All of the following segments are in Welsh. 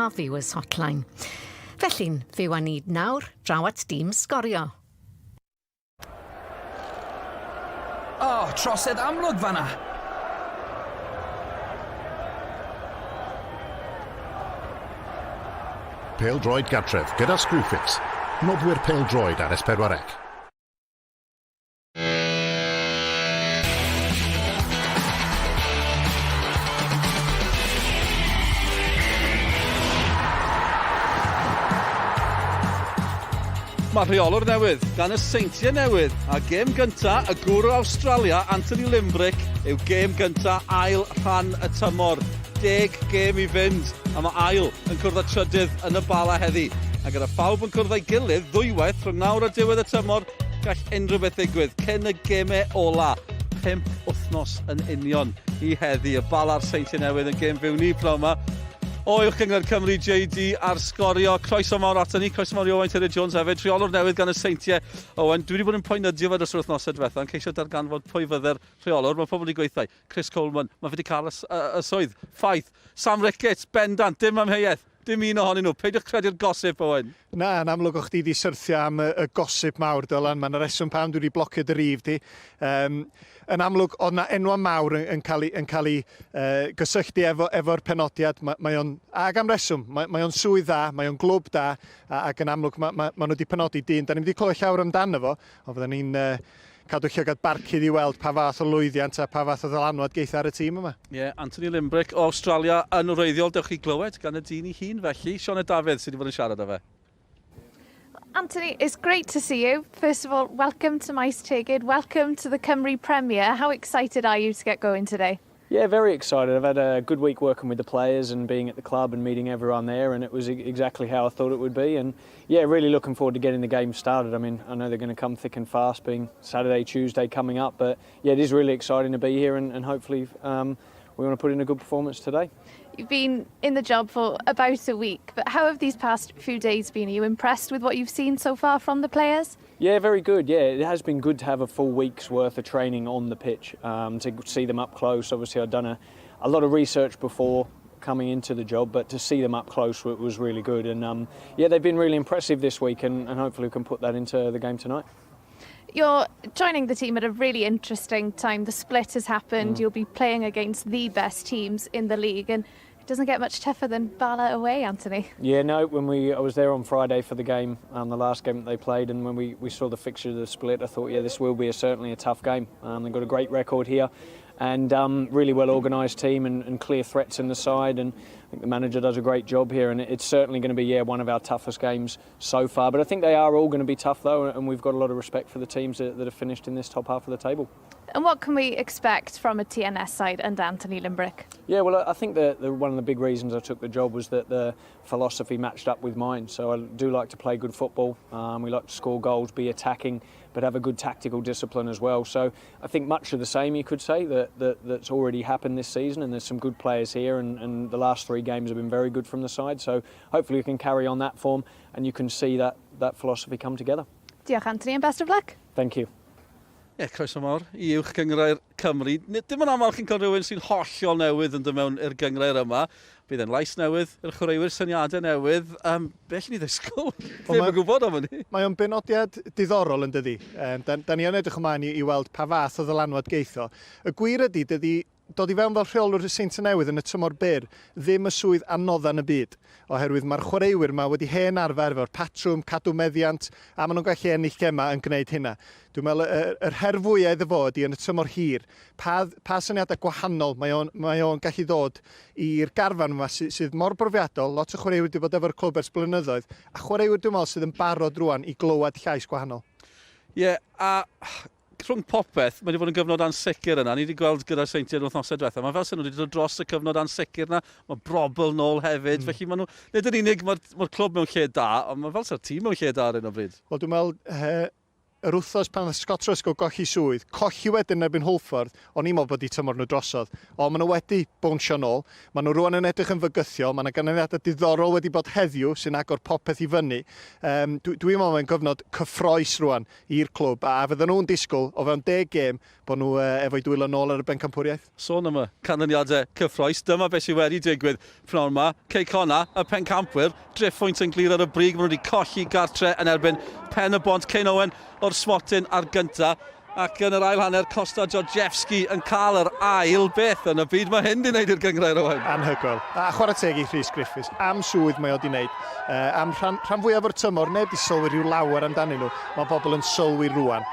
a viewers hotline. Felly'n fyw â ni nawr draw at dîm sgorio. Trosedd amlwg fanna. Pêl-droed gartref gyda Screwfix. Nodwyr pêl-droed ar S4C. Mae rheolwr newydd gan y Seintiau Newydd a gêm gynta y gwrw Awstralia Anthony Limbrick yw gêm gynta ail rhan y tymor. 10 gêm i fynd a mae ail yn cwrdd â trydydd yn y Bala heddi. A gyda phawb yn cwrdd â'i gilydd ddwywaith rhwng nawr a diwedd y tymor gall unrhyw beth ddigwydd cyn y gemau ola. 5 wythnos yn union i heddi. Y Bala'r Seintiau Newydd yn gêm fyw ni pnawn yma. O uwch cyngor Cymru JD ar sgorio. Croeso mawr ato ni, croeso mawr i Owain Tudur-Jones hefyd. Rheolwr newydd gan y Seintiau. Owain, dwi wedi bod yn poenydio fe dros yr wythnosau diwethaf yn ceisio darganfod pwy fydde'r rheolwr. Mae pobl wedi gweithio. Chris Coleman, mae wedi cael y swydd. Ffaith. Sam Ricketts, bendant, dim amheuaeth. Dim un ohonyn nhw. Peidiwch credu'r gosip, Owain. Na, yn amlwg o'ch di wedi syrthio am y gosip mawr, Dylan. Mae'n reswm pam dwi wedi blocio dy rif di. Yn amlwg, oedd na enwa mawr yn cael ei gysylltu efo'r penodiad. Mae o'n, ag am reswm, mae o'n swydd dda, mae o'n glwb da, ac yn amlwg mae nhw wedi penodi dyn. Da ni wedi clywed llawer amdano fo, o fydden ni'n cadw llygad barcydd i weld pa fath o lwyddiant a pa fath o ddylanwad geith ar y tîm yma. Anthony Limbrick o Australia yn wreiddiol, dewch chi glywed gan y dyn I hun felly. Sione Dafydd sydd wedi bod yn siarad â fe. Anthony, it's great to see you. First of all, welcome to Maes Tegid, welcome to the Cymru Premier. How excited are you to get going today? Yeah, very excited. I've had a good week working with the players and being at the club and meeting everyone there, and it was exactly how I thought it would be. And yeah, really looking forward to getting the game started. I mean, I know they're going to come thick and fast, being Saturday, Tuesday coming up, but yeah, it is really exciting to be here, and hopefully we want to put in a good performance today. You've been in the job for about a week, but how have these past few days been? Are you impressed with what you've seen so far from the players? Yeah, very good. Yeah, it has been good to have a full week's worth of training on the pitch, to see them up close. Obviously, I'd done a lot of research before coming into the job, but to see them up close was really good. And yeah, they've been really impressive this week, and hopefully we can put that into the game tonight. You're joining the team at a really interesting time. The split has happened. You'll be playing against the best teams in the league, and it doesn't get much tougher than Bala away, Anthony. Yeah, no, I was there on Friday for the game, the last game that they played, and when we saw the fixture of the split, I thought, yeah, this will be certainly a tough game. They've got a great record here, and really well organised team and clear threats in the side, and I think the manager does a great job here, and it's certainly going to be one of our toughest games so far. But I think they are all going to be tough though, and we've got a lot of respect for the teams that have finished in this top half of the table. And what can we expect from a TNS side and Anthony Limbrick? Yeah, well, I think that one of the big reasons I took the job was that the philosophy matched up with mine. So I do like to play good football. We like to score goals, be attacking, but have a good tactical discipline as well. So I think much of the same, you could say, that's already happened this season, and there's some good players here, and the last 3 games have been very good from the side. So hopefully we can carry on that form, and you can see that philosophy come together. Diolch, Anthony, and best of luck. Thank you. Croeso mawr I uwch gyngor Cymru. Dim yn aml chi'n cael rhywun sy'n hollol newydd yn dod mewn i'r gyngor yma. Bydd e'n lais newydd, yr chwaraewyr syniadau newydd. Be allwn ni ddisgwyl? Ddim yn gwybod am hynny. Mae o'n benodiad diddorol yn dydi. Da ni yn edrych ymlaen I weld pa fath o ddylanwad geitho. Y gwir ydy, dod I fewn fel rheolwr y Seintiau Newydd yn y tymor byr ddim y swydd anoddan y byd, oherwydd mae'r chwaraewyr yma wedi hen arfer efo'r patrwm, cadw meddiant, a maen nhw'n gallu ennill gema yn gwneud hynna. Dwi'n meddwl yr her fwyau iddo fo ydy yn y tymor hir, pa syniadau gwahanol mae o'n gallu dod i'r garfan yma sydd mor brofiadol, lot o chwaraewyr wedi bod efo'r clwb ers blynyddoedd, a chwaraewyr dwi'n meddwl sydd yn barod rwan I glywed llais gwahanol. Ie, a rhwng popeth, mae wedi bod yn gyfnod ansicr yna. Ni wedi gweld gyda'r Seintiau'r wythnosau diwethaf. Mae fel sy'n nhw wedi dod dros y cyfnod ansicr yna. Mae brobl nôl hefyd. Felly mae nhw, nid yn unig mae'r clwb mewn lle da, ond mae fel sy'r tîm mewn lle da ar hyn o bryd. Wel, dwi'n meddwl, yr wthnos pan Scott Trysgo golli swydd, colli wedyn erbyn Hwlffordd, o'n i'n meddwl bod i tymor nhw drosodd. Ond maen nhw wedi bwnsio nôl, maen nhw rwan yn edrych yn fygythiol, maen nhw ganlyniadau diddorol wedi bod heddiw sy'n agor popeth i fyny. Dwi'n meddwl mae'n gyfnod cyffroes rwan i'r clwb, a fydden nhw'n disgwyl o fewn 10 gêm bod nhw efo'i dwylo nôl ar y bencampwriaeth. Sôn am y canlyniadau cyffroes, dyma beth sydd wedi digwydd pnawn yma. Ceicona, y pencampwyr, driftpwynt yn glir ar y brig, maen nhw wedi colli gartre yn erbyn Pen y Bont. Cain Owen o'r smotyn ar gynta, ac yn yr ail hanner Costa Georgievski yn cael yr ail beth yn y byd. Mae hyn di wneud i'r gyngrair Owen. Anhygoel. A chwarae teg i Rhys Griffiths, am swydd mae o di wneud. Am rhan fwyaf o'r tymor, neb di sylwi rhyw lawer amdanyn nhw. Mae bobl yn sylwi rwan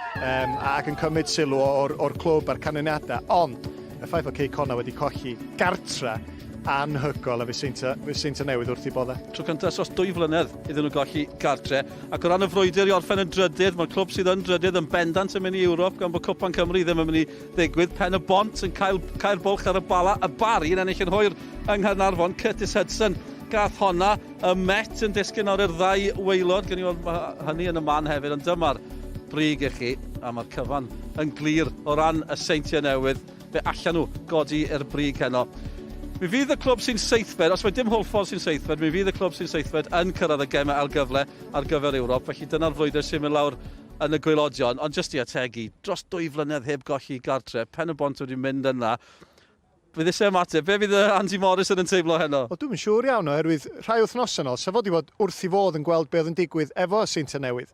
ac yn cymryd sylw o'r clwb a'r canlyniadau. Ond y ffaith o Ceicona wedi colli gartra anhygoel a fe Seintiau Newydd wrth i bodda. Tro cyntaf dros 2 flynedd iddyn nhw golli gartre, ac o ran y frwydr i orffen yn drydydd, mae'r clwb sydd yn drydydd yn bendant yn mynd i Ewrop, gan bod Cwpan Cymru ddim yn mynd i ddigwydd. Pen y Bont yn cael bwlch ar y Bala, y Bari yn ennill yn hwyr yng Nghaernarfon. Curtis Hudson gath honna, y Met yn disgyn ar yr 2 waelod, gen i weld hynny yn y man hefyd, ond dyma'r brig i chi, a mae'r cyfan yn glir o ran y Seintiau Newydd, fe allan nhw godi i'r brig heno. Mi fydd y clwb sy'n seithfed, os mae dim Hwlffordd sy'n seithfed, mi fydd y clwb sy'n seithfed yn cyrraedd y gemau ail gyfle ar gyfer Ewrop. Felly dyna'r frwydr sy'n mynd lawr yn y gwaelodion, ond jyst i ategu, dros 2 flynedd heb golli gartre, Pen y Bont wedi mynd yna. Fydd eisiau ymateb, be fydd Andy Morrison yn teimlo heno? Wel, dwi'n siŵr iawn oherwydd rhai wythnosau nôl, sef fod i fod wrth i fod yn gweld beth yn digwydd efo Seintiau Newydd.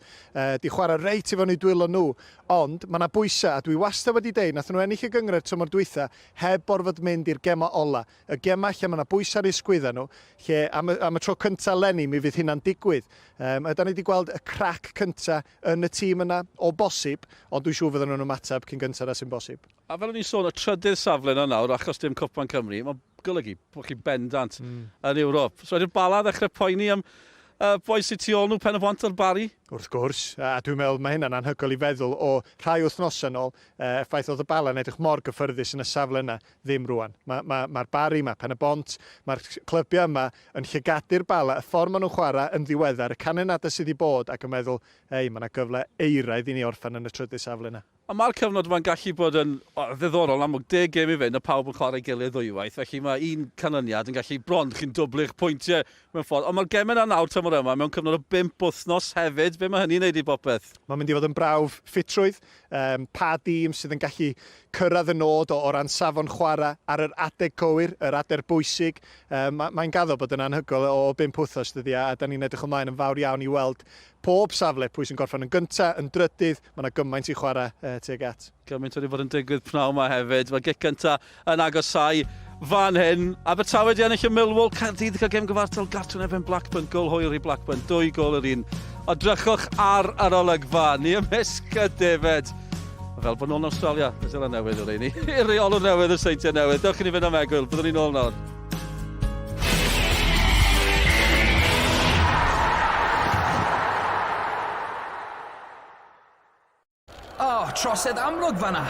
Di chwarae reit i fo'n i dwylo nhw, ond mae yna bwysau, a dwi wastad wedi deud, nath nhw ennill y gyngred tymor dwytha, heb borfod mynd i'r gema ola. Y gema lle mae yna bwysau ar eu sgwydda nhw, lle am y tro cyntaf lenni mi fydd hynna'n digwydd. Yda ni wedi gweld y crac cyntaf yn y tîm yna o bosib, ond dwi'n siŵr fydden nhw'n ymateb cyn gyntaf na sy'n bosib. A fel o'n i'n sôn, y trydydd safle yna nawr, achos dim Cwpan Cymru, mae'n golygu bod chi bendant yn Ewrop. So ydy'r Bala ddechrau poeni am boi sy'n tu ôl nhw, Pen y Bont a'r Bari? Wrth gwrs, a dwi'n meddwl mae hynna'n anhygoel i feddwl o rhai wythnosau nôl, ffaith oedd y Bala yn edrych mor gyffyrddus yn y safle yna, ddim rwan. Mae'r Bari, mae Pen y Bont, mae'r clybiau yma yn llygadu'r Bala, y ffordd maen nhw'n chwarae yn ddiweddar, y canlyniadau sydd wedi bod, ac yn meddwl, mae yna gyfle eiraidd i ni orffen yn y trydydd safle yna. A mae'r cyfnod yma'n gallu bod yn ddiddorol, amlwg 10 gêm i fynd, a pawb yn chwarae gilydd ddwywaith, felly mae un canlyniad yn gallu bron chi'n dwblu'ch pwyntiau mewn ffordd. Ond mae'r gemau yna nawr tymor yma mewn cyfnod o 5 wythnos hefyd. Be mae hynny'n neud i bopeth? Mae'n mynd i fod yn brawf ffitrwydd, pa dîm sydd yn gallu cyrraedd y nod o ran safon chwarae ar yr adeg cywir, yr adeg bwysig. Mae'n gaddo bod yn anhygoel o 5 wythnos dydy, a da ni'n edrych ymlaen yn fawr iawn i weld pob safle pwy sy'n gorffen yn gyntaf, yn drydydd, mae yna gymaint i chwarae tuag at. Gymaint wedi bod yn digwydd pnawn yma hefyd. Mae gic cyntaf yn agosau fan hyn. Abertawe di ennill y Millwall, Caerdydd cael gêm gyfartal gartre erbyn Blackburn, gol hwyr i Blackburn, 2 gol yr un. O drychwch ar yr olygfa, ni ymysg y defed. Fel bod nôl yn Australia, ys yna newydd o'r ein ni. I'r reolwr newydd y Seintiau Newydd. Dewch i ni fynd am egwyl, byddwn ni nôl nawr. Trosedd amlwg fanna.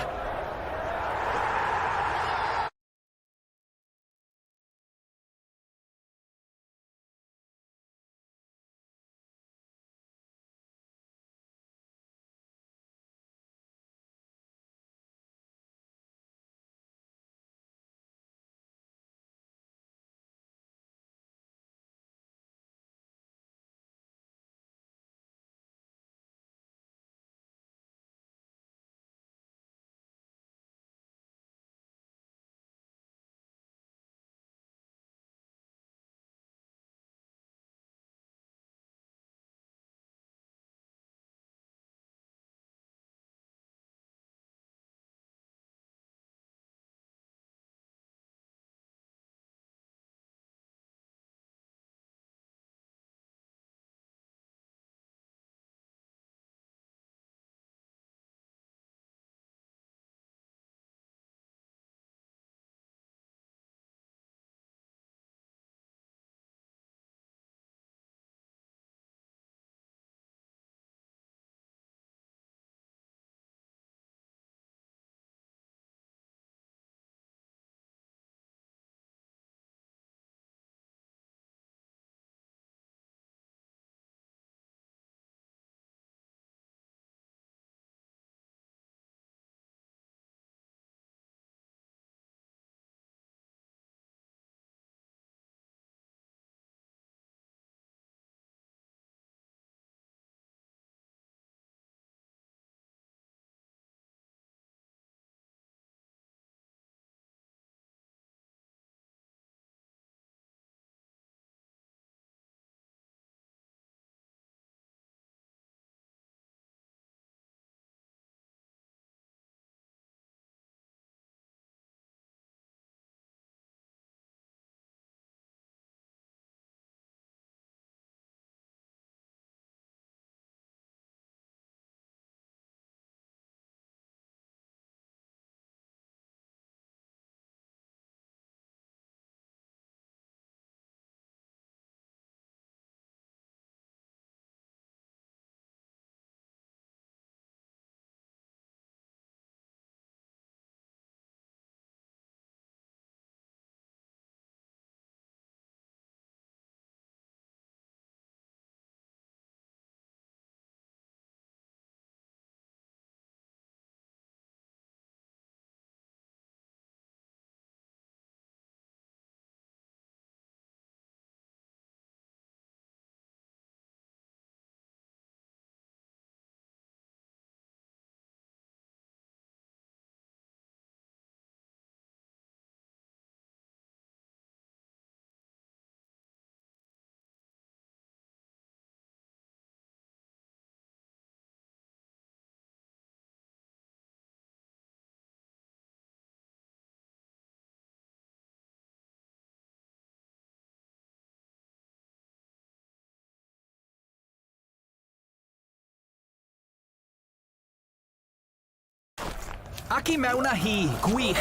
Ac I mewn â hi, gwych.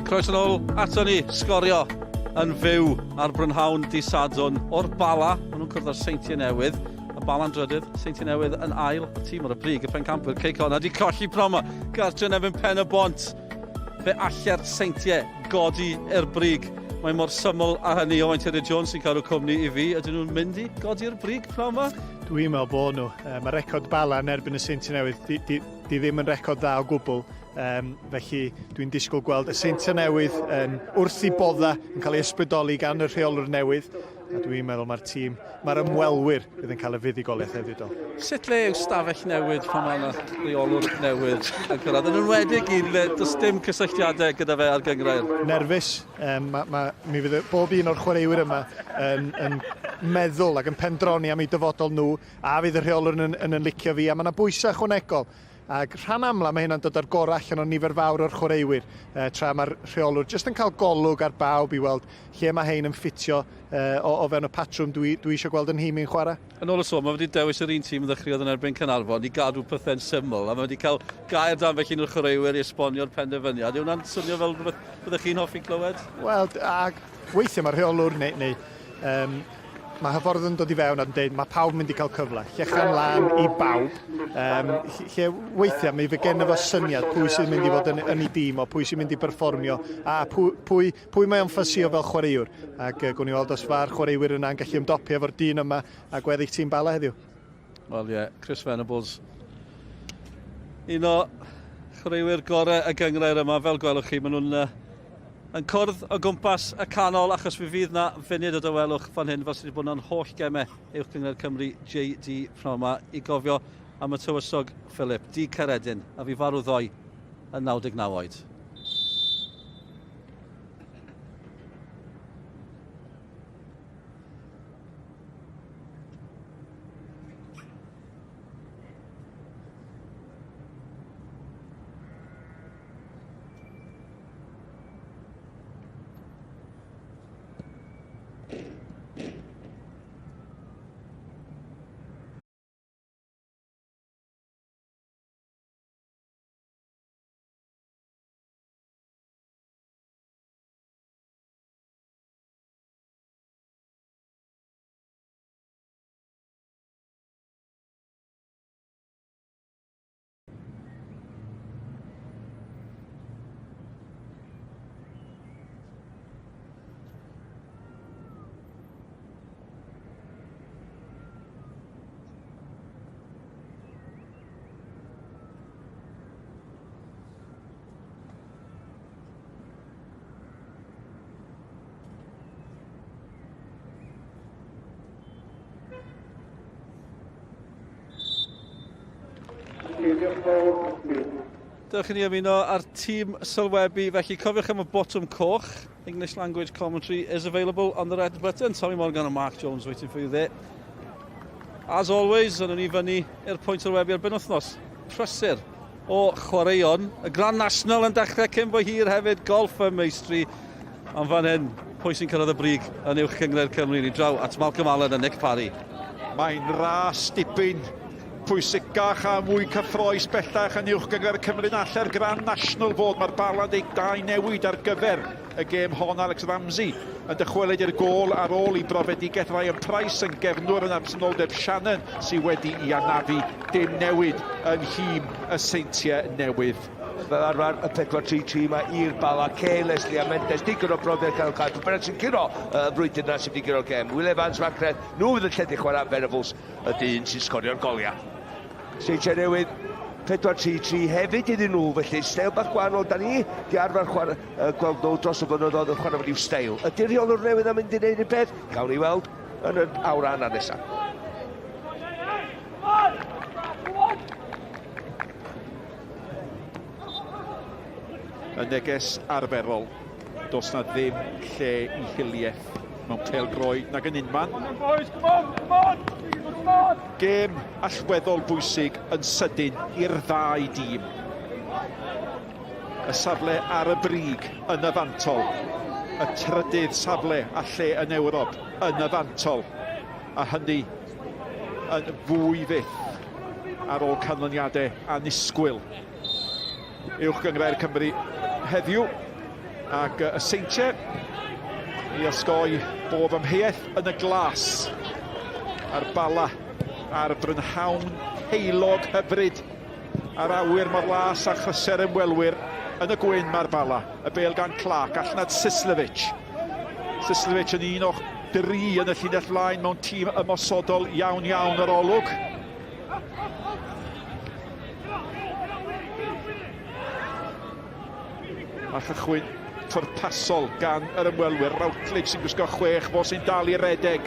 Croes yn ôl ato ni, sgorio yn fyw ar Brynhawn Dy Sadwrn o'r Bala. Maen nhw'n cwrdd ar Seintiau Newydd. Y Bala'n drydydd, Seintiau Newydd yn ail. Y tîm ar y brig, y pencampwr Ceic honna di colli proma. Gartre efyn pen y bont. Fe allai'r Seintiau godi i'r brig. Mae mor syml a hynny o Seintiau Jones sy'n cael o cwmni I fi. Ydyn nhw'n mynd I godi'r brig proma? Dwi'n meddwl bod nhw. Mae record Bala yn erbyn y Seintiau Newydd di ddim yn record dda o gwbl. Felly dwi'n disgwyl gweld y Seintiau Newydd yn wrth I bodda yn cael ei ysbrydoli gan y rheolwr newydd. A dwi'n meddwl mae'r tîm, mae'r ymwelwyr bydd yn cael y fuddugoliaeth hefyd o. Sut le yw stafell newid pan mae yna rheolwr newydd yn cyrraedd? Yn enwedig I le, does dim cysylltiadau gyda fe ar gyngrair? Nerfus. Mi fydd bob un o'r chwaraewyr yma yn meddwl ac yn pendroni am ei dyfodol nhw, a fydd y rheolwr yn licio fi, a mae yna bwysau ychwanegol. Ac rhan amla mae hynna'n dod ar gorau allan o nifer fawr o'r chwaraewyr, tra mae'r rheolwr jyst yn cael golwg ar bawb I weld lle mae hein yn ffitio o fewn y patrwm dwi eisiau gweld yn himi'n chwarae. Yn ôl y sôn, mae wedi dewis yr un tîm yn ddechreuodd yn erbyn Cynarfon I gadw pethau'n syml, a mae wedi cael gair dan felly nhw'r chwaraewyr I esbonio'r penderfyniad. Yw hwnna'n swnio fel byddech chi'n hoffi clywed? Wel, weithiau mae'r rheolwr mae hyffordd yn dod I fewn a'n dweud mae pawb mynd I cael cyfle. Llechan lan I bawb. Lle weithiau mae fe gen efo syniad pwy sy'n mynd I fod yn ei dîm o, pwy sy'n mynd I berfformio a pwy mae o'n ffasio fel chwaraewr. Ac gwn I weld os fa'r chwaraewyr yna'n gallu ymdopi efo'r dyn yma a gweddill tîm Bala heddiw. Wel ie, Chris Venables. Un o chwaraewyr gorau y gyngrair yma, fel gwelwch chi, maen nhw'n yn cwrdd o gwmpas y canol achos fe fydd na funud o dywelwch fan hyn fel sydd wedi bod yn holl gemau uwch gyngor Cymru JD Proma I gofio am y tywysog Philip D. Caredin a fi farw ddoe yn 99 oed. Dewch I ni ymuno ar tîm sylwebu, felly cofiwch am y botwm coch. English language commentary is available on the red button. Tommy Morgan and Mark Jones waiting for you there. As always, yn ni fyny i'r pwynt sylwebu ar benwthnos. Prysur o chwaraeon. Y Grand National yn dechrau cyn bo hir hefyd, golf y meistri. Ond fan hyn, pwy sy'n cyrraedd y brig yn uwch cyngred Cymru ni draw at Malcolm Allen a Nick Parry. Mae'n ras dipyn pwysicach a mwy cyffroes bellach yn uwch gyngor Cymru Naller Grand National fod mae'r Bala 12 newid ar gyfer y gêm hon Alex Ramsey yn dychwelyd i'r gôl ar ôl I brofedigaeth Ryan Price yn gefnwr yn absenoldeb Shannon sydd wedi I anafu dim newid yn hîm y Seintiau Newydd. Fel arfer y 4-3-3 yma i'r Bala, Leslie a Mendes, digon o brofiad cael cadw. Bynnag sy'n curo y brwydr na sy'n digon o'r gem. Will Evans, Macred, nhw fydd yn lledu chwarae Venables, y dyn sy'n sgorio'r goliau. Seintiau Newydd, 4-3-3 hefyd iddyn nhw, felly steil bach gwahanol. Da ni di arfer gweld nhw dros y blynyddoedd yn chwarae fel i'w steil. Ydy'r rheolwr newydd am mynd I wneud y peth? Gawn ni weld yn yr awr anna nesaf. Y neges arferol, does na ddim lle I hiliaeth mewn pêl-droed nag yn unman. Gêm allweddol bwysig yn sydyn i'r ddau dîm. Y safle ar y brig yn y fantol. y trydydd safle a lle yn Ewrop yn y fantol, a hynny yn fwy fyth ar ôl canlyniadau annisgwyl uwch gyngred Cymru heddiw, ac y Seintiau i osgoi bob amheuaeth yn y glas a'r Bala a'r brynhawn heilog hyfryd a'r awyr mor las a chrysau'r ymwelwyr. Yn y gwyn mae'r Bala, y bêl gan Clark, allan Sislevic yn un o'ch 3 yn y llinell flaen mewn tîm ymosodol iawn yr olwg. A chychwyn twrpasol gan yr ymwelwyr. Routledge sy'n gwisgo 6, fo sy'n dal i redeg.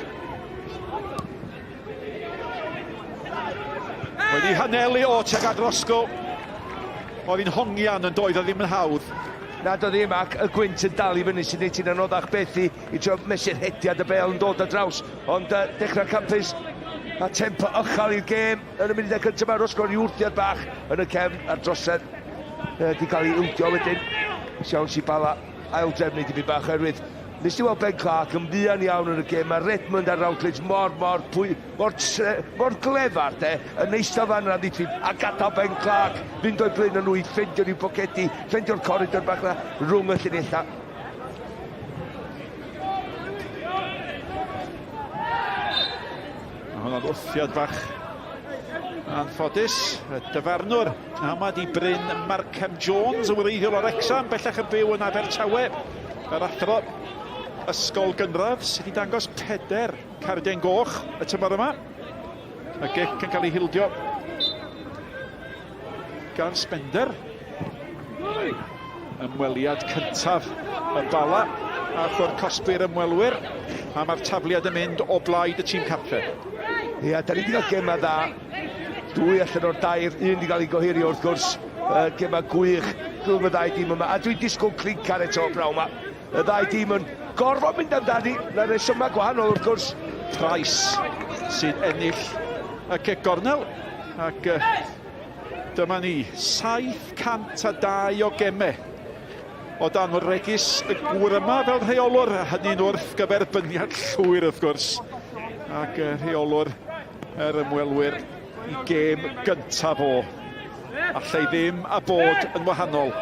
Wedi hanelu o tuag at Roscoe. Oedd hi'n hongian yn doedd o ddim yn hawdd. Nad o ddim, ac y gwynt yn dal i fyny sy'n neud ti'n anoddach bethi i trio mesur hediad y bel yn dod â draws. Ond dechrau campus a tempo ychal i'r gêm yn y munudau cyntaf mae Roscoe i wrthiad bach yn y cefn a'r drosedd. Di cael ei ildio wedyn. Siawn si Bala ail drefnu di fi bach oherwydd. Nes ti weld Ben Clark yn fuan iawn yn y gêm. Mae Redmond a Routledge mor glefar yn eistedd fan yna ddiffyn a gadael Ben Clark fynd o'i blaen nhw i ffendio'r i'w bocedi, ffendio'r corridor bach na rhwng y llinella. Hwna'n wrthiad bach anffodus. Y dyfarnwr amad i Bryn Markham Jones, y wreiddiol o'r Wrecsam, bellach yn byw yn Abertawe. Yr athro ysgol gynradd sydd wedi dangos 4 carden goch y tymor yma. Y gic yn cael ei hildio gan Spender. Ymweliad cyntaf y Bala a chwr cosbi'r ymwelwyr, a mae'r tafliad yn mynd o blaid y tîm cartre. Ia, da ni wedi cael gema dda. 2 allan o'r 2, 1 wedi cael ei gohirio wrth gwrs. Gema gwych rhwng y 2 dîm yma, a dwi'n disgwyl clinc ar y to braw yma. Y 2 dîm yn gorfod mynd amdani, na resymau gwahanol wrth gwrs. Price sy'n ennill y cic gornel, ac dyma ni 702 o gemau o dan o'r regis y gwr yma fel rheolwr, a hynny'n wrth gyferbyniad llwyr wrth gwrs, ac rheolwr yr ymwelwyr i gêm gyntaf o. Allai ddim a bod yn wahanol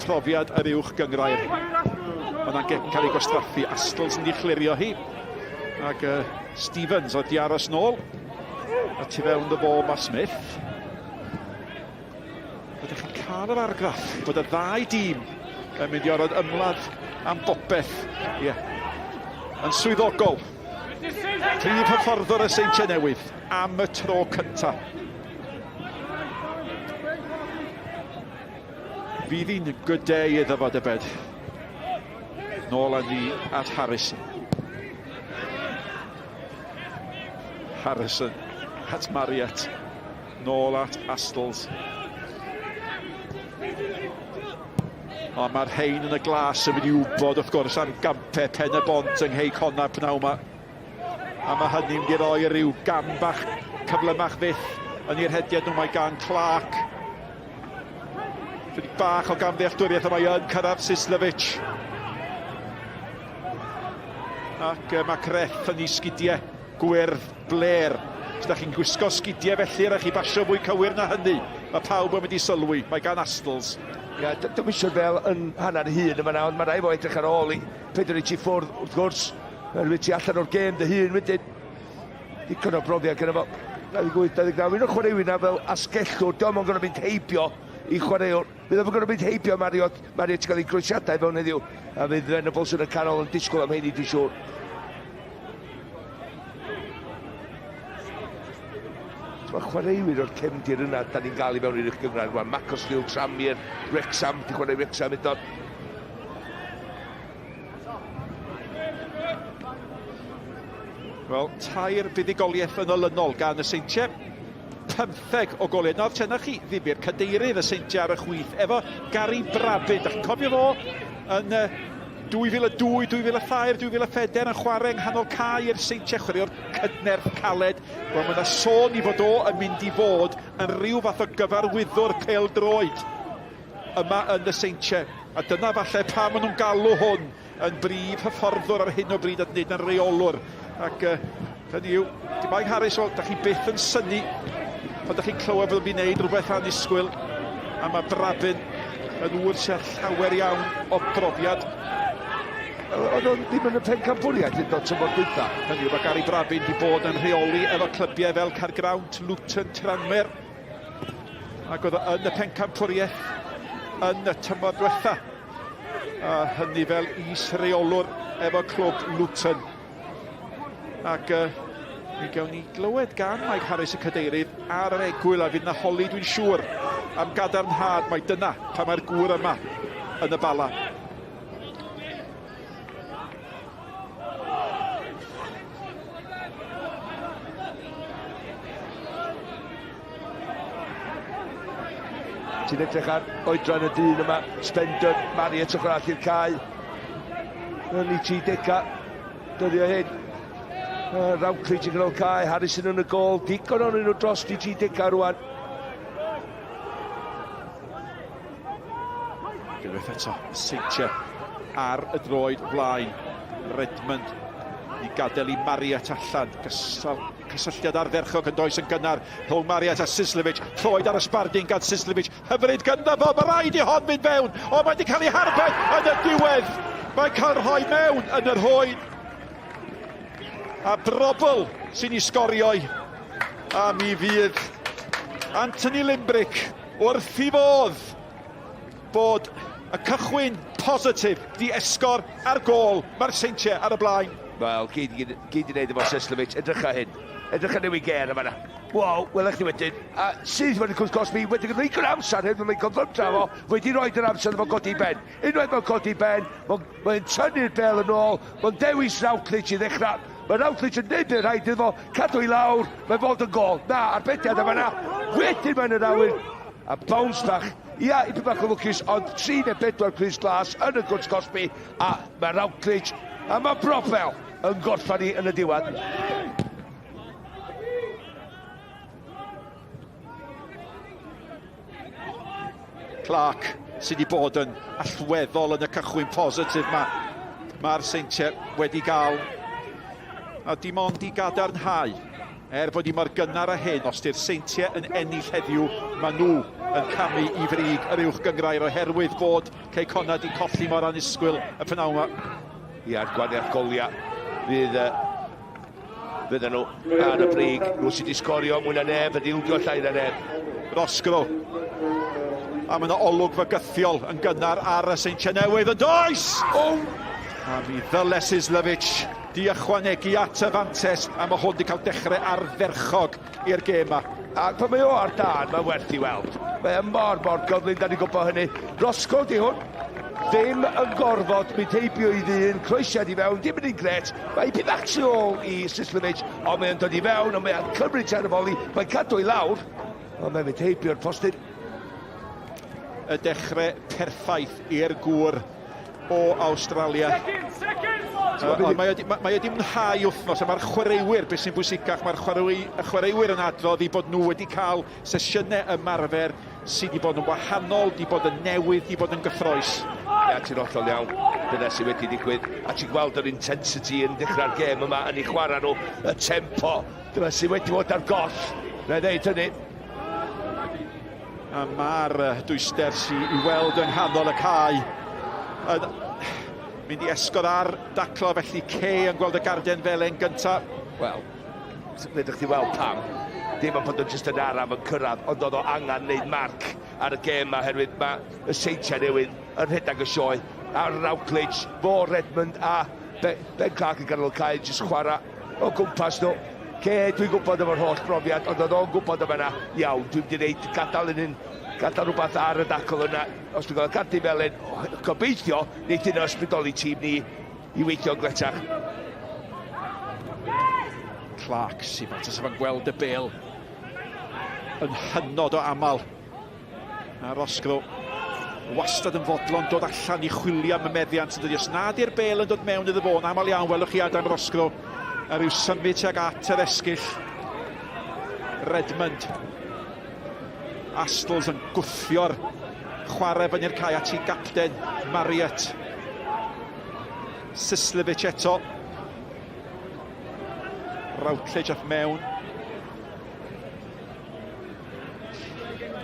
profiad yr uwch gyngrair. Mae'n cael ei gwastraffu. Astles yn ddichlirio hi, ac Stevens oedd di aros nôl, a tu fewn y bol mae Smith. Byddwch chi'n cael yr argraff bod y 2 dîm yn mynd i orfod ymladd am bopeth. Yn swyddogol. Prif hyfforddwr y Seintiau Newydd am y tro cyntaf. Fydd hi'n good day iddo fod y bed. Nôl â ni at Harrison. Harrison at Marriott. Nôl at Astles. O, mae'r hein yn y glas yn mynd i wybod, wrth gwrs, am gampau pen y bont yng Nghei Conna pnaw yma. A mae hynny'n mynd i roi ryw gam bach cyflymach fyth yn i'r hediad nhw mae gan Clark. Fydd bach o gamddealltwriaeth y mae yn cyrraedd Sislevic. Ac mae Creth yn ei sgidiau gwyrdd bler. Os da chi'n gwisgo sgidiau felly, rhaid chi basio fwy cywir na hynny. Mae pawb yn mynd i sylwi, mae gan Astles. Ia, dim eisiau fel yn hanner hun yma nawr, mae rai fo edrych ar ôl i Pedro i ti ffwrdd wrth gwrs. Rwy'n ti allan o'r gêm dy hun wedyn. Dicon o brofiad gyda fo. 28-29, un o chwaraewyr na fel asgellwr, diolch yn mynd heibio i chwaraewr. Bydd o'n mynd heibio Marriott ti gael ei groesiadau fewn heddiw. A fydd Venables yn y canol yn disgwyl am heini, dwi'n siŵr. Mae chwaraewyr o'r cefndir yna, da ni'n gael i fewn i'r gyngred. Macclesfield, Tranmere, Wrexham, di chwarae Wrexham edrych. Wel, 2 buddigoliaeth yn olynol gan y Seintiau. 15 o goliau. Nawr tena chi ddifur cadeirydd y Seintiau ar y chwith efo Gary Brabin. Da chi'n cofio fo yn 2002, 2003, 2004 yn chwarae yng nghanol cae i'r Seintiau, chwaraeo'r cydnerth caled. Wel, mae yna sôn i fod o yn mynd i fod yn rhyw fath o gyfarwyddwr pêl-droed yma yn y Seintiau. A dyna falle pa maen nhw'n galw hwn yn brif hyfforddwr ar hyn o bryd at nid yn reolwr. Ac hynny yw, di Mike Harris, da chi byth yn synnu pan da chi'n clywed bod yn mynd i wneud rhywbeth annisgwyl, a mae Brabin yn ŵr sy'n llawer iawn o brofiad. Oedd o'n ddim yn y pencampwriaeth hyd o'r tymor dwytha. Hynny yw, mae Gary Brabin wedi bod yn rheoli efo clybiau fel Caergrawnt, Luton, Tranmere. Ac oedd yn y pencampwriaeth yn y tymor diwetha. A hynny fel is-reolwr efo clwb Luton. Ac mi gawn ni glywed gan Mike Harris y cadeirydd ar yr egwyl, a fydd na holi, dwi'n siŵr, am gadarnhad. Mae dyna pa mae'r gŵr yma yn y Bala. Ti'n edrych ar oedran y dyn yma, Spender, Marriott ochr all i'r cae. Yn ei 30 dyddi o hyn. Rawclidge yn gyda'r cae, Harrison yn y gol, digon o'n nhw dros i 30 rwan. Unwaith eto, Seintiau ar y droed flaen. Redmond i gadael i Marriott allan. Cysylltiad arferchog yn does yn gynnar rhwng Marriott a Sislevic. Troed ar y sbardin gan Sislevic. Hyfryd gynnar fo, mae rhaid i hon mynd mewn. O, mae wedi cael ei harbed yn y diwedd. Mae'n cael rhoi mewn yn yr hwyn. A Brobl sy'n ei sgorioi. A mi fydd Anthony Limbrick wrth i fodd bod y cychwyn positif di esgor ar gôl. Mae'r Seintiau ar y blaen. Wel, gyd i wneud efo Sislevic, edrych ar hyn. Edrych ar newid ger yma na. Wow, welech ni wedyn. A sydd wedi cwrs Cosby, wedi gwneud yr amser hyn, mae'n confirm trafo, wedi roed yr amser efo godi ben. Unwaith mae'n godi ben, mae'n tynnu'r bel yn ôl, mae'n dewis Rawclidge i ddechrau. Mae Rawclidge yn neud yr rhaid iddo fo, cadw i lawr, mae'n fod yn gol. Na, arbediad yma na, wedyn mae'n yr awyr. A bounce bach, ia, i bach o lwcus, ond 3 neu 4 Chris Glas yn y gwrs Cosby, a mae Rawclidge, a mae Brobl yn gorffan ni yn y diwedd. Clark sydd wedi bod yn allweddol yn y cychwyn positif yma. Mae'r Seintiau wedi gael, a dim ond i gadarnhau, bod i mor gynnar a hyn, os di'r Seintiau yn ennill heddiw, maen nhw yn camu i frig yr uwch gyngrair oherwydd bod Cei Conad i colli mor annisgwyl y pnawn yma. Ia'r gwania'r goliau fydden nhw ar y brig. Nhw sydd wedi sgorio mwy na neb, yn ildio llai na neb. Rosgro. A mae yna olwg fygythiol yn gynnar ar y Seintiau Newydd yn does! A mi ddyle Sislevic di ychwanegu at y fantes, a mae hwn wedi cael dechrau arferchog i'r gêm yma. A pan mae o ar dan, mae'n werth i weld. Mae mor gyflym, da ni'n gwybod hynny. Rosgro di hwn, ddim yn gorfod mynd heibio i ddyn, croesiad i fewn, dim yn un gret. Mae i bydach tu ôl i Sislevic, ond mae'n dod i fewn, ond mae'n cymryd ar y foli, mae'n cadw i lawr, ond mae'n mynd heibio'r postyn. Y dechrau perffaith i'r gŵr o Awstralia. Mae wedi mwynhau wythnos, a mae'r chwaraewyr, beth sy'n bwysicach, mae'r chwaraewyr yn adrodd i bod nhw wedi cael sesiynau ymarfer sydd wedi bod yn wahanol, wedi bod yn newydd, wedi bod yn gyffroes. Ia, ti'n hollol iawn, dyna sydd wedi digwydd. A ti'n gweld yr intensity yn dechrau'r gêm yma, yn ei chwarae nhw, y tempo, dyna sydd wedi bod ar goll. Na ddeud hynny. A mae'r dwyster sydd i weld yng nghanol y cae yn mynd i esgor ar daclo, felly Cei yn gweld y garden felen gyntaf. Wel, ddech chi weld pam. Dim ond bod o'n jyst yn araf yn cyrraedd, ond oedd o angen wneud marc ar y gêm yma, herwydd mae y Seintiau Newydd yn rhedeg y sioe. A Rawclidge, fo Redmond a Ben Clark yn ganol cae, jyst chwarae o gwmpas nhw. Cei, dwi'n gwybod efo'r holl brofiad, ond oedd o'n gwybod efo yna, iawn, dwi'n wedi gwneud gadael rhywbeth ar y dacl yna. Os dwi'n gael gardi felyn, gobeithio, nid yna ysbrydoli tîm ni i weithio'n gletach. Clark sy'n faint os efo'n gweld y bel yn hynod o amal. A Rosgro wastad yn fodlon dod allan i chwilio am y meddiant yn dydi. Os nad i'r bel yn dod mewn iddo fo, yn amal iawn, welwch chi Adam Rosgro a ryw symud tuag at yr esgyll. Redmond. Astles yn gwthio'r chwarae fyny'r cae at ei gapten Marriott. Sislevic eto. Routledge off mewn.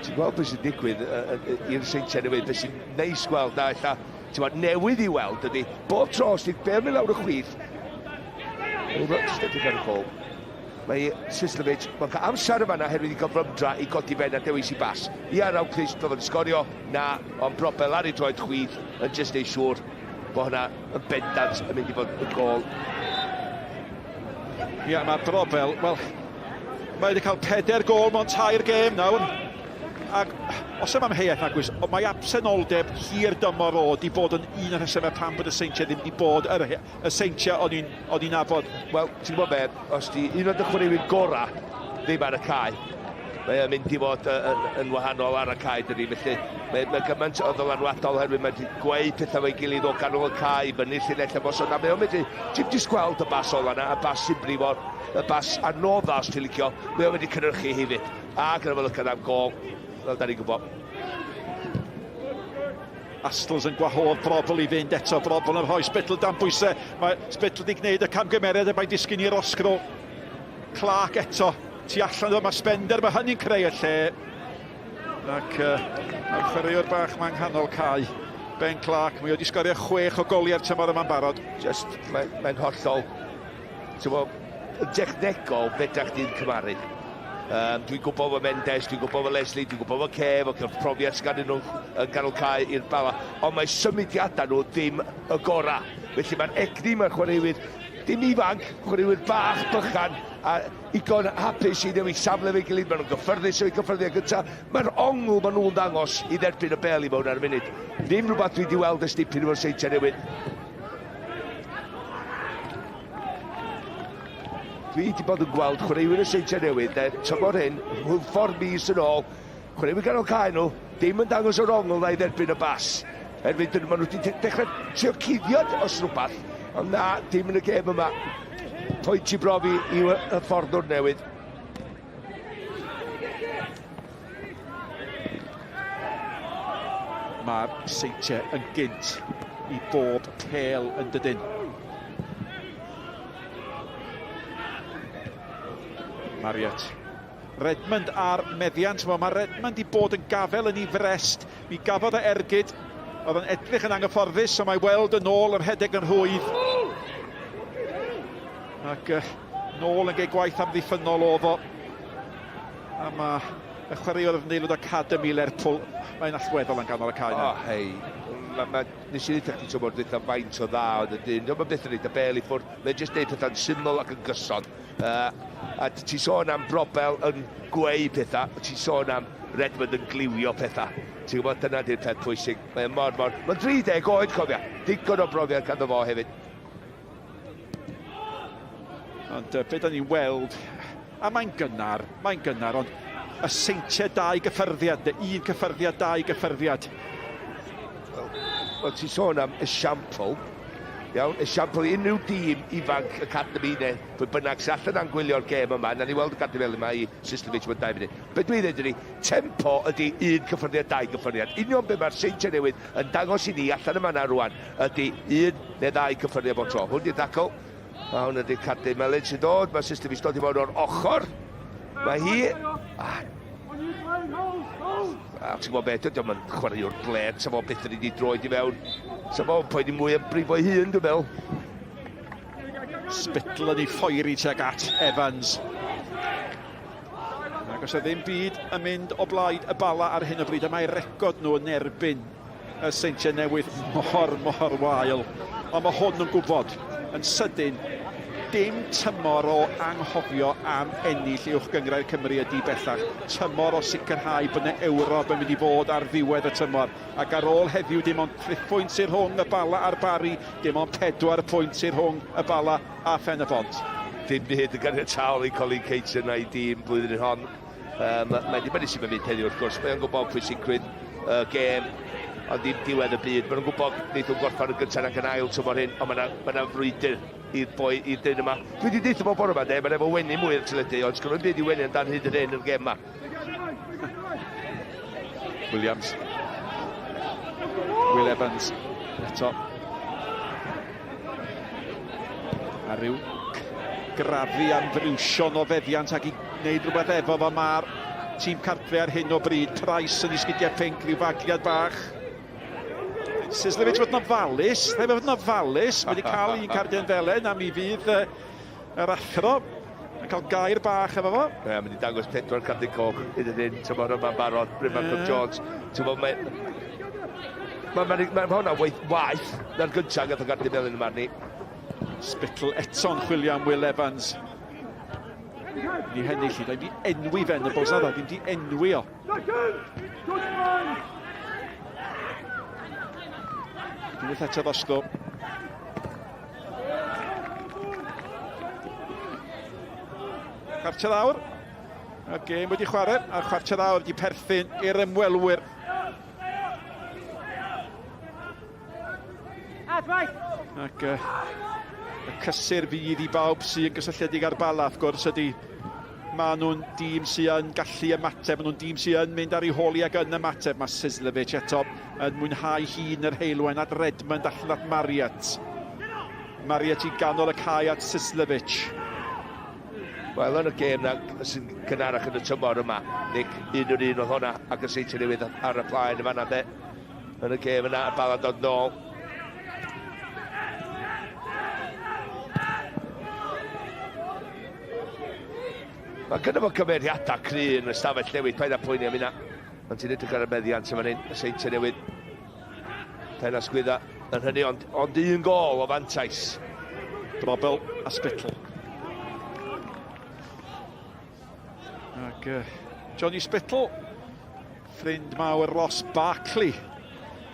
Ti'n gweld beth sy'n digwydd i'r Seintiau Newydd, beth sy'n neis gweld na eitha, ti'n gweld newydd i weld ydy, bob tro sy'n ber mewn lawr y chwith. Jyst edrych ar y gol. Mae Sislevic, mae'n cael amser yma na herwydd i gael frymdra i godi ben a dewis i bas. Ia Routledge doedd yn sgorio, na, ond Brobel ar ei droed chwith yn jyst ei siŵr bod hwnna yn bendant yn mynd i fod y gol. Ia, mae Brobel, wel, mae wedi cael 4 gol mewn 3 gêm nawr. Ac os yma'n heiaeth nagwys, mae absenoldeb hir dymor o di bod yn un o'r rhesymau pam bod y Seintiau ddim wedi bod y Seintiau o'n i'n nabod. Wel, ti'n gwybod be, os di un o'r dychwanegwyr gora ddim ar y cae, mae yn mynd i fod yn wahanol ar y cae dydy, felly mae gymaint o ddylanwadol herwydd mae wedi gweud pethau fe'i gilydd o ganol y cae, fyny'r llinell ymosod, a mae o'n mynd i, ti'n disgweld y bas ola yna, y bas sy'n brifo, y bas anodda os ti'n licio, mae o'n mynd i cynhyrchu hefyd, ac yn ymwneud am gol. Fel da ni'n gwybod. Astles yn gwahodd Brobel i fynd eto. Brobel yn rhoi Spittle dan bwysau. Mae Spittle wedi gwneud y camgymeriad mae'n disgyn i'r osgro. Clark eto. Tu allan o, mae Spender, mae hynny'n creu y lle. Ac mae'r chwaraewr bach ma'n nghanol cae. Ben Clark, mae wedi sgorio 6 o goli ar tymor yma'n barod. Just, mae'n hollol. Ti'n bod, yn dechnegol, bedach di'n cymaru. Dwi'n gwybod fo Mendes, dwi'n gwybod fo Leslie, dwi'n gwybod fo Kev, ac yw'r profiad sy'n nhw yn ganol cae i'r Bala. Ond mae symudiadau nhw ddim y gora. Felly mae'r egni mae'r chwaraewyr, dim ifanc, chwaraewyr bach, bychan, a igon hapus i newid samle fe'i gilydd. Maen nhw'n gyffyrddus o'i gyffyrddiau gyntaf. Mae'r ongl maen nhw'n dangos i dderbyn y bel i mewn ar y munud. Ddim rhywbeth dwi wedi weld y stipyn o'r Seintiau Newydd. Dwi wedi bod yn gweld chwaraewyr y Seintiau Newydd, tymor hyn, rhwng ffordd mis yn ôl, chwaraewyr ganol cae nhw, dim yn dangos o'r ongl na i dderbyn y bas. Maen nhw wedi dechrau trio cuddiad os rhywbeth, ond na, dim yn y gêm yma. Pwynt i brofi i'w fforddwr newydd. Mae'r Seintiau yn gynt i bob pêl yn dydyn. Marriott. Redmond ar meddiant, mae Redmond i bod yn gafel yn ei frest. Mi gafodd y ergyd, oedd yn edrych yn anghyfforddus, so mae weld yn ôl yr hedeg yn rhwydd. Ac nôl yn gei gwaith amddiffynol o fo. A mae y chwaraewr yn neilwyd Academy Lerpwl, mae'n allweddol yn ganol y cae. O, hei. Nes i ddweud chi tymor dweud faint o dda oedd y dyn. Dwi'n beth yn neud y bel i ffwrdd. Mae'n jyst neud pethau'n syml ac yn gyson. A ti sôn am Brobel yn gweu pethau, ti sôn am Redmond yn gliwio pethau. Ti'n gwybod, dyna di'r peth pwysig. Mae'n Mae'n 30 oed, cofia. Digon o brofiad ganddo fo hefyd. Ond be da ni'n weld, a mae'n gynnar, ond y Seintiau 2 gyffyrddiad, un gyffyrddiad, 2 gyffyrddiad. Wel, ti sôn am esiampl. Iawn, esiampl unrhyw dîm ifanc Academy neu pwy bynnag sy'n allan gwylio'r gêm yma, na ni weld y Academy yma i Sislevic mewn 2 munud. Be dwi'n dweud ydy, tempo ydy 1 gyffyrddiad, 2 gyffyrddiad. Union be mae'r Seintiau Newydd yn dangos i ni allan yma na rwan ydy 1 neu 2 gyffyrddiad bob tro. Hwn di'r dacl. A hwn ydy'r cadw melyn sy'n dod, mae Sislevic dod i mewn o'r ochr. Mae hi... ti'n gwybod beth, dyma yn chwaraewr bled, sa fo beth yn wedi droed i fewn. Sa fo poen i mwy am brifo ei hun, dwi'n meddwl. Spittle yn ei ffoeri tuag at Evans. Ac os y ddim byd yn mynd o blaid y Bala ar hyn o bryd, a mae'r record nhw yn erbyn y Seintiau Newydd mor wael. Ond mae hwn yn gwybod, yn sydyn, dim tymor o anghofio am ennill uwch gyngrair Cymru ydi bellach. Tymor o sicrhau bod yna Ewrop yn mynd i fod ar ddiwedd y tymor. Ac ar ôl heddiw, dim ond 3 pwynt sy'n rhwng y Bala a'r Bari, dim ond 4 pwynt sy'n rhwng y Bala a Phen y Bont. Dim byd yn ganiataol i Colin Cates yna i dîm blwyddyn hon. Mae'n dibynnu sy'n mynd heddiw wrth gwrs. Mae'n gwybod pwysigrwydd y gêm, ond ddim diwedd y byd. Mae'n gwybod wneud o'n gorffan yn gyntaf ac yn ail tymor hyn, ond mae'n frwydr i'r dyn yma. Dwi wedi deud o bore yma, mae'n efo wenu mwy i'r teledu, ond sgwrdd yn byd i wenu yn dan hyd yn un yn gêm yma. Williams. Will Evans. Eto. A ryw grafu am friwsion o feddiant ac i wneud rhywbeth efo fo mae'r tîm cartre ar hyn o bryd. Price yn isgidiau pinc, rhyw fagliad bach. Sislevich fod yn ofalus, ddim fod yn ofalus. Wedi cael un cardiau felen am I fydd yr athro. Mae'n cael gair bach efo fo. Ie, mynd I dangos 4 cardiau coch. Hyd yn un, tymor yma'n barod, Bryn Cook Jones. Mae hwnna waith na'r gyntaf gath o gardiau felyn yma ni. Spittle eto'n chwilio am Will Evans. Ni hennill I, di enwi fe yn y bos na, ddim di enwi o. Dwi'n eto ddosgo. Chwarter awr. Y gêm wedi chwarae, a'r chwarter awr wedi perthyn i'r ymwelwyr. Ac y cysur fydd I bawb sy'n gysylltiedig ar Bala, wrth gwrs, ydy maen nhw'n dîm sy'n gallu ymateb, maen nhw'n dîm sy'n mynd ar ei holi ag yn ymateb. Mae Sislevich eto yn mwynhau hun yr heilwen at Redmond allan at Marriott. Marriott I ganol y cae at Sislevich. Wel, yn y gêm na sy'n cynharach yn y tymor yma, Nick, un oedd hwnna ac y Seintiau Newydd ar y blaen y fanna de. Yn y gêm yna, Bala dod nôl. Mae gyda fo cymeriadau cry yn y stafell newid, paid â pwyni am hynna. Ond ti'n edrych ar y meddiant yma hyn, y Seintiau Newydd. Pen asgwydda yn hynny, ond un gol o fantais. Brobel a Spittle. Ac Johnny Spittle, ffrind mawr Ross Barkley,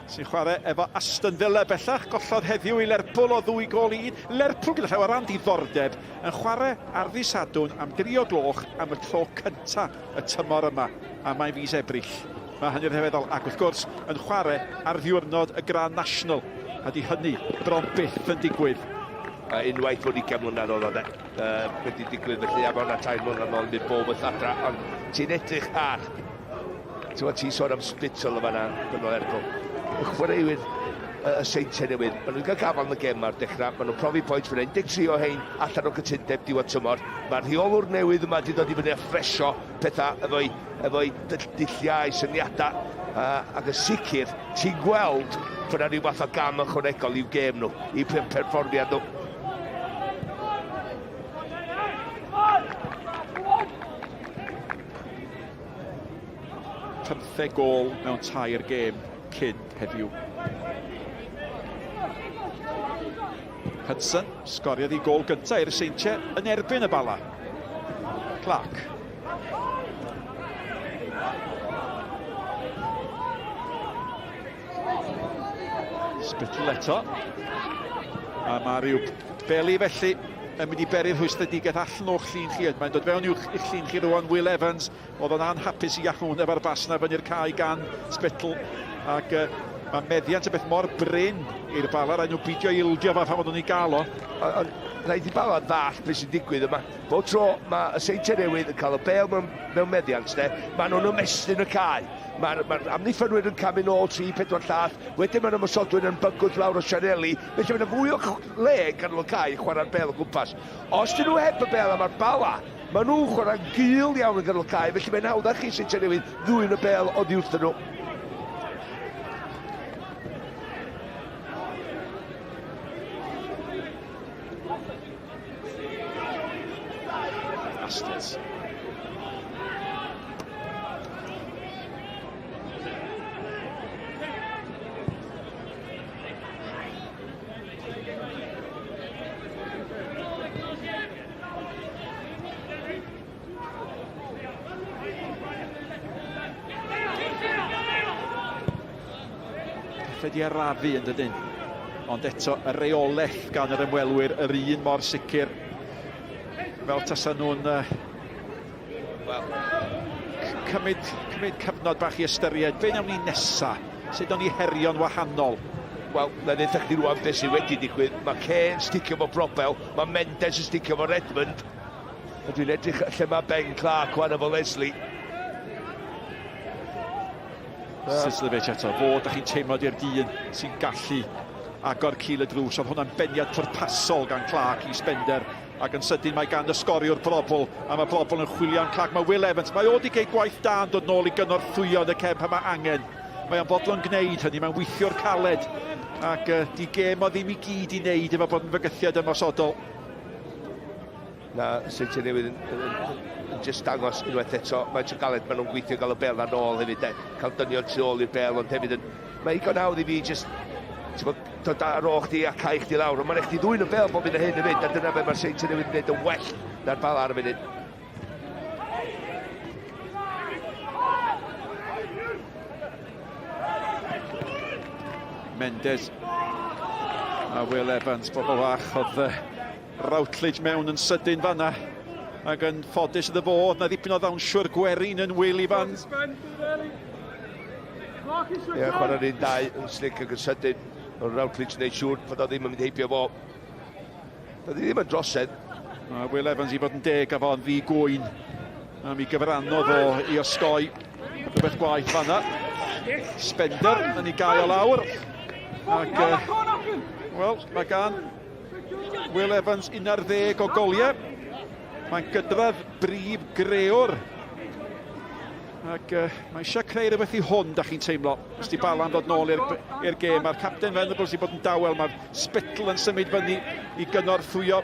sy'n chwarae efo Aston Villa bellach, gollodd heddiw I Lerpwl o 2 gol I 1. Lerpwl gyda llawer ran diddordeb yn chwarae ar ddydd Sadwrn am 3 o gloch am y tro cyntaf y tymor yma, a mae'n fis Ebrill. Mae hynny'n rhyfeddol, ac wrth gwrs yn chwarae ar ddiwrnod y Grand National, a di hynny bron byth yn digwydd. Unwaith bod 20 mlynedd oedd o de. Wedi digwydd felly am hwnna 3 mlynedd nôl nid bob yth adra, ond ti'n edrych ar. Ti'n sôn am Spittle o fanna, gyda Lerpwl. Y chwaraewyr y Seintiau Newydd, maen nhw'n cael gafal yn y gem ar dechrau, maen nhw'n profi pwynt fan 13 o hein allan o cytundeb diwedd tymor. Mae'r rheolwr newydd yma wedi dod I fyny a ffresio pethau efo'i dulliau, syniadau, ac y sicr, ti'n gweld bod yna rhyw fath o gam ychwanegol i'w gem nhw, i'w perfformiad nhw. 15 gol mewn 3 gêm cyn heddiw. Hudson sgoriodd I gol gyntaf i'r Seintiau yn erbyn y Bala. Clark. Spittle eto. A mae rhyw beli felly yn mynd I berydd hwystredigaeth allan o'ch llun chi. Mae'n dod fewn i'ch llun chi rwan, Will Evans. Oedd o'n anhapus I iawn efo'r basna fyny'r cae gan Spittle. Ac mae meddiant y beth mor bryn i'r Bala. Rhaid nhw beidio ildio fa pan nhw'n I gael o. Rhaid I Bala ddall beth sy'n digwydd yma. Bob tro mae y Seintiau Newydd yn cael y bel mewn meddiant, maen nhw'n ymestyn y cae. Mae'r amddiffynwyr yn camu nôl 3-4 llath, wedyn mae'r ymwysodwyr yn bygwth lawr o Sianeli, felly mae'n fwy o le ganol y cae chwarae'r bel o gwmpas. Os dyn nhw heb y bel am ar Bala, maen nhw'n chwarae'n gul iawn yn ganol y cae, felly mae'n hawdd ar chi Seintiau Newydd ddwyn y bel o ddiwrthyn nhw. Bastards. Wedi arafu yn dydyn, ond eto y reolaeth gan yr ymwelwyr yr un mor sicr fel tasan nhw'n cymryd cyfnod bach I ystyried. Be nawn ni nesa? Sut o'n ni herio'n wahanol? Wel, na'n eithaf chdi rwan beth sydd wedi digwydd. Mae Cain sticio fo Brobel, mae Mendes yn sticio fo Redmond. A dwi'n edrych lle mae Ben Clark wan efo Leslie. Sislevich eto, fod â chi'n teimlo di'r dyn sy'n gallu agor cil y drws. Oedd hwnna'n beniad pwrpasol gan Clark i Spender. Ac yn sydyn mae gan ysgoriwr Brobl, a mae Brobl yn chwilio am Clark. Mae Will Evans, mae o di geid gwaith da yn dod nôl i gynorthwyo yn y cem pan mae angen. Mae o'n bodlon gwneud hynny, mae'n weithio'r caled. Ac di gem o ddim i gyd i wneud efo bod yn fygythiad ymosodol. Na, Seintiau Newydd yn just dangos unwaith eto. Mae'n galed, maen nhw'n gweithio gael y bel na nôl hefyd. Cael dynio tu ôl i'r bel, ond hefyd mae igon awdd i fi just dod ar ôl chdi a cael chdi lawr. Ond mae'n eich di ddwy'n y bel bob un o hyn hefyd, a dyna fe mae'r Seintiau Newydd yn gwneud yn well na'r Bala ar y funud. Mendes a Will Evans, bobl fach, oedd Routledge mewn yn sydyn fanna ac yn ffodus iddo fod. Na ddipyn o ddawnsiwr gwerin yn Will Evans. Ie, chwarae'r un dau yn slic ac yn sydyn. Ond Routledge wneud siŵr bod o ddim yn mynd heibio fo. Doedd ddim yn drosedd. A Will Evans i bod yn deg a fo'n ddi-gwyn. A mi gyfrannodd o i osgoi rhywbeth gwaith fanna. Spender yn ei gael o lawr. Ac, wel, mae gan Will Evans 11 o goliau. Mae'n gydradd brif grewr. Ac mae eisiau creu rhywbeth i hwn, da chi'n teimlo. Os di Bala'n dod nôl i'r gêm. Mae'r capten Venables i bod yn dawel. Mae Spittle yn symud fyny i gynorthwyo.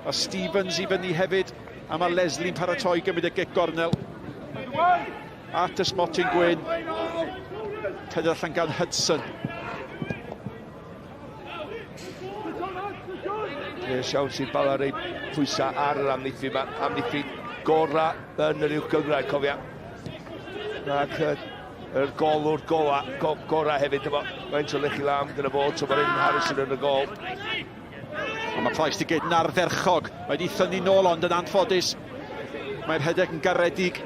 A Stevens i fyny hefyd. A mae Leslie'n paratoi gymryd y gic gornel. At ysmotyn gwyn. Peder allan gan Hudson. Siawn sy'n Bala rei pwysau ar yr amddiffyn yma. Amddiffyn gora yn yr uwch gyngrau, cofia. Ac yr golwr gora hefyd. Mae'n trwy'n eich i lam gyda fod, so mae'r un Harrison yn y gol. Mae Price di gyd yn ardderchog. Mae di thynnu nôl ond yn anffodus. Mae'r hedeg yn garedig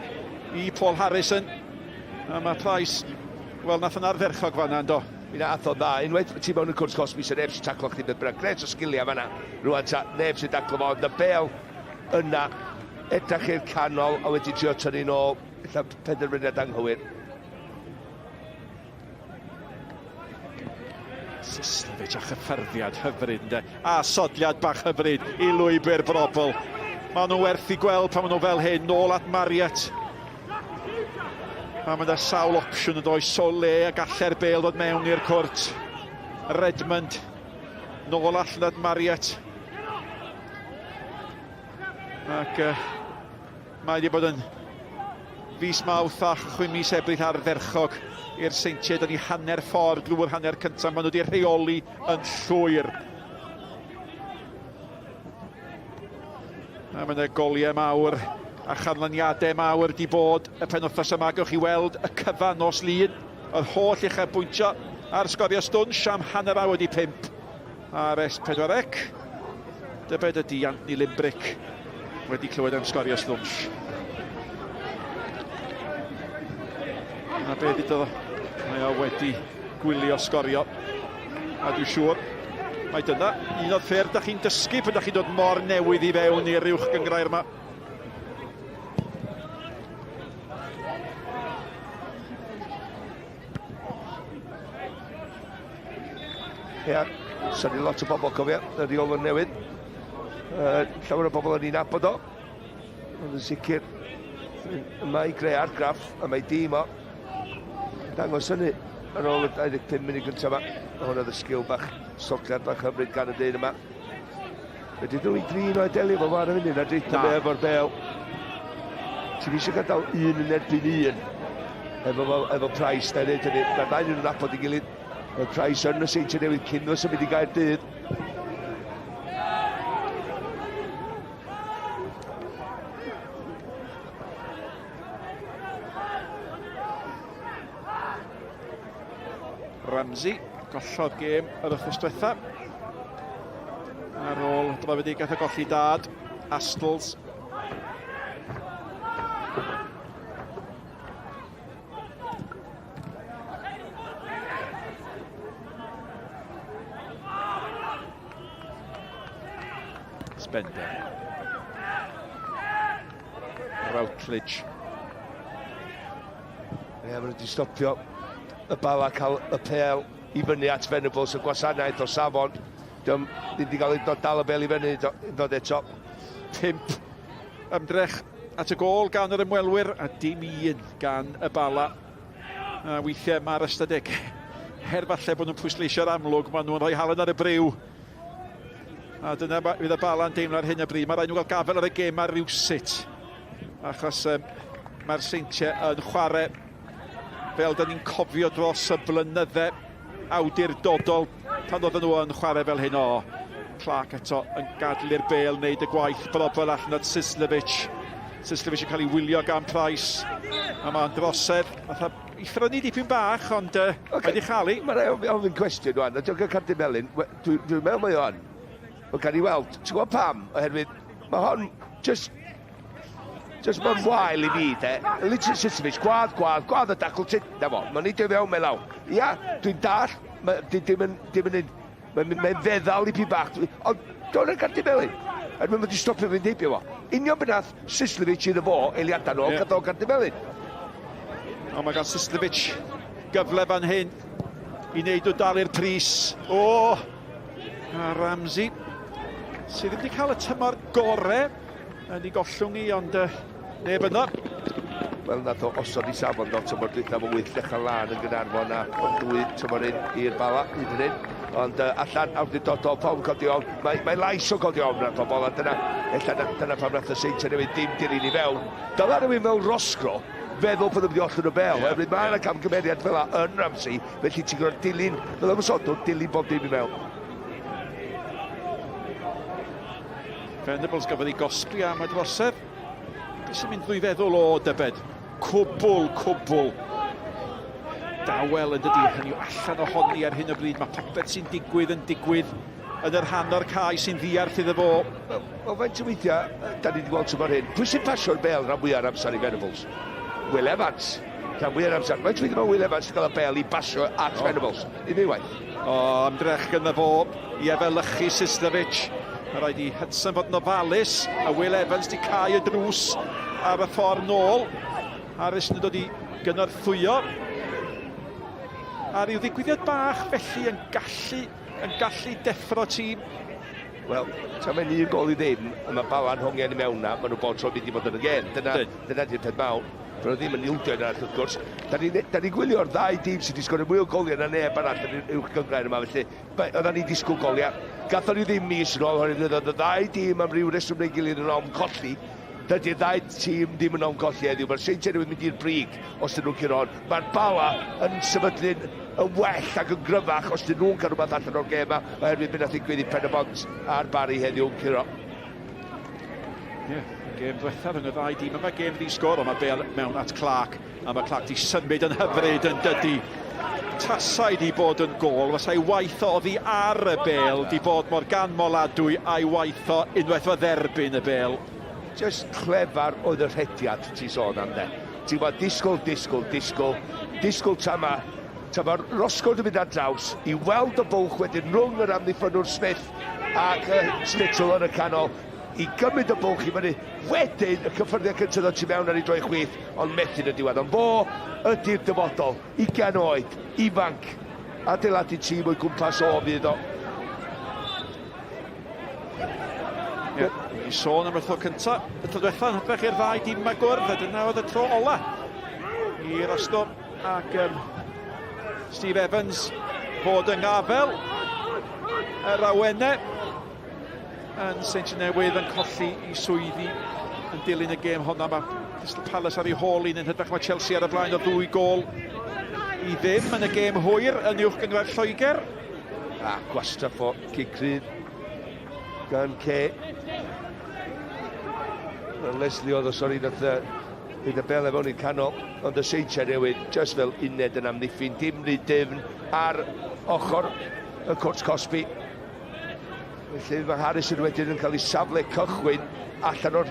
i Paul Harrison. A mae Price, wel, nath yn ardderchog fanna, yndo. Mi'n atho'n dda. Unwaith ti mewn y cwrs cosbi sy'n neb sy'n taclo chdi beth bynnag. Gret o sgiliau fanna. Rwan ta, neb sy'n taclo fo. Ond y bel yna, edrych i'r canol, a wedi trio tynnu nôl. Illa penderfyniad anghywir. Sysnefyd a chyffyrddiad hyfryd, ynddo. A sodliad bach hyfryd i lwybr Brobl. Maen nhw werth i gweld pan maen nhw fel hyn, nôl at Marriott. A mae'n sawl opsiwn yn does, Sole a galle'r bel ddod mewn i'r cwrt. Redmond, nôl allan at Marriott. Ac mae wedi bod yn fis Mawrth a chwyn mis Ebrill ardderchog i'r Seintiau. Dyn ni hanner ffordd drwy'r hanner cyntaf. Maen nhw wedi rheoli yn llwyr. A mae'n goliau mawr a chanlyniadau mawr di bod y penwythnos yma. Gewch chi weld y cyfan os lun. Oedd holl uchelbwyntio ar sgorio stwnsh am hanner awr wedi 5 ar S4C. Dybed ydi Anthony Limbrick wedi clywed am sgorio stwnsh. A be di dod mae o wedi gwylio sgorio. A dwi'n siŵr mai dyna un o'r ffyrdd da chi'n dysgu pan da chi'n dod mor newydd i fewn i'r uwch gyngrair yma. Ia, sy'n ni lot o bobl cofio, y reolwr newydd. Llawer o bobl yn ei nabod o. Ond yn sicr, mae greu argraff a mae dim o. Dangos hynny ar ôl y 25 munud gyntaf yma. Hwna oedd y sgil bach, socliad bach hyfryd gan y dyn yma. Wedi nhw i drin o'i delio fo fan y munud a dreitha me efo'r bel. Ti'n eisiau gadael un yn erbyn un efo Price na wneud hynny. Mae'r ddau yn nabod i gilydd. Mae Price yn y Seintiau Newydd cyn fo symud i Gaerdydd. Ramsey, gollodd gêm yr wythnos diwetha. Ar ôl drafodigaeth o golli dad, Astles. Spender. Routledge. Ie, maen nhw wedi stopio y Bala cael y pel i fyny at Venables, y gwasanaeth o safon. Ddim wedi cael ei dal y bel i fyny ddod eto. 5 ymdrech at y gol gan yr ymwelwyr a dim 1 gan y Bala. A weithiau mae'r ystadeg her falle bod nhw'n pwysleisio'r amlwg, maen nhw'n rhoi halen ar y briw. A dyna fydd y Bala'n deimlo ar hyn o bryd. Mae rhaid nhw gael gafel ar y gêm ar rywsut. Achos mae'r Seintiau yn chwarae fel da ni'n cofio dros y blynydde awdurdodol pan oedden nhw yn chwarae fel hyn. Clark eto yn gadlu'r bel, wneud y gwaith brobl allan at Sislevic. Sislevic yn cael ei wylio gan Price. A mae'n drosedd. I ffrynu dipyn bach, ond wedi chael ei. Mae'n ofyn cwestiwn rwan, a dwi'n cael Cardi Melin, dwi'n meddwl mae o'n. Mae'n cael ei weld, ti'n gwybod pam? Oherwydd, mae hon just mae'n wael i fi, de. Literally Sislevic, gwadd y dacl tit, na fo. Mae'n neidio fewn me law. Ia, dwi'n dall, dim yn un. Mae'n feddal i pi bach. Ond, dwi'n Cardi Melin. A mae'n wedi stopio fi'n deibio fo. Union bynath Sislevic iddo fo, eiliadau nhw, gaddo Cardi Melin. O, mae gan Sislevic gyfle fan hyn i wneud o dal i'r pris. A Ramsey sydd ddim wedi cael y tymor gore yn ei gollwng ni, ond neb yno. Wel, nath o osod i safon do tymor dwytha fo 8 lechan lan yn Gynarfon a 2 tymor un i'r Bala hyd yn hyn. Ond allan awdurdodol, pawb yn codi ofn. Mae lais o codi ofn ar pobol, a dyna pam nath y Seintiau Newydd dim dilyn i fewn. Dyla rhywun fel Rosgro feddwl bod yn mynd i ollwng y bel. Oherwydd mae'n camgymeriad fel yn Ramsey, felly ti'n gwneud dilyn, fel ymwysodwr, dilyn bob dim i mewn. Venables gafodd ei gosbi am y drosedd. Beth sy'n mynd ddwy feddwl o dybed? Cwbl. Dawel yn dydi, hynny allan ohoni ar hyn o bryd. Mae popeth sy'n digwydd yn yr rhan o'r cae sy'n ddiarth iddo fo. Wel, faint o weithiau, da ni wedi gweld tymor hyn. Pwy sy'n pasio'r bel rhan fwyaf amser i Venables? Will Evans. Rhan fwyaf amser. Faint o weithiau mae Will Evans yn cael y bel i basio at Venables? Unigwaith. Ymdrech gyda fo i efelychu Sislevic. Mae rhaid i Hudson fod yn ofalus, a Will Evans di cael y drws ar y ffordd nôl. Harris yn dod i gynorthwyo. A ryw ddigwyddiad bach felly yn gallu deffro tîm. Wel, ta mae'n un gol i ddim, a mae Bala'n hongian i mewn na, maen nhw bod tro mynd i fod yn y gen. Dyna di'r peth mawr. Pero ddim yn ildio yna, wrth gwrs. Da ni gwylio'r ddau dîm sydd wedi sgorio mwy o goliau na neb arall yn uwch gyngred yma, felly oedden ni disgwyl goliau. Gatho ni ddim mis yn ôl, oherwydd oedd y ddau dîm am ryw reswm neu gilydd yn ofn colli. Dydy'r ddau tîm ddim yn ofn colli heddiw. Mae'r Seintiau Newydd mynd i'r brig os dyn nhw'n curo'n. Mae'r Bala yn sefydlu'n yn well ac yn gryfach os dyn nhw'n cael rhywbeth allan o'r gema, oherwydd mynd at ddigwydd i Pen-y-bont a'r Bari heddiw yn curo. Gêm ddiwethaf yn y ddau dîm. Mae gêm di sgor, ond mae bel mewn at Clark. A mae Clark di symud yn hyfryd yn dydi. Tasau di bod yn gol. Fasai waith o oddi ar y bel di bod mor ganmoladwy a'i waith o unwaith o dderbyn y bel. Just clefar oedd y rhediad ti'n sôn am de. Ti'n bod disgwyl tama. Mae'r Rosgod yn mynd ar draws i weld y bwlch wedyn rhwng yr amddiffynwr Smith ac Snitzel yn y canol. I gymryd y bwlch i fyny. Wedyn, y cyffyrddiad cyntaf ddod ti mewn ar ei droi chwith, ond methu yn y diwedd. Ond fo ydy'r dyfodol, 20 oed, ifanc, adeiladu tîm o'i gwmpas o fydd o. I sôn am y tro cyntaf, y tro diwethaf yn hyfrach i'r ddau dîm yma gwrdd, a dyna oedd y tro ola i Rosgod ac Steve Evans fod yng ngafel yr awenau. Yn Seintiau Newydd yn colli i swyddi yn dilyn y gêm honna. Mae Crystal Palace ar ei hôl un yn hydrach. Mae Chelsea ar y blaen o 2 gol i ddim yn y gêm hwyr yn uwch gyngor Lloegr. A gwastraff o cicrydd gan Ce. Leslie oedd o sori nath y bel efo ni'n canol, ond y Seintiau Newydd just fel uned yn amddiffyn. Dim ryd dyfn ar ochr y Cwrt Cosby. Felly mae Harrison wedyn yn cael ei safle cychwyn allan o'r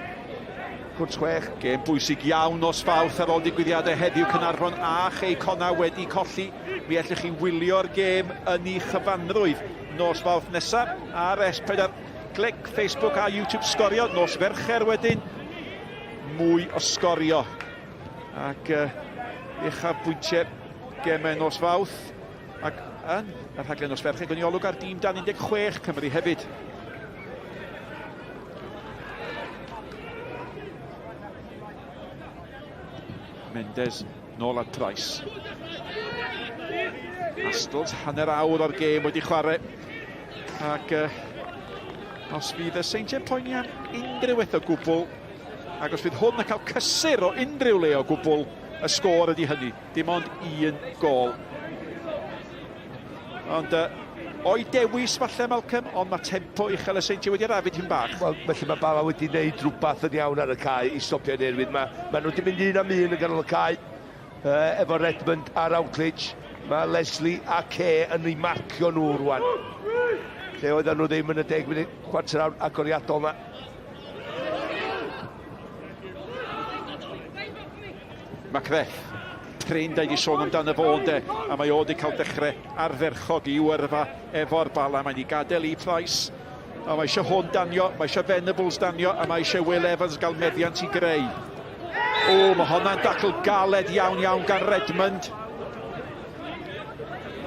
cwrt 6. Gêm bwysig iawn os Fawrth ar ôl digwyddiadau heddiw. Cynarfon a Cheicona wedi colli. Mi allwch chi wylio'r gêm yn ei chyfanrwydd nos Fawrth nesaf ar S4 Clic, Facebook a YouTube sgorio. Nos Fercher wedyn mwy o sgorio. Ac uchafbwyntiau gemau nos Fawrth. Ac yn y rhaglen os ferch yn olwg ar dîm dan 16 Cymru hefyd. Mendes nôl at Price. Astles hanner awr o'r gêm wedi chwarae. Ac os fydd y Seintiau poeni am unrhyw beth o gwbl, ac os fydd hwn yn cael cysur o unrhyw le o gwbl, y sgôr ydy hynny. Dim ond 1 gol. Ond o'i dewis falle, Malcolm, ond mae tempo uchel y Seintiau wedi rafod hyn bach. Wel, felly mae Bala wedi gwneud rhywbeth yn iawn ar y cae i stopio Newydd. Mae nhw wedi mynd 1 am 1 yn ganol y cae efo Redmond a Routledge. Mae Leslie a Kay yn ei marcio nhw rwan. Lle oedden nhw ddim yn y 10 munud chwarter awr agoriadol yma. Macbeth, Trin da i di sôn amdano fo ynde, a mae o wedi cael dechrau arferchog i wyrfa efo'r Bala. Mae'n i gadael i Price, a mae eisiau hwn danio, mae eisiau Venables danio, a mae eisiau Will Evans gael meddiant i greu. O, mae hwnna'n dacl galed iawn gan Redmond.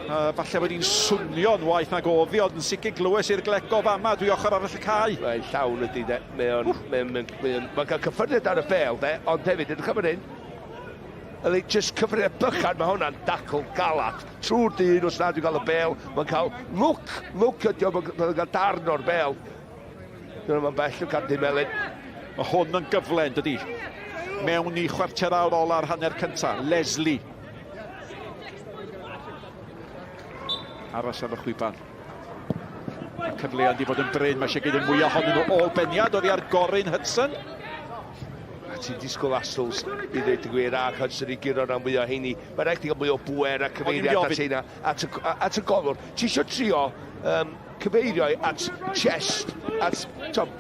Falle bod hi'n swnio'n waith nag oddi, ond yn sicr glywes i'r gleco fama, dwi ochr arall y cae. Mae'n llawn ydy, de. Mae'n cael cyffyrddiad ar y bel, de, ond hefyd yn chyfyn hyn. Ydy, just cyfriad bychan, mae hwnna'n dacl galad. Trwy'r dyn, os nad dwi'n cael y bel, mae'n cael lwc ydi o, mae'n cael darn o'r bel. Mae'n bell o Candy Melyn. Mae hwn yn gyfle, dydy. Mewn i chwarter awr ola'r hanner cyntaf, Leslie. Aros am y chwiban. Y cyfleoedd wedi bod yn bryn, mae eisiau gyda mwy ohonyn nhw ôl beniad, oddi ar Gorin Hudson. A ti'n disgwyl Astles i ddweud y gwir, a Hudson i giro rhan mwy o heini. Mae'n rhaid i gael mwy o bwer a cyfeiriad at heina at y golwr. Ti eisiau trio cyfeirio at chest, at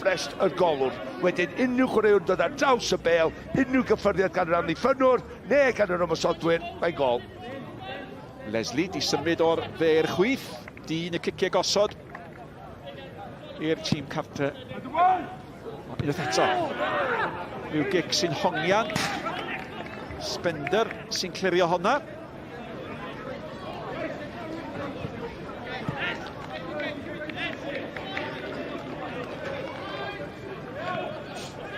breast y golwr. Wedyn unrhyw chwaraewr dod ar draws y bel, unrhyw gyffyrddiad gan yr amddiffynwr, neu gan yr ymosodwyr, mae'n gol. Leslie di symud o'r fer chwith, dyn y ciciau gosod i'r tîm Carter. Unwaith eto, yw gic sy'n hongian, Spender sy'n clirio honna.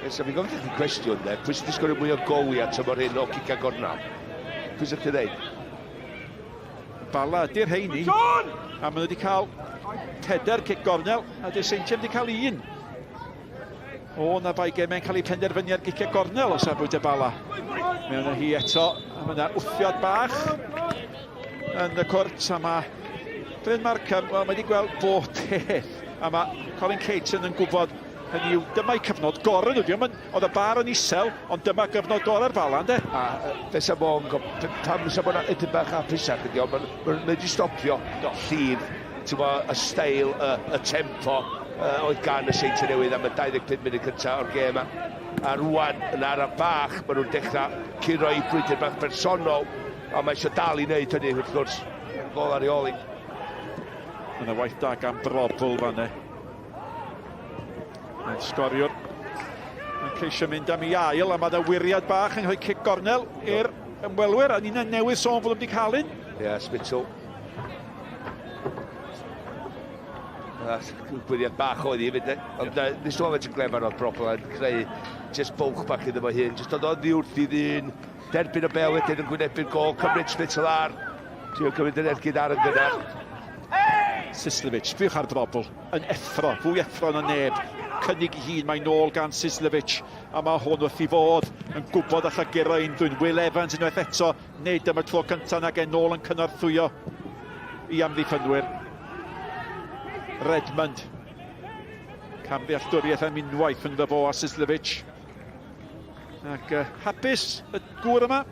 Fi'n gofyn i cwestiwn de, pwy sy'n disgwyl mwy o gowi at ymwyr hyn o cica gornal? Pwy sy'n ti ddeud? Bala ydy'r heini, a maen nhw wedi cael peder cic gornel, a dy'r Seintiau wedi cael 1. O, na bai gemau'n cael ei penderfynu ar giciau gornel o safbwynt y Bala. Mewn hi eto, a mae yna wthiad bach yn y cwrt, a mae Bryn Markham, mae wedi gweld bob peth, a mae Colin Caton yn gwybod hynny yw, dyma'i cyfnod gorau nhw, oedd y bar yn isel, ond dyma gyfnod gorau'r Bala, ynddo? A fes am o'n, pam sa bod edrych bach hapusach ydi, ond mae'n wedi stopio llun, ti'n bod, y steil, y tempo oedd gan y Seintiau Newydd am y 25 munud cyntaf o'r gêm. A rwan, yn ara bach, maen nhw'n dechrau curo i brwydr bach personol, a mae eisiau dal i wneud hynny, wrth gwrs, gol ar ei ôl i. Yna waith da gan Brobl fanne. Mae'n sgoriwr yn ceisio mynd am ei ail, a mae yna wiriad bach yn rhoi cic gornel i'r ymwelwyr, a ni'n newydd sôn fod wedi cael un. Ie, Spittle. Gwiriad bach oedd i fynd, ond nes dwi'n meddwl yn glefan o'r Brobl yn creu just bwlch bach iddo fo hyn, just oedd oddi wrth i ddyn, derbyn y bel wedyn yn gwynebu'r gol, cymryd Spittle ar, ti'n cymryd yn ergyd ar yn gynnar. Sislevic, sbiwch ar Brobl, yn effro, fwy effro na neb. Cynnig i hun, mae'n nôl gan Sislevic, a mae hwn wrth i fod yn gwybod all giro un Will Evans unwaith eto, nid am y tro cyntaf nag nôl yn cynorthwyo i amddiffynwyr. Redmond, camddealltwriaeth am unwaith yn fo a Sislevic. Ac hapus y gŵr yma.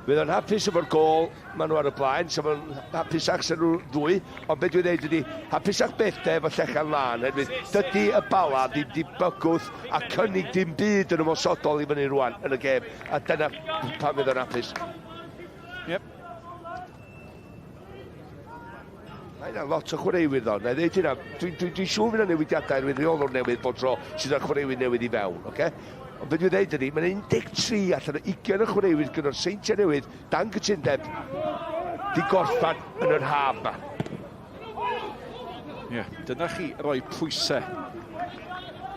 Fydd yn hapus efo'r gol, maen nhw ar y blaen, so mae'n hapusach sy'n nhw ddwy, ond beth dwi'n dweud ydy, hapusach bethau efo llechan lan, dydy y Bala ddim di bygwth a cynnig dim byd yn ymosodol i fyny rwan yn y gêm, a dyna pan fydd yn hapus. Yep. Mae yna lot o chwaraewyr ddo, na ddeud hynna, dwi'n siŵr fydd y newidiadau yn wiriolwr newydd bod tro sydd â'r chwaraewyr newydd i fewn, oce? Ond beth dwi'n dweud ydy, mae'n 13 allan o 20 y chwaraewyr gyda'r Seintiau Newydd dan gytundeb di gorffan yn yr haf yma. Dyna chi roi pwysau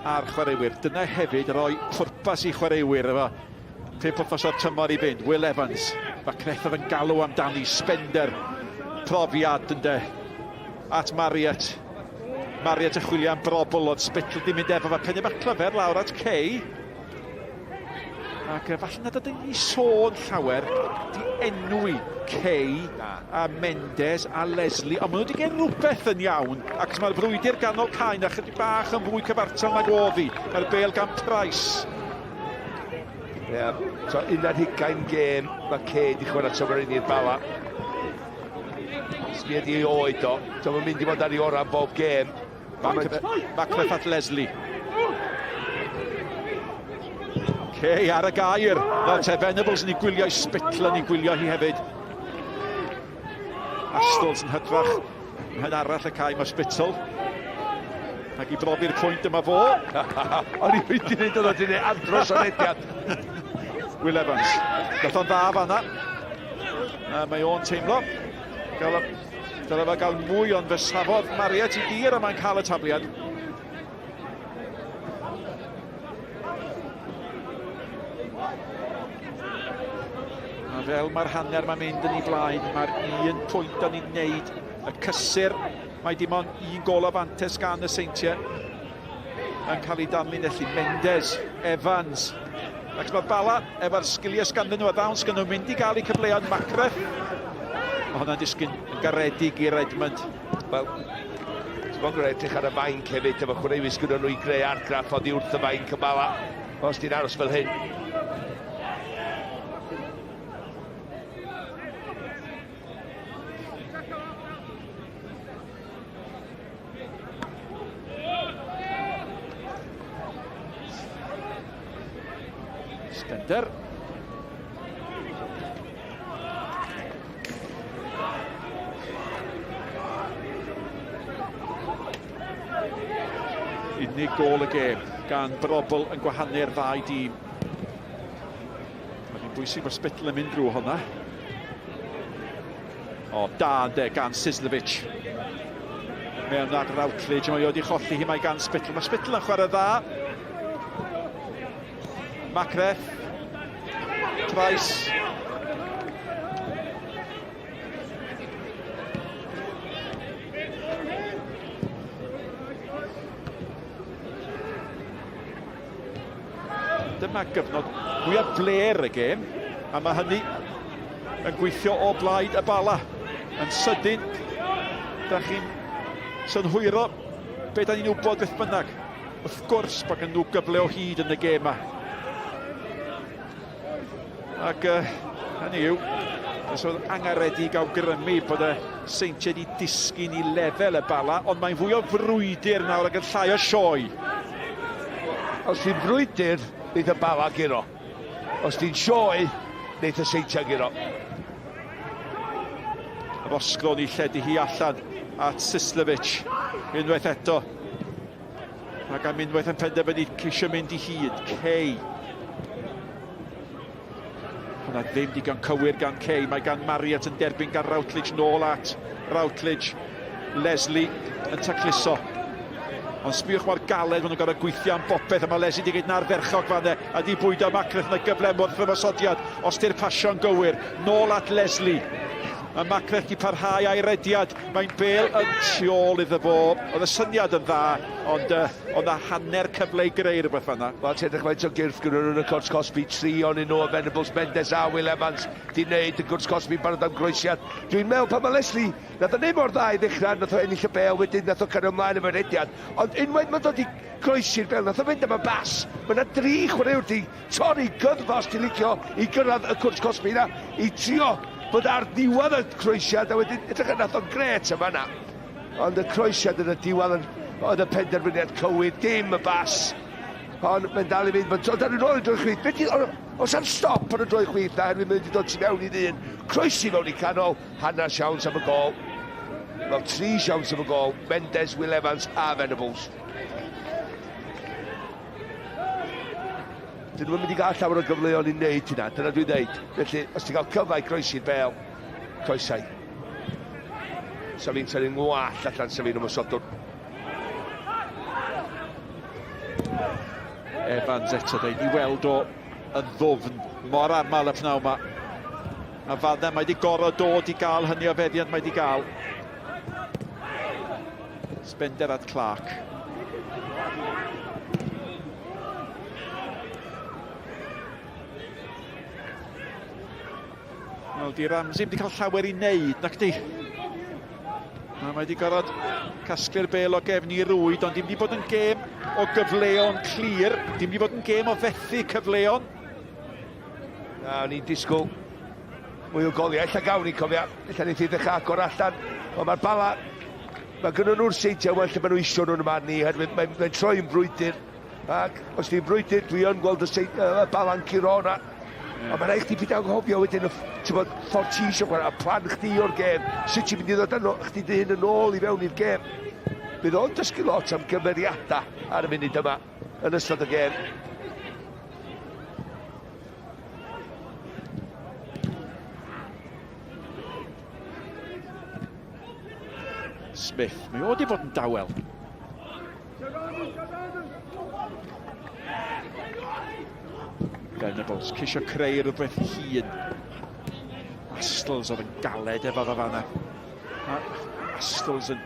ar chwaraewyr. Dyna hefyd roi pwrpas i chwaraewyr efo pe pwrpas o'r tymor i fynd. Will Evans, mae Crethodd yn galw amdani, Spender, profiad ynde, at Marriott. Marriott yn chwilio am brobl, oedd Spittle di mynd efo fa penny bach clyfer lawr at Kay. Ac falle nad ydyn ni sôn llawer di enwi Kay a Mendes a Leslie, ond maen nhw wedi gen rhywbeth yn iawn, ac mae'r frwydr ganol cain a chydig bach yn fwy cyfartal nag oddi, mae'r bel gan Price. So 11 gêm mae Kay di chwarae tymor i'r Bala. Sbiad i oed o, so mae'n mynd i fod ar ei orau bob gêm. Macreth at Leslie. Kay ar y gair. Fel te Venables yn ei gwylio, i Spittle yn ei gwylio hi hefyd. Astols yn hydrach. Mae'n arall y cae mae Spittle. Ac i brofi'r pwynt yma fo. O'n i wedi gwneud oedd wedi gwneud andros o rediad. Will Evans. Gath o'n dda fanna. Mae o'n teimlo. Dyle fe gael mwy ond fe safodd Marriott i dir a mae'n cael y tabliad. A fel mae'r hanner mae'n mynd yn ei blaen, mae'r un pwynt o'n i'n neud, y cysur, mae dim ond un gol o fantes gan y Seintiau yn cael ei damlinellu. Mendes, Evans, ac mae Bala efo'r sgiliau sganddyn nhw a ddawns gan nhw mynd i gael eu cyfleoedd. Macreth. Mae hwnna'n disgyn yn garedig i'r Edmund. Wel, ti'n gwybod edrych ar y fainc hefyd, efo chwaraewyr gyda nhw i greu argraff oddi wrth y fainc y Bala, os di'n aros fel hyn. Spender. Unig gol y gêm gan brobl yn gwahanu'r ddau dîm. Mae'n bwysig bod Spittle yn mynd drwy hwnna. O, da ynde gan Sislevic. Mewn ar Routledge, mae wedi cholli hi, mae gan Spittle. Mae Spittle yn chwarae dda. Macreth. Price. Dyma gyfnod mwyaf bler y gêm, a mae hynny yn gweithio o blaid y Bala. Yn sydyn, da chi'n synhwyro be da ni'n wybod beth bynnag. Wrth gwrs bod gen nhw gyfle o hyd yn y gêm yma. Ac hynny yw, os oedd angaredig awgrymu bod y Seintiau wedi disgyn i lefel y Bala, ond mae'n fwy o frwydr nawr ac yn llai o sioe. Os ti'n frwydr, neith y Bala giro. Os ti'n sioe, neith y Seintiau giro. Rosgron i lledu hi allan at Sislevic. Unwaith eto. Ac am unwaith yn penderfynu ceisio mynd i hyd. Kay. Hwna ddim digon cywir gan Kay. Mae gan Marriott yn derbyn gan Routledge nôl at Routledge. Leslie yn tacluso. Ond sbiwch mor galed maen nhw'n gorau gweithio am bopeth a mae Leslie wedi gwneud na'r ferchog fanne a di bwydo Macreth yn y gyfle wrth y masodiad os di'r pasio'n gywir. Nôl at Leslie. A Macreth di parhau a'i rediad. Mae'n bel yn tu ôl iddo fo. Oedd y syniad yn dda, ond oedd y hanner cyfle i greu rhywbeth fanna. Wel, ti'n edrych faint o gyrff gyda nhw'n y Gwrs Cosby, 3 o'n nhw, Venables, Mendes a Will Evans di wneud y Gwrs Cosby barod am groesiad. Dwi'n meddwl pan mae Leslie, nath o ddim o'r dda i ddechrau, nath o ennill y bel, wedyn nath o cario ymlaen efo'r rediad. Ond unwaith mae'n dod i groesi'r bel, nath o fynd am y bas. Mae yna 3 chwaraewr di torri gyddfos di licio i gyrraedd y Gwrs Cosby na, i trio bod ar diwedd y croesiad, a wedyn edrych yn nath o'n gret yma na. Ond y croesiad yn y diwedd oedd y penderfyniad cywir, dim y bas. Ond mae'n dal i fynd, mae'n dod ar yn ôl i droi chwith. Os am stop ar y droi chwith na, mae'n mynd i dod sy'n mewn i ddyn. Croesi mewn i canol, hanner siawns am y gol. Wel, 3 siawns am y gol, Mendes, Will Evans a Venables. Dyn nhw'n mynd i gael llawer o gyfleoedd i wneud hynna, dyna dwi'n dweud. Felly, os ti'n cael cyfle i croesi'r bel, croesau. sa fi'n tynnu ngwall allan sa fi'n ymwysodwr. Evans eto dweud i weld o yn ddwfn mor armal y pnaw yma. A fanna mae wedi gorau dod i gael hynny o feddiant mae wedi gael. Sbender at Clark. Wel, di Ramsey wedi cael llawer i wneud, nac di. A mae wedi gorfod casglu'r bel o gefn i rwyd, ond dim wedi bod yn gêm o gyfleon clir, dim wedi bod yn gêm o fethu cyfleon. Na, ni'n disgwyl mwy o goliau, ella gawn ni cofio, ella ni ddech agor allan, ond mae'r Bala, mae gynnu nhw'r Seintiau well lle maen nhw isio nhw'n yma ni, mae'n troi'n brwydyr, ac os di'n brwydyr, dwi yn gweld y Bala'n curo hwnna. Ond mae'n eich di byd anghofio wedyn, ffordd ti eisiau gwaith, a plan chdi o'r gêm, sut ti'n mynd i ddod chdi dy hyn yn ôl i fewn i'r gêm. Bydd o'n dysgu lot am gymeriadau ar y munud yma, yn ystod y gêm. Smith, mae o wedi bod yn dawel. Venables, cisio creu rhywbeth hun. Astles oedd yn galed efo dda fanna. Astles yn...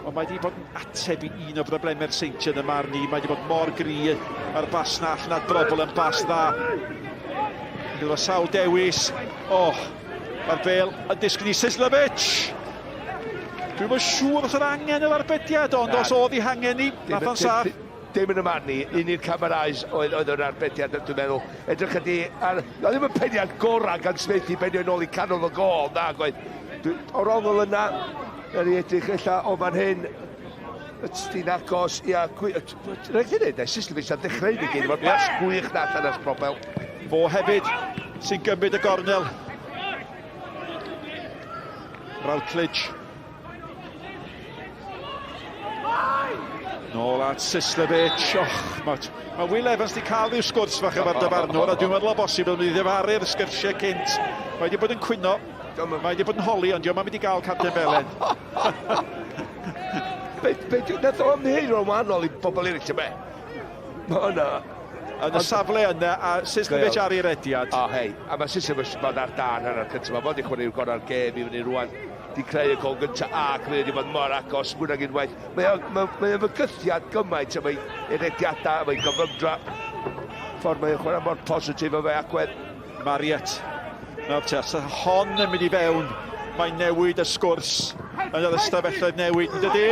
Ond mae wedi bod yn ateb i un o broblemau'r Seintiau yn y marn i. Mae wedi bod mor gry ar bas na allan at brobl yn bas dda. Bydd o sawl dewis. Mae'r bel yn disgyn i Sislovic. Dwi'n mynd siŵr os yr angen yr arbediad, ond os oedd i hangen ni, nath o'n saff. Dim yn y man ni, unig camerau oedd yr arbediad, dwi'n meddwl. Edrych ydi, oedd ddim yn peniad gorau gan Smith i benio nôl i canol y gol, na, gwaith. O'r ongl yna, yn ei edrych illa o fan hyn, ydy'n agos, ia, rhaid i ddweud, Sislovic a'n dechrau ni gyd, mae'r bas gwych na allan as probel. Fo hefyd sy'n gymryd y gornel. Routledge. Nôl at Sislovic. Mae Will Evans wedi cael rhyw sgwrs fach efo'r dyfarnwr, a dwi'n meddwl o bosib yn mynd i ddifaru'r sgyrsiau cynt. Mae wedi bod yn cwyno, mae wedi bod yn holi, ond diolch mae'n mynd i gael capten Felen. Nath o ymwneud o'n wahanol i bobl eraill yma. Yn y safle yna, a Sislovic ar ei rediad. Hei, a mae Sislovic bod ar dan ar y cyntaf. Mae bod i chwarae i'w gorau'r gêm i fyny rwan. Di creu y gol gyntaf ac mae wedi bod mor agos mwyn ag unwaith. Mae'n fygythiad gymaint am ei rediadau, am ei gyfymdra. Ffordd mae'n chwarae mor positif o fe agwedd. Mariet. Hon yn mynd i fewn. Mae'n newid y sgwrs yn yr ystafelloedd newid. Dydy!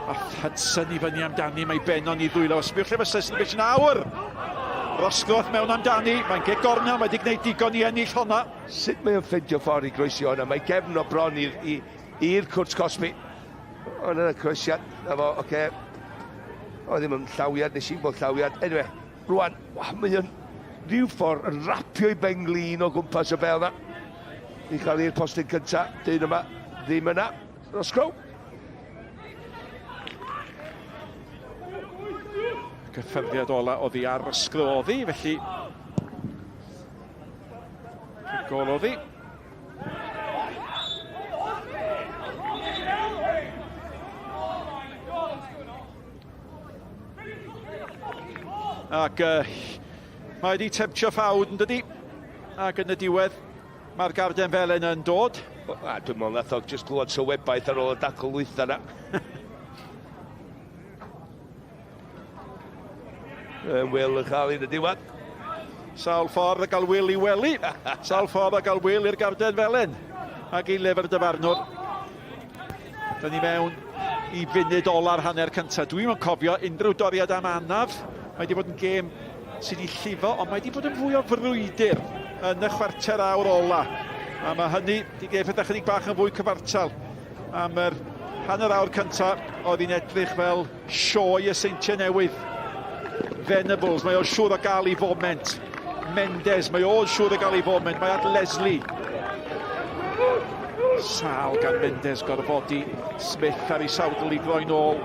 A Hudson i fyny amdani, mae Benon i ddwylo. Sbiwch lle mae Sislovic nawr! Rosgoth mewn amdani, mae'n get gornel, mae wedi gwneud digon i ennill honna. Sut mae'n ffeindio ffordd i groesio hwnna? Mae gefn o bron i'r cwrs Cosby. Ond yna croesiad, na fo, oce. O ddim yn llawiad, nes i bod llawiad. Anyway, rwan, mae'n rhyw ffordd yn rapio i benglin o gwmpas y bel na. I cael i'r postyn cyntaf, dyn yma, ddim yna. Rosgrow. Cyffyrddiad ola oddi ar ysglyoddi, felly gol oddi. Ac mae wedi temptio ffawd yn dydi, ac yn y diwedd mae'r garden Felen yn dod. Dwi'n meddwl nath o jyst glwad sylwebaeth ar ôl y dacl lwytha na. Will yn cael un y diwedd. Sawl ffordd a gael Will i weli. Sawl ffordd a gael Will i'r garden Felen. Ac i lyfr dyfarnwr. Dyna ni mewn i funud ola'r hanner cyntaf. Dwi'n yn cofio unrhyw doriad am anaf. Mae wedi bod yn gêm sydd wedi llifo, ond mae wedi bod yn fwy o frwydr yn y chwarter awr ola. A mae hynny wedi geifod ychydig bach yn fwy cyfartal. Am yr hanner awr cyntaf oedd hi'n edrych fel sioe y Seintiau Newydd. Venables, mae o'n siŵr o gael ei foment. Mendes, mae o'n siŵr o gael ei foment. Mae at Leslie. Sal gan Mendes gorfodi Smith ar ei sawdl i gloi nôl.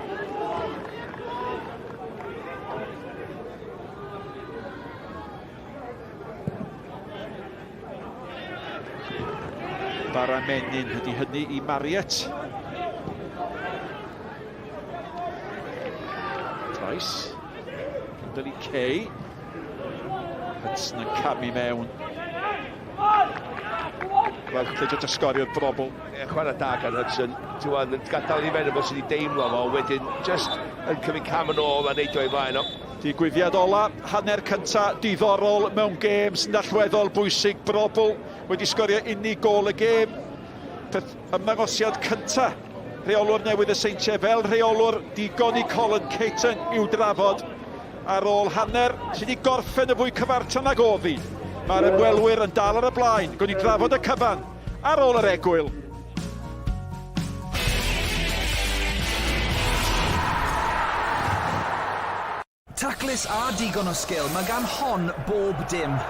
ar amenyn ydy hynny I Mariet. Price. Dyli Kay. Hudson yn camu mewn. Wel, lle dod ysgorio'r brobl. Chwarae da gan Hudson. Ti'n gadael I mewn o beth sydd wedi deimlo fo, wedyn just yn cymryd cam yn ôl a neud o'i flaen o. Digwyddiad ola, hanner cynta diddorol mewn gêm sy'n allweddol bwysig, brobl wedi sgorio unig gol y gêm. Ymangosiad cynta, rheolwr newydd y Seintiau fel rheolwr digon I Colin Caton i'w drafod ar ôl hanner sydd wedi gorffen y fwy cyfartal nag oddi. Mae'r ymwelwyr yn dal ar y blaen, gwni drafod y cyfan ar ôl yr egwyl. Taclus a digon o sgil, mae gan hon bob dim.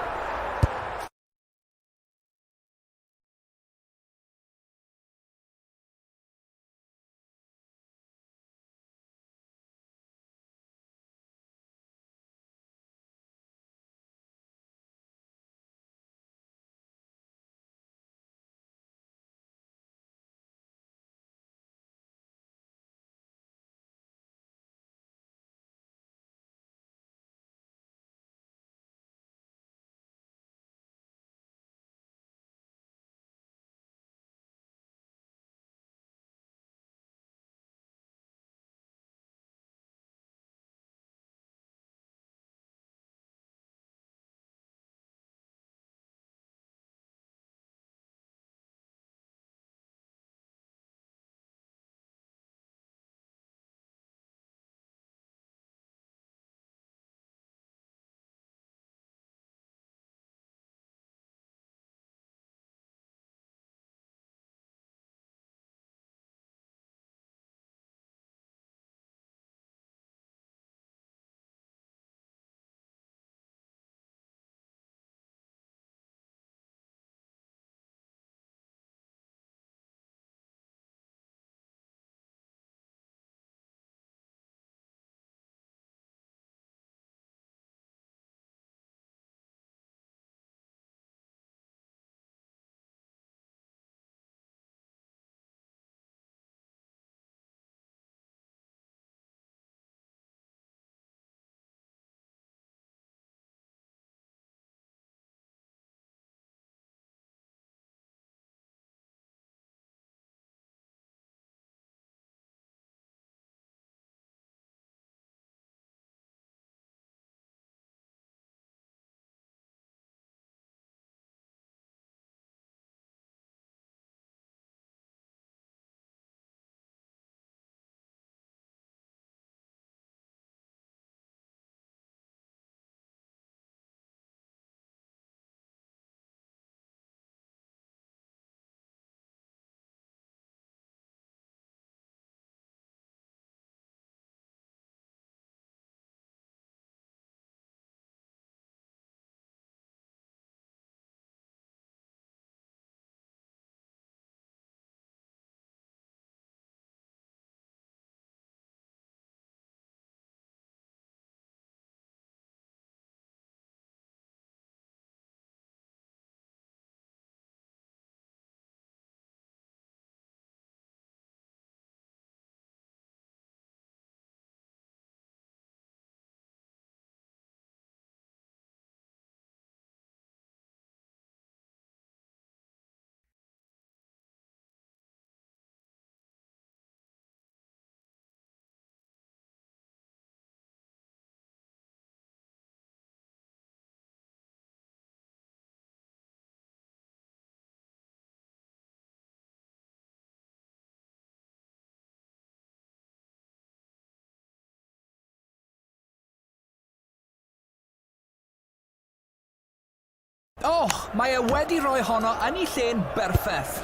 Mae e wedi rhoi honno yn ei lle'n berffaith.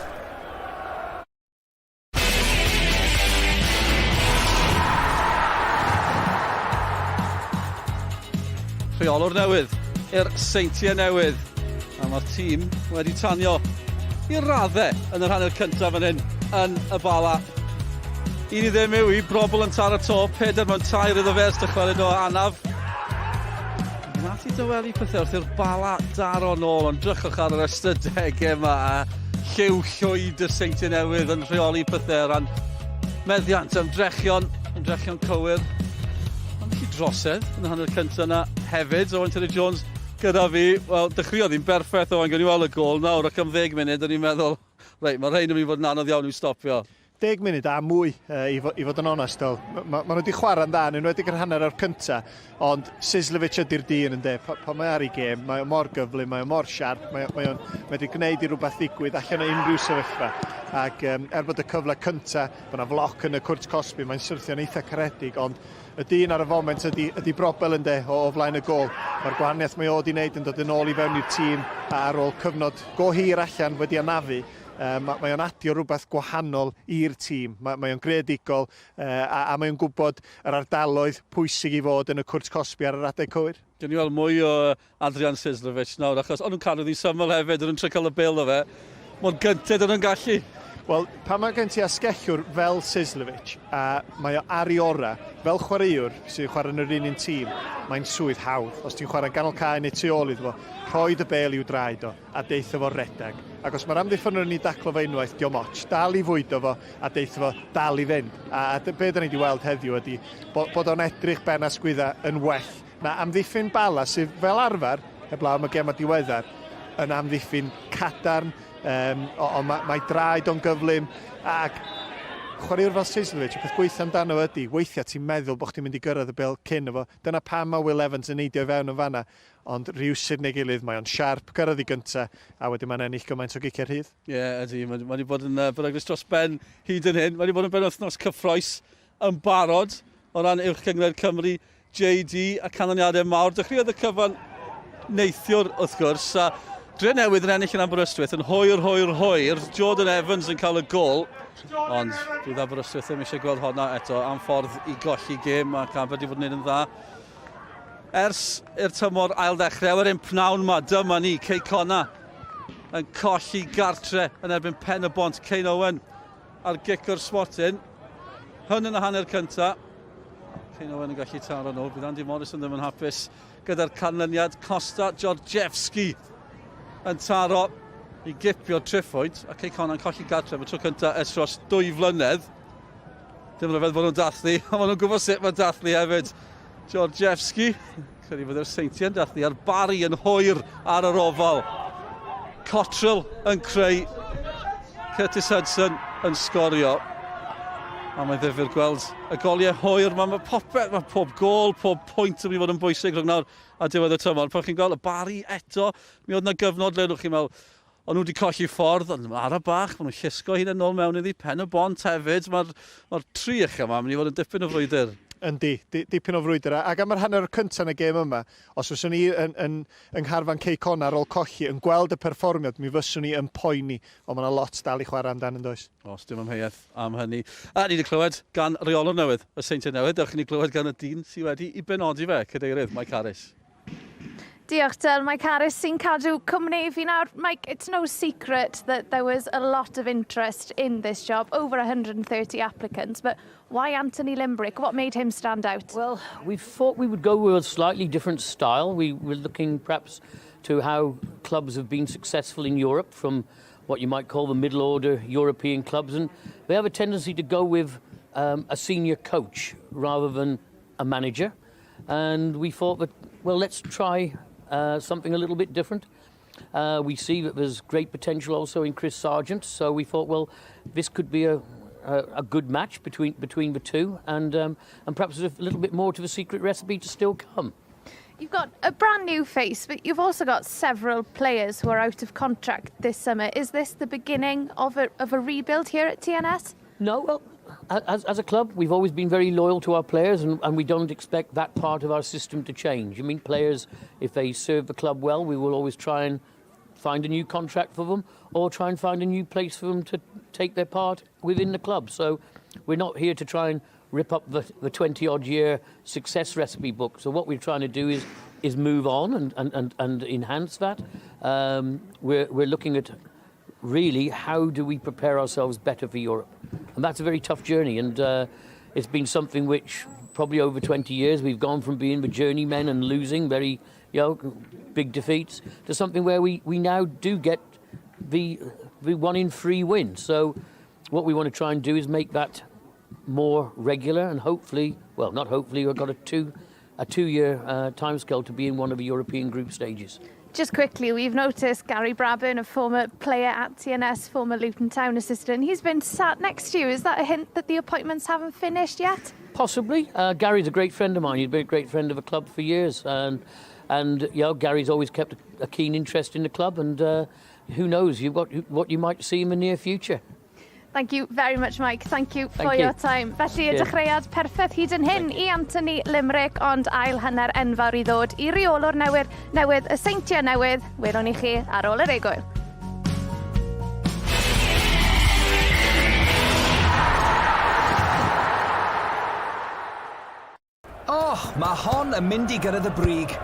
Rheolwr newydd i'r Seintiau Newydd. A mae'r tîm wedi tanio i'r raddau yn yr hanner cyntaf fan hyn yn y Bala. Un I ddim yw I brobl yn tar y to, peder mewn tair iddo fe ysdychwelyd o anaf. Nath I dywelu pethau wrth i'r Bala daro nôl, ond drychwch ar yr ystadegau yma a lliw llwyd y Seintiau Newydd yn rheoli pethau ran meddiant, ymdrechion cywir. Ond chi drosedd yn y hanner cyntaf yna hefyd, Owen Tyler-Jones gyda fi. Wel, dechreuodd hi'n berffaith Owen, gan i weld y gol nawr ac am 10 munud, o'n i'n meddwl, reit, mae rhain yn mynd i fod yn anodd iawn i'w stopio. 10 munud a mwy i fod yn onest. Mae nhw wedi chwarae'n dda, yn enwedig yr hanner o'r cyntaf, ond Sislevich ydy'r dyn yn de. Pa mae ar ei gêm, mae o mor gyflym, mae o mor siarp, mae o'n wedi gwneud i rhywbeth ddigwydd allan o unrhyw sefyllfa. Ac bod y cyfle cyntaf, bod yna floc yn y cwrt Cosby, mae'n syrthio'n eitha caredig, ond y dyn ar y foment ydy Brobel yn de o flaen y gol. Mae'r gwahaniaeth mae o wedi wneud yn dod yn ôl i fewn i'r tîm ar ôl cyfnod go hir allan wedi anafu. Mae o'n adio rhywbeth gwahanol i'r tîm. Mae o'n greadigol a mae o'n gwybod yr ardaloedd pwysig i fod yn y cwrt Cosby ar yr adeg cywir. Gen i weld mwy o Adrian Sislevich nawr, achos o'n nhw'n cadw ddi syml hefyd, o'n nhw'n trio cael y bil o fe. Mae'n gynted o'n nhw'n gallu. Wel, pan mae gen ti asgellwr fel Sislevich, a mae o ar ei ora, fel chwaraewr sy'n chwarae yn yr un tîm, mae'n swydd hawdd. Os ti'n chwarae ganol cae neu tu ôl iddo fo, rhoid y bel i'w draed o a deitho fo redeg. Ac os mae'r amddiffyn ni daclo fe unwaith, diom ots, dal i fwydo fo a deitho fo dal i fynd. A be da ni wedi weld heddiw ydy bod o'n edrych ben asgwydda yn well na amddiffyn Bala sydd fel arfer, heblaw am y gem a diweddar, yn amddiffyn cadarn, mae draed o'n gyflym, ac chwaraewr fel Sislevich, y peth gweithio amdano ydy, weithiau ti'n meddwl bod chdi'n mynd i gyrraedd y bel cyn efo. Dyna pam mae Will Evans yn neidio fewn yn fanna, ond rhywsyd neu gilydd, mae o'n siarp, gyrraedd i gyntaf, a wedyn mae'n ennill gymaint o giciau rhydd. Ie, ydy, mae wedi bod yn beryglus dros ben hyd yn hyn. Mae wedi bod yn benwythnos cyffroes yn barod o ran uwch cyngred Cymru, JD a canlyniadau mawr. Dechreuodd y cyfan neithiwr wrth gwrs, a Dre Newydd yn ennill yn Aberystwyth yn hwyr. Jordan Evans yn cael y gol, ond bydd Aberystwyth ddim eisiau gweld honna eto am ffordd i golli gêm, ac Aber wedi bod yn neud yn dda. Ers i'r tymor ail ddechrau, yr un pnawn yma, dyma ni, Cei Conna yn colli gartre yn erbyn Pen y Bont. Cain Owen ar gic o'r smotin. Hwn yn y hanner cyntaf. Cain Owen yn gallu taro nhw. Bydd Andy Morrison ddim yn hapus gyda'r canlyniad. Costa Georgievski yn taro i gipio triffwyd, a Cei Conna'n colli gartre. Mae tro cyntaf ers dros 2 flynedd. Dim rhyfedd bod nhw'n dathlu, ond maen nhw'n gwybod sut mae'n dathlu hefyd. Georgievski, credu bod yr Seintiau'n dathlu, a'r Bari yn hwyr ar yr ofal. Cottrell yn creu, Curtis Hudson yn sgorio. A mae'n ddifur gweld y goliau hwyr. Mae popeth, mae pob gol, pob pwynt yn mynd i fod yn bwysig rhwng nawr a diwedd y tymor. Pan chi'n gweld y Bari eto, mi oedd yna gyfnod le chi'n meddwl, o'n nhw wedi colli ffordd, ond ar y bach, maen nhw'n llusgo hyn yn ôl mewn iddi, Pen y Bont hefyd. Mae'r tri eich yma mynd i fod yn dipyn o frwydr. Yndi, dipyn o frwydr. Ac am yr hanner o'r cyntaf yn y gêm yma, os fyswn ni yn ngharfan Cei Conna ar ôl colli, yn gweld y perfformiad, mi fyswn ni yn poeni, ond mae yna lot dal i chwarae amdano yn does. Os dim ymheuaeth am hynny. A ni wedi clywed gan reolwr newydd, y Seintiau Newydd, dewch ni clywed gan y dyn sydd wedi i benodi fe, cadeirydd Mike Harris. Diolch Del, Mike Harris sy'n cadw cwmni fi nawr. Mike, it's no secret that there was a lot of interest in this job, over 130 applicants, but why Anthony Limbrick? What made him stand out? Well, we thought we would go with a slightly different style. We were looking perhaps to how clubs have been successful in Europe, from what you might call the middle order European clubs, and they have a tendency to go with a senior coach rather than a manager. And we thought that, well, let's try something a little bit different. We see that there's great potential also in Chris Sargent, so we thought, well, this could be a good match between the two, and perhaps there's a little bit more to the secret recipe to still come. You've got a brand new face, but you've also got several players who are out of contract this summer. Is this the beginning of a rebuild here at TNS? No, well, as a club, we've always been very loyal to our players, and we don't expect that part of our system to change. I mean, players, if they serve the club well, we will always try and find a new contract for them, or try and find a new place for them to take their part within the club. So we're not here to try and rip up the 20-odd year success recipe book. So what we're trying to do is move on and enhance that. We're looking at really how do we prepare ourselves better for Europe. And that's a very tough journey, and it's been something which probably over 20 years we've gone from being the journeymen and losing very big defeats to something where we now do get the be 1 in 3 wins. So what we want to try and do is make that more regular, and hopefully, well, not hopefully, we've got a two-year timescale to be in one of the European group stages. Just quickly, we've noticed Gary Brabham, a former player at TNS, former Luton Town assistant. He's been sat next to you. Is that a hint that the appointments haven't finished yet? Possibly. Gary's a great friend of mine. He's been a great friend of the club for years, and you know, Gary's always kept a keen interest in the club, and who knows what you might see in the near future. Thank you very much, Mike. Thank you for your time. Felly, y dechreuad perffaith hyd yn hyn I Anthony Limerick, ond ail hanner enfawr I ddod I reolwr newydd y Seintiau Newydd. Welwn I chi ar ôl yr egwyl. Mae hon yn mynd I gyrraedd y brig.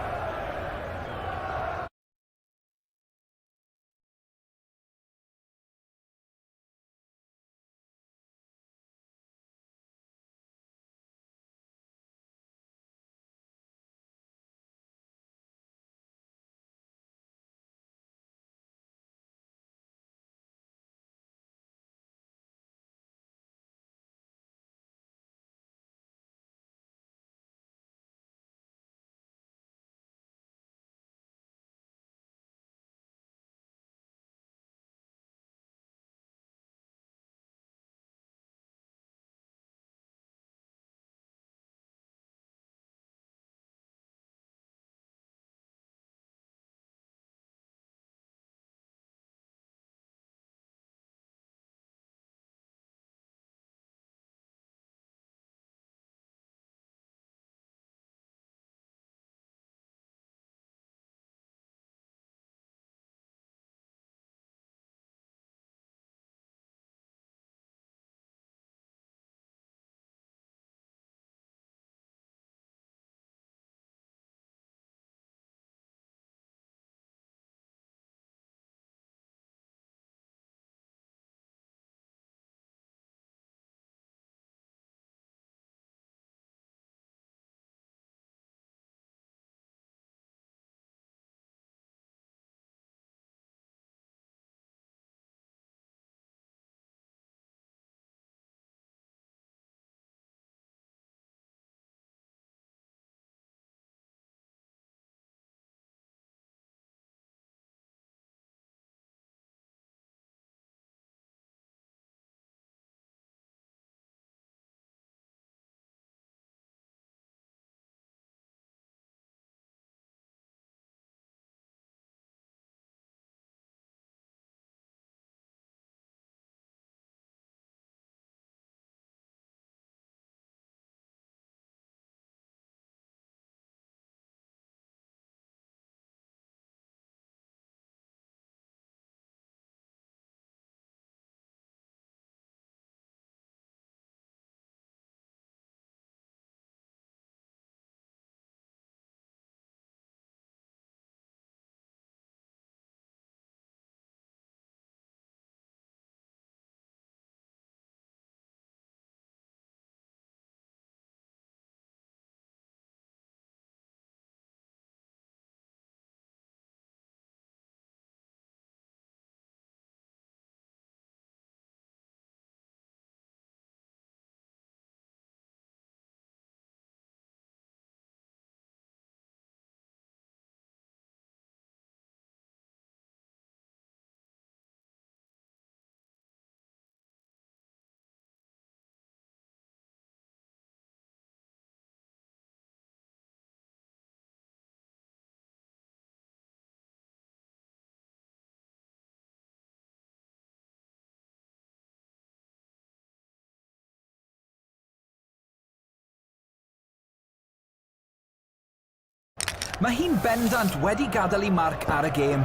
Mae hi'n bendant wedi gadael I marc ar y gêm.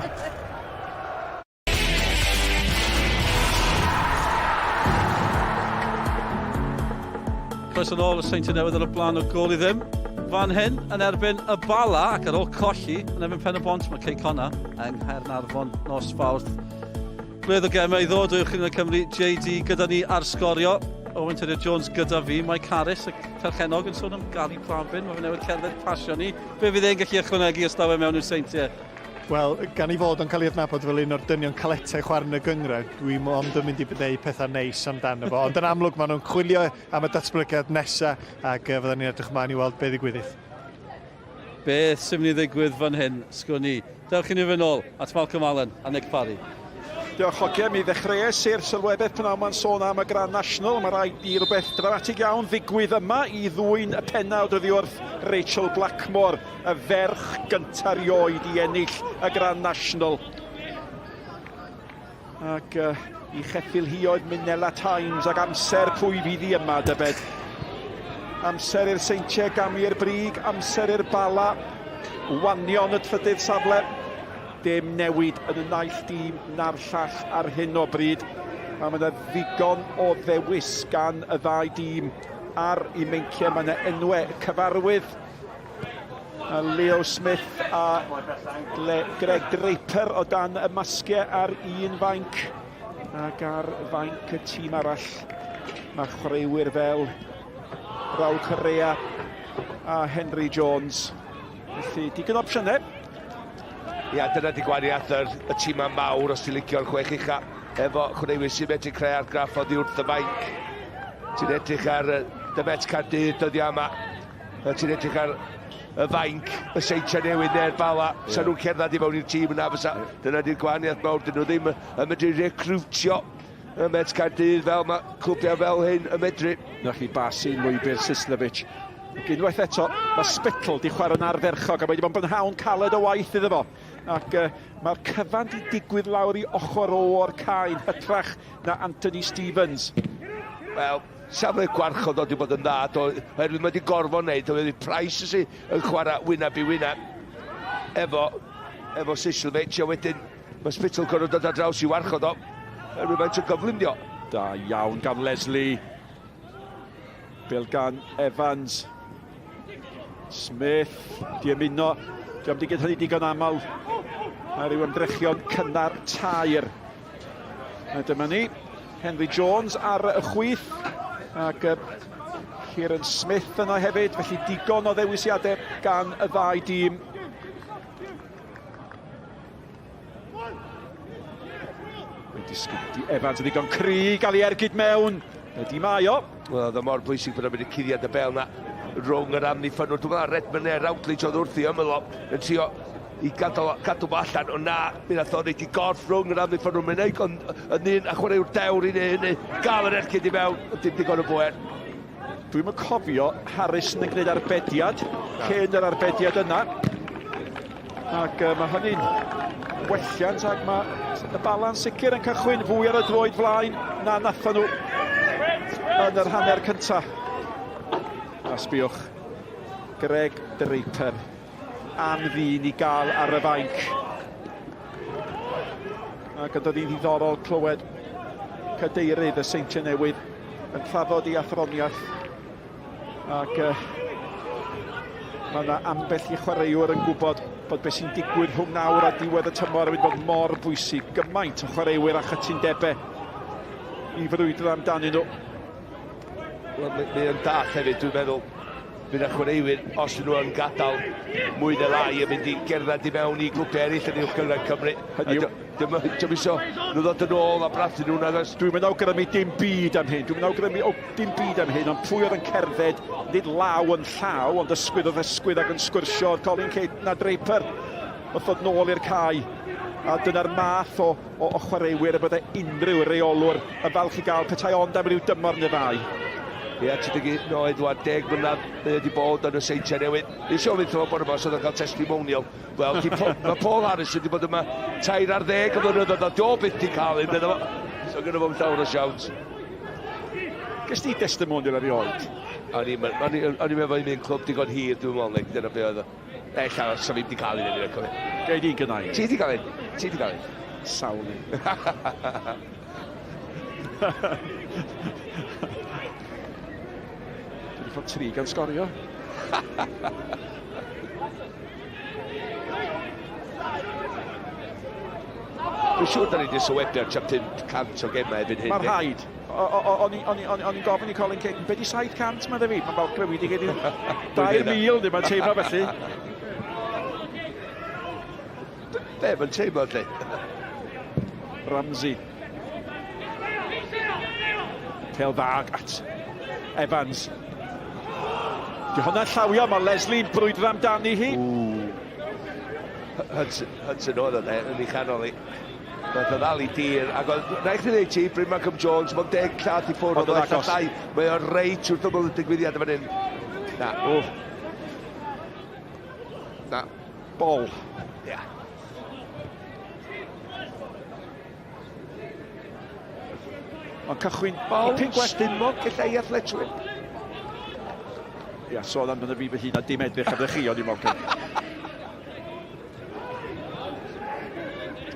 Croes yn ôl y Seintiau Newydd ar y blaen o gol I ddim. Fan hyn yn erbyn y Bala ac ar ôl colli yn erbyn Pen y Bont mae Cei Conna yng Nghaernarfon nos Fawrth. Gledd o gemau I ddod o'ch yn y Cymru, JD gyda ni ar sgorio. Owen Tyrion Jones gyda fi, Mike Harris, y perchenog yn sôn am Gary Brabham, mae fe newydd cerdded pasio ni. Be fydd e'n gallu ychwanegu os daw e mewn i'r Seintiau? Wel, gan I fod yn cael ei adnabod fel un o'r dynion caletau chwarae yn y gyngrau, dwi mond yn mynd i gwneud pethau neis amdano fo. Ond yn amlwg maen nhw'n chwilio am y datblygiad nesaf ac fydden ni'n edrych ymlaen I weld beth ddigwyddith. Beth sy'n mynd I ddigwydd fan hyn, sgwn I. Dewch I ni fy nôl at Malcolm Allen a Nick Parry. Diolch hogia, mi ddechreuais i'r sylweddau pan am sôn am y Grand National. Mae rhaid I rhywbeth dramatig iawn ddigwydd yma I ddwyn y pennawd oddi wrth Rachel Blackmore, y ferch gyntaf rioed I ennill y Grand National. Ac I cheffil hi oedd Minella Times ac amser pwy fydd I yma, dybed. Amser i'r Seintiau gamu'r brig, amser i'r Bala, wanion y trydydd safle. Dim newid yn y naill dîm na'r llall ar hyn o bryd. A mae yna ddigon o ddewis gan y ddau dîm ar I meinciau. Mae yna enwau cyfarwydd. Leo Smith a Greg Draper o dan y masgiau ar un fainc. Ac ar fainc y tîm arall mae chwaraewyr fel Raul Correa a Henry Jones. Felly digon opsiynau. Ia, dyna di gwariaeth y tîm am mawr os ti'n licio'r chwech ucha. Efo chwaraewyr sy'n medru creu argraff oddi wrth y fainc. Ti'n edrych ar Dymet Caerdydd dyddi yma. Ti'n edrych ar y fainc, y Seintiau Newydd neu'r Bala. Sa'n nhw'n cerdded I fewn i'r tîm yna fysa. Dyna di'r gwahaniaeth mawr. Dyn nhw ddim yn medru recrwtio y Met Caerdydd fel mae clwbiau fel hyn yn medru. Na chi Basin, Lwybr, Sislovich. Ac unwaith eto, mae Spittle di chwarae'n arferchog a mae wedi bod yn bynhawn caled o waith iddo fo. Ac mae'r cyfan di digwydd lawr I ochr o'r caen, hytrach na Anthony Stevens. Wel, safle gwarchod wedi bod yn dda, oherwydd mae wedi gorfod wneud, oherwydd Price yn chwarae wyneb I wyneb efo Sislovich, a wedyn mae Spittle gorfod dod ar draws I warchod o, oherwydd mae'n gyflymio. Da iawn gan Leslie. Bil gan Evans. Smith, di ymuno. Di am digyd hynny digon aml. Mae rhyw ymdrechion cynnar tair. A dyma ni. Henry Jones ar y chwith. Ac Kieran Smith yna hefyd. Felly digon o ddewisiadau gan y ddau dîm. Di Evans yn ddigon cry gael ei ergyd mewn. Ydy mae o. Wel, oedd o mor bwysig bod o'n mynd I cuddiad y bel na rwng yr amddiffynwyr. Dwi'n meddwl Redmond neu Routledge oedd wrthi ymyl o yn trio I gadw fo allan. Ond na, mi nath o wneud I gorff rwng yr amddiffynwyr. Mae'n neud yn un a chwaraewr dewr I hynny. Gael yr ergyd I mewn, dim digon o bwer. Dwi'n cofio Harrison yn gwneud arbediad cyn yr arbediad yna. Ac mae hynny'n welliant ac mae y Bala'n sicr yn cychwyn fwy ar y droed flaen na nathon nhw yn yr hanner cyntaf. A sbiwch, Greg Draper am ddyn I gael ar y fainc. Ac yn dod i'n ddiddorol clywed cadeirydd y Seintiau Newydd yn trafod I athroniaeth. Ac mae yna ambell I chwaraewr yn gwybod bod beth sy'n digwydd rhwng nawr a diwedd y tymor yn mynd bod mor bwysig. Gymaint o chwaraewyr a chytundebau I frwydro amdanyn nhw. Mae'n dall hefyd, dwi'n meddwl, bydd y chwaraewyr, os ydyn nhw yn gadael mwy neu lai, yn mynd I gerdded I mewn I glwbiau eraill yn uwch gyngor Cymru. Dwi'n iso nhw ddod yn ôl a brathu nhw'n agos. Dwi'n mynd awgrymu dim byd am hyn. Dwi'n mynd awgrymu dim byd am hyn, ond pwy oedd yn cerdded, nid law yn llaw, ond ysgwydd ac yn sgwrsio o'r Colin Caton a Draper. Wrth ddod nôl i'r cae. A dyna'r math o chwaraewyr y byddai unrhyw reolwr yn falch I gael petai ond am ryw dymor neu ddau. Ie, ti'n digid, no, Edward, 10 mlynedd wedi bod yn y Seintiau Newydd. Isio fynd o bod yma, so oedd yn cael testimonial. Wel, mae Paul Harris wedi bod yma 3 ar 10 o flynyddoedd, a dio byth di cael un, so gyda fo'n llawer o siawns. Ges ti testimonial ar 'i oed? O'n i'n meddwl i'n mynd clwb digon hir, dwi'n meddwl, dyna be oedd o. Ella, so fi wedi cael un yn y Gei di gynnau? Ti wedi cael un? Ti wedi cael un? Sawl un. Dwi'n fod 3 gan sgorio. Dwi'n siŵr da ni wedi sylwebu'r 500 o gemau erbyn hyn. Mae'r rhaid. O'n i'n gofyn I Colin Caton, be di 700 mae dda fi? Mae'n balcrym wedi gedi 2,000, ddim yn teimlo felly. Be, mae'n teimlo, lle? Ramsey. Pêl fag at Evans. Di hwnna'n llawio, mae Leslie'n brwydro amdani hi. Hudson oedd yna, yn ei chanol i. Oedd o ddal i dir, ac oedd rhaid chi ddeud ti, Bryn Malcolm Jones, mae'n 10 clad i ffwrdd, oedd o'n llai. Mae o'n reit wrth ymwyl y digwyddiad yma hyn. Na. Na. Bol. Ia. Mae'n cychwyn... Bol, stumog, lle i athletwyr. Ia, sôn am yna fi fy hun a dim edrych ar chi, o'n i'n mwyn.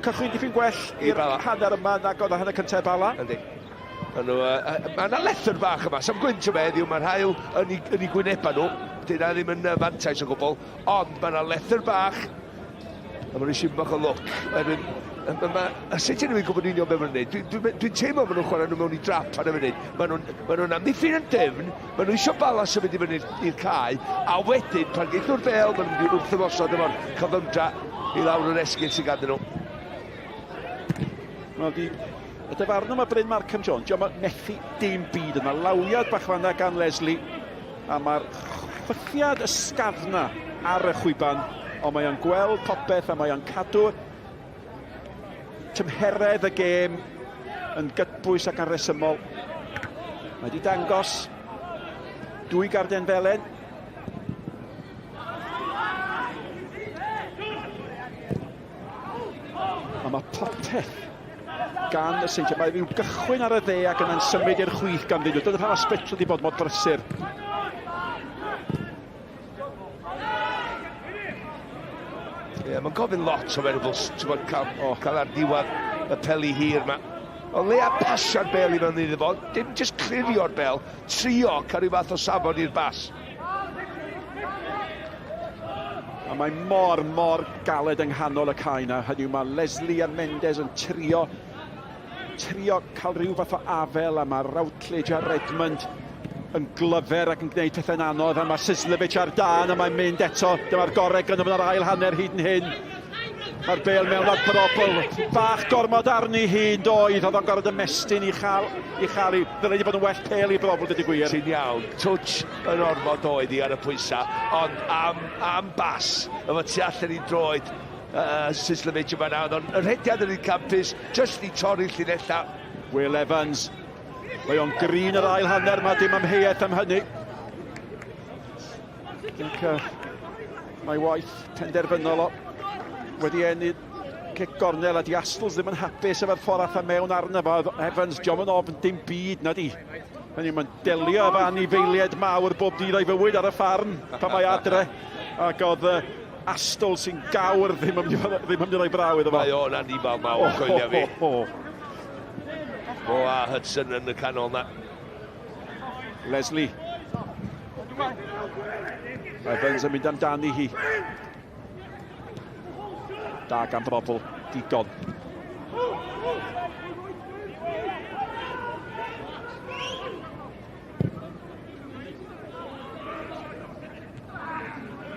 Cychwyn dipyn gwell i'r hanner yma nag oedd y hanner cyntaf Bala. Yndi. Mae yna lethr bach yma, sam gwynt o beth yw, mae'r hael yn ei gwyneba nhw. Dyna ddim yn fantais o gwbl, ond mae yna lethr bach. A mae'n eisiau bach o look. Seintiau Newydd gwybod union beth mae'n gwneud. Dwi'n teimlo maen nhw'n chwarae nhw mewn i drap ar y funud. Maen nhw'n amddiffyn yn dyfn, maen nhw eisiau Bala symud i fyny i'r cae, a wedyn, pan geithio'r bel, maen nhw'n mynd wrth ymosod efo'r cyfymdra i lawr yr esgyd sy'n ganddyn nhw. Y dyfarnwm mae Bryn Malcolm Jones, diolch methu dim byd yma. Lawiad bach fanna gan Leslie, a mae'r chwythiad ysgafna ar y chwyban, ond mae o'n gweld popeth a mae o'n cadw tymheredd y gêm yn gydbwys ac yn resymol. Mae wedi dangos 2 garden felen. A mae popeth gan y Seintiau. Mae rhyw gychwyn ar y dde ac yna'n symud i'r chwith gan ddyn nhw. Dyna pan mae Spitl wedi bod mor brysur. Ie, mae'n gofyn lot o Venables, cael ar diwedd y peli hir yma. O le a pasio'r bel i mewn iddo fo, dim jyst clirio'r bel, trio cael rhyw fath o safon i'r bas. A mae mor galed yng nghanol y cae yna. Hynny yw, mae Leslie a Mendes yn trio cael rhyw fath o afel, a mae Routledge a Redmond yn glyfer ac yn gwneud pethau'n anodd, a mae Sislevic ar dan, a mae'n mynd eto. Dyma'r goreg yn yr ail hanner hyd yn hyn. Mae'r bel mewn ar brobl. Bach gormod arni hi'n doedd, oedd o'n gorfod ymestyn i chael i. Ddylai wedi bod yn well pel i brobl, dydy gwir. Sy'n iawn. Twtch yn ormod oedd i ar y pwysa, ond am bas, efo tu allan i droed Sislevic yma nawr. Ond yr hediad yn ei campus, jyst i torri'r llinella. Will Evans. Mae o'n grin yr ail hanner, mae dim amheuaeth am hynny. Mae waith penderfynol o wedi ennill cic gornel, a di Astles ddim yn hapus efo'r ffordd atha mewn arno fo. Evans, diom yn ofn dim byd na di. Hynny, mae'n delio efo anifeiliaid mawr bob dydd o'i fywyd ar y ffarm pan mae adre. Ac oedd Astles sy'n gawr ddim yn mynd i roi braw iddo fo. Mae o'n anifal mawr, coelio fi. O, a Hudson yn y canol na. Leslie. Evans yn mynd amdani hi. Da gan brobl, digon.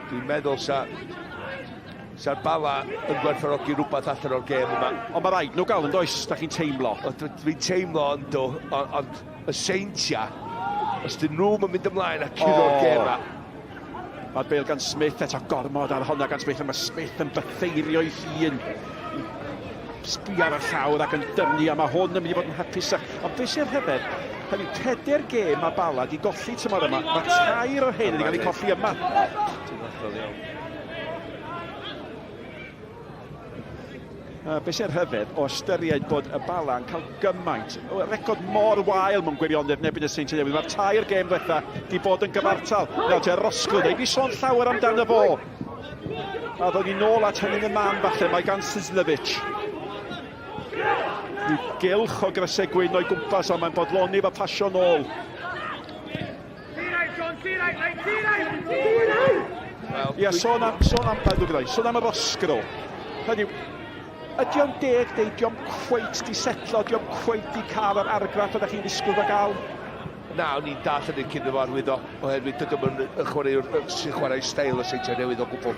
Dwi'n meddwl sa'r Bala yn gwerthfawrogi rhywbeth allan o'r gêm yma. Ond mae rhaid nhw gael yn does, da chi'n teimlo. Dwi'n teimlo ond y Seintia, os dyn nhw'n mynd ymlaen a curo'r gêm yma. Mae'r bel gan Smith, eto gormod ar honna gan Smith, a mae Smith yn bytheirio ei hun. Sbio ar y llawr ac yn dynnu, a mae hwn yn mynd i fod yn hapus. Ond beth sy'n rhyfedd, hynny, 4 gêm a Bala di golli tymor yma. Mae 3 o hyn wedi cael ei colli yma. Beth sy'n rhyfedd o ystyried bod y Bala yn cael gymaint, record mor wael mewn gwirionedd nebyn y Seintiau Newydd. Mae'r 3 gêm diwetha di bod yn gyfartal. Nawr te Rosglwyd, ei fi sôn llawer amdano fo. A ddod i nôl at hynny'n y man falle, mae gan Sislevic. Rhyw gylch o grysau gwyn o'i gwmpas, ond mae'n bodloni efo pasio nôl. Ia, sôn am y Rosgro. Hynny, ydy o'n deg neu ydy o'n cweit di setlo, ydy o'n cweit di cael yr argraff ydych chi'n disgwyl o gael? Na, o'n i'n dall yn ei cyd-gyfarwydd o, oherwydd dydym yn chwarae steil y Seintiau Newydd o gwbl.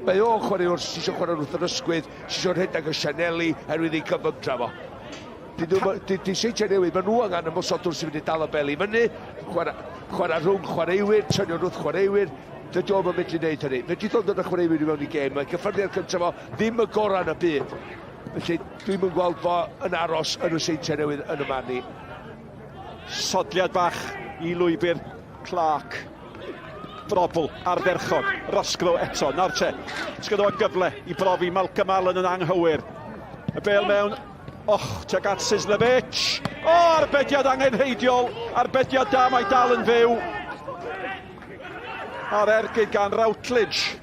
Mae o'n chwaraewr sy'n eisiau chwarae wrth yr ysgwydd, sy'n eisiau rhedeg y Sianeli herwydd ei cyfymdra fo. Di Seintiau Newydd, mae nhw angen ymwysodwr sy'n mynd i dal o beli fyny, chwarae rhwng chwaraewyr, tynnu wrth chwaraewyr, dydy o'n mynd i wneud hynny. Fe di ddod yn y chwaraewyr i mewn i gêm, mae cyffredin'r cyntaf fo ddim y gorau yn y byd. Felly dwi'n mynd gweld fo yn aros yn y Seintiau Newydd yn y manni. Sodliad bach i lwybr Clark. Brobl, ardderchog, Rosgro eto, nawr te. Sgynno yn gyfle i brofi Malcolm Allen yn anghywir. Y bel mewn, tuag at Sislevich. Arbediad angenrheidiol, arbediad da, mae dal yn fyw. A'r ergyd gan Routledge.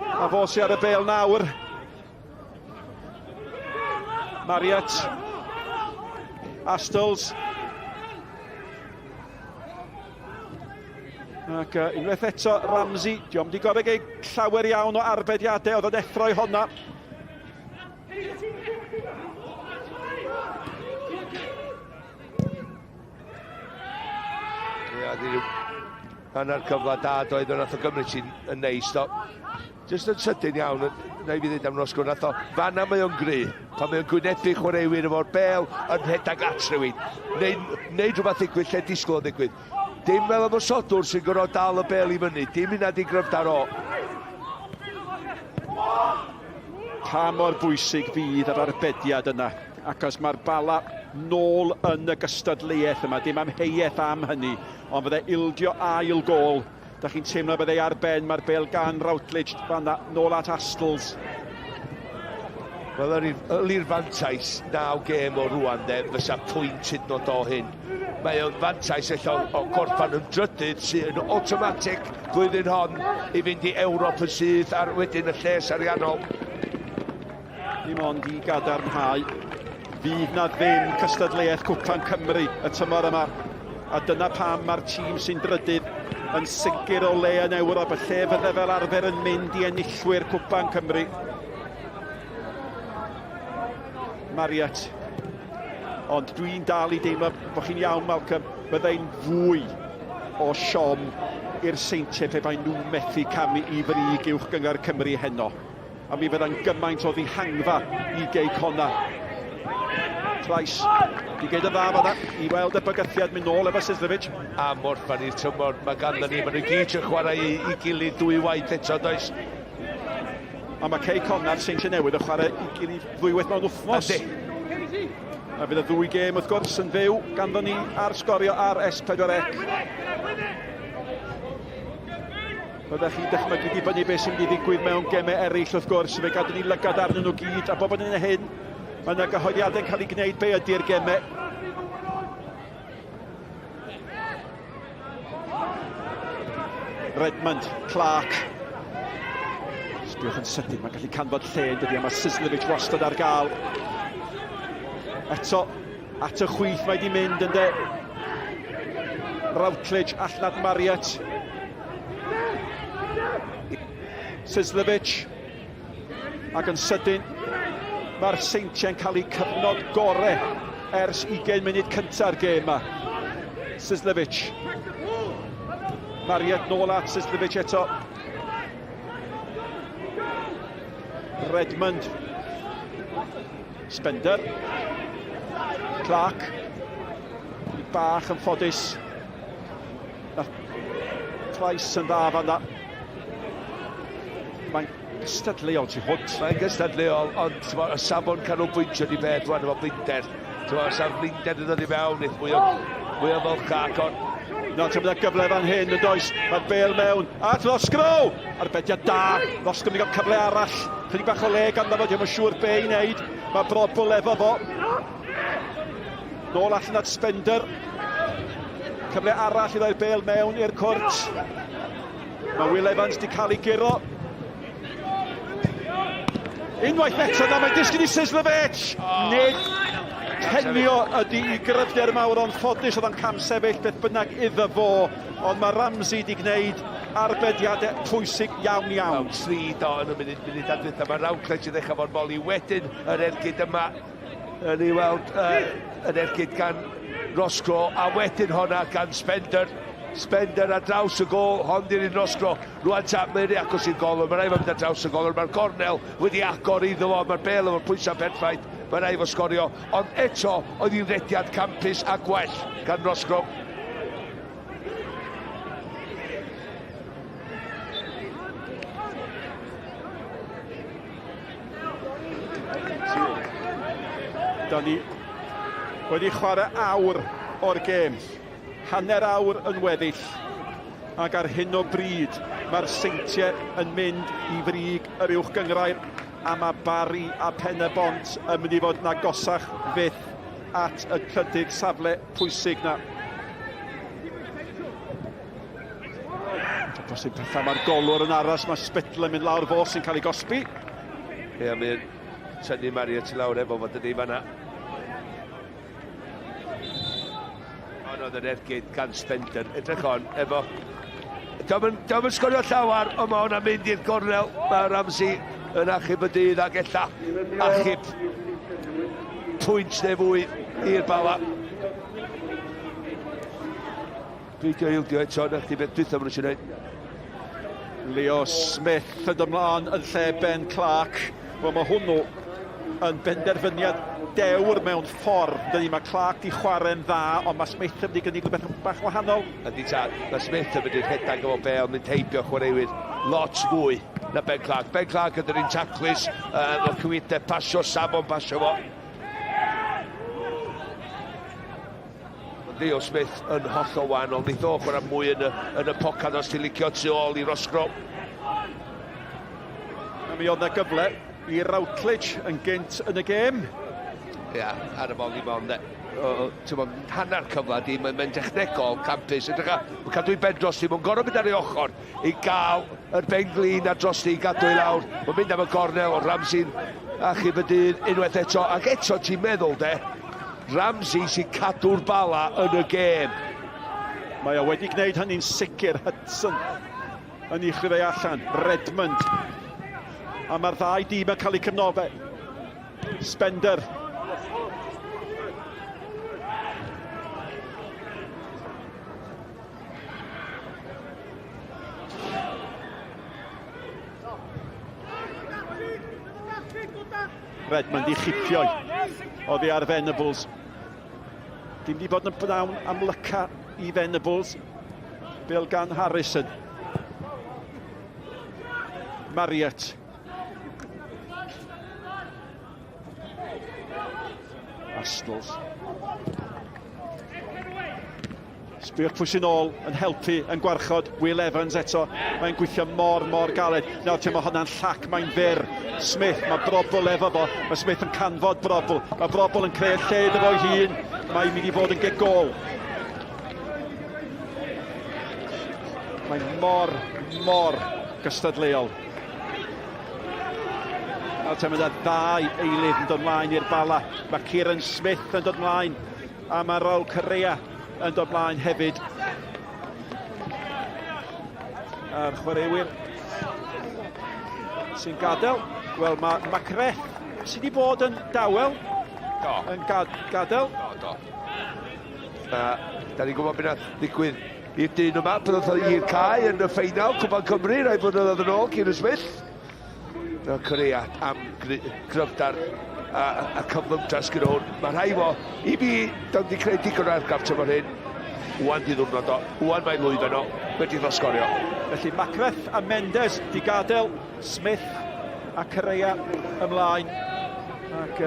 A fo sy'n ar y bel nawr. Marriott. Astles. Ac unwaith eto Ramsey, diom di gorau gei llawer iawn o arbediadau oedd yn effroi honna. Yna'r cyfle da doedd yn atho Gymru sy'n neis. Just yn sydyn iawn, na i fi ddweud am Rosgro, nath o fanna mae o'n gry. Pan mae o'n gwynebu chwaraewyr efo'r bel yn rhedeg at rhywun. Neud rhywbeth ddigwydd lle disgwyl o ddigwydd. Dim fel ymwysodwr sy'n gorfod dal y bel i fyny. Dim un ad i gryfdar o. Pa mor bwysig fydd yr arbediad yna, achos mae'r Bala nôl yn y gystadleuaeth yma, dim amheuaeth am hynny, ond fydde ildio ail gol. Da chi'n teimlo bydde ar ben, mae'r bel gan Routledge fanna nôl at Astles. Wel, yr i'r fantais 9 gêm o rwan, fysa pwynt hyd nod o hyn. Mae o'n fantais o gorffan yn drydydd sy'n yn automatic flwyddyn hon i fynd i Ewrop yn sydd ar wedyn y lles ariannol. Dim ond i gadarnhau. Fydd na ddim cystadleuaeth Cwpan Cymru y tymor yma. A dyna pam mae'r tîm sy'n drydydd yn sicr o le yn Ewrop, y lle fydde fel arfer yn mynd i enillwyr Cwpan Cymru. Marriott. Ond dwi'n dal i deimlo bod chi'n iawn, Malcolm, byddai'n fwy o siom i'r Seintiau pe bai nhw methu camu i frig uwch gyngor Cymru heno. A mi fydda'n gymaint o ddihangfa i gei conna. Trais, di geid y dda fydda i weld y bygythiad mynd nôl efo Sislevich. A morfan i'r tymor, mae ganddo ni, mae nhw'n gyd yn chwarae i gilydd 2 waith eto, does? A mae Cei Conna'r Seintiau Newydd yn chwarae i gilydd 2 waith mewn wythnos. A fydd y 2 gêm wrth gwrs yn fyw ganddo ni ar sgorio ar S4C. Byddech chi dychmygu dibynnu beth sy'n mynd i ddigwydd mewn gemau eraill wrth gwrs, fe gadw ni lygad arnyn nhw gyd, a bob yn hyn, mae yna gyhoeddiadau'n cael ei gwneud be ydy'r gemau. Redmond, Clark. Sbiwch yn sydyn, mae'n gallu canfod lle yn dydi, a mae Sislevich wastad ar gael. Eto, at y chwith mae di mynd yn de. Routledge allan at Marriott. Sislevich. Ac yn sydyn, mae'r Seintiau'n cael eu cyfnod gorau ers 20 munud cynta'r gêm yma. Sislevich. Marriott nôl at Sislevich eto. Redmond. Spender. Clark. Bach yn ffodus. Trais yn dda fanna. Mae'n gystadleuol tu hwnt. Mae'n gystadleuol, ond y safon canolbwyntio di beth rwan efo blinder. Sa'n blinder yn dod i mewn, eith mwy o folchach, ond... No, ti'n mynd gyfle fan hyn, yn does. Mae'r bel mewn. At Rosgro! Arbediad da. Rosgro mynd i gael cyfle arall. Chydig bach o le ganddo fo, diolch yn siŵr be i wneud. Mae Brobl efo fo. Nôl allan at Spender. Cyfle arall i ddau'r bel mewn i'r cwrt. Mae Will Evans di cael ei giro. Unwaith eto, na mae'n disgyn i Sislevich. Nid cenio ydi i gryfder mawr, ond ffodus oedd o'n cam sefyll beth bynnag iddo fo. Ond mae Ramsey di gwneud arbediadau pwysig iawn. 3 do yn y munud adwytha. Mae Routledge i ddechrau fo'r boli. Wedyn yr ergyd yma yn ei weld yr ergyd gan Rosgro, a wedyn honna gan Spender. Spender ar draws y gol, hon di'r un rosgro. Rwan tap mae'n agos i'r golwr, mae'n rhaid mynd ar draws y golwr. Mae'r cornel wedi agor iddo fo, mae'r Bala efo'r pwysau perffaith. Mae'n rhaid fo sgorio, ond eto oedd hi'n rediad campus a gwell gan rosgro. Da ni wedi chwarae awr o'r gêm. Hanner awr yn weddill. Ac ar hyn o bryd, mae'r Seintiau yn mynd i frig yr uwch gyngrair a mae Bari a Pen y Bont yn mynd i fod yn agosach fyth at y crydig safle pwysig na. Bosib pethau mae'r golwr yn aros, mae Spitl yn mynd lawr fo sy'n cael ei gosbi. Ie, mae'n tynnu Mario ti lawr efo fod yn ei fanna. Ond oedd yn ergyd gan Spender, edrych on, efo. Diolch yn sgorio llawar, ond mae hwnna'n mynd i'r gornel. Mae Ramsey yn achub y dydd ac ella achub pwynt neu fwy i'r Bala. Beidio ildio eto, na chdi beth dwytha maen nhw'n siarad. Leo Smith yn ymlaen yn lle Ben Clark. Wel, mae hwnnw yn benderfyniad dewr mewn ffordd. Dydy, mae Clark di chwarae'n dda, ond mae Smith yn mynd i gynnig rhywbeth bach wahanol. Ydy tad, mae Smith yn mynd i'r rhedag efo Bale, mynd heibio chwaraewyr lot fwy na Ben Clark. Ben Clark yn yr un taclus, o'r cywydau pasio, Samon pasio fo. Leo Smith yn hollol wahanol, nid o chwarae mwy yn y pocan os ti'n licio tu ôl i Rosgro. A mi oedd na gyfle i Routledge yn gynt yn y gêm. Ia, ar y bol i mewn, hanner cyfle di, mae'n dechnegol, campus, mae'n cadw i ben dros ti, mae'n gorau mynd ar ei ochr i gael yr ben glin ar dros ti, i gadw i lawr, mae'n mynd am y gornel o Ramsey'n achub y dydd unwaith eto, ac eto ti'n meddwl de, Ramsey sy'n cadw'r Bala yn y gêm. Mae o wedi gwneud hynny'n sicr. Hudson yn ei chreu allan, Redmond. A mae'r ddau dîm yn cael eu cefnofau. Spender. Redmond i chipioi. Oddi ar Venables. Dim di bod yn bnawn am lyca i Venables. Bil gan Harrison. Marriott. Astles. Sbio'r pwys yn ôl, yn helpu, yn gwarchod. Will Evans eto, mae'n gweithio mor galed. Nawr ti'n mae hwnna'n llac, mae'n fyr. Smith, mae Brobl efo fo. Mae Smith yn canfod Brobl. Mae Brobl yn creu lle iddo fo'i hun. Mae'n mynd i fod yn gegol. Mae'n mor gystadleol. Nawr ti'n mynd â ddau eilydd yn dod mlaen i'r Bala. Mae Kieran Smith yn dod mlaen. A mae Raul Correa yn dod mlaen hefyd. A'r chwaraewyr sy'n gadael. Wel, mae Macreth sydd wedi bod yn dawel. Do. Yn gadael. Do. Da ni'n gwybod beth ddigwydd i'r dyn yma, bydd oedd i'r cae yn y ffeinal, Cwpan Cymru, rai blynyddoedd yn ôl, Kieran Smith. Correa am gryfdar a cyflymdras gyda hwn. Mae rhai fo, i mi, da wedi creu digon o argraff tymor hyn. Wwan di ddwrnod o, wwan mae'n lwyddo o, wedi ddosgorio. Felly Macreth a Mendes di gadael, Smith a Correa ymlaen. Ac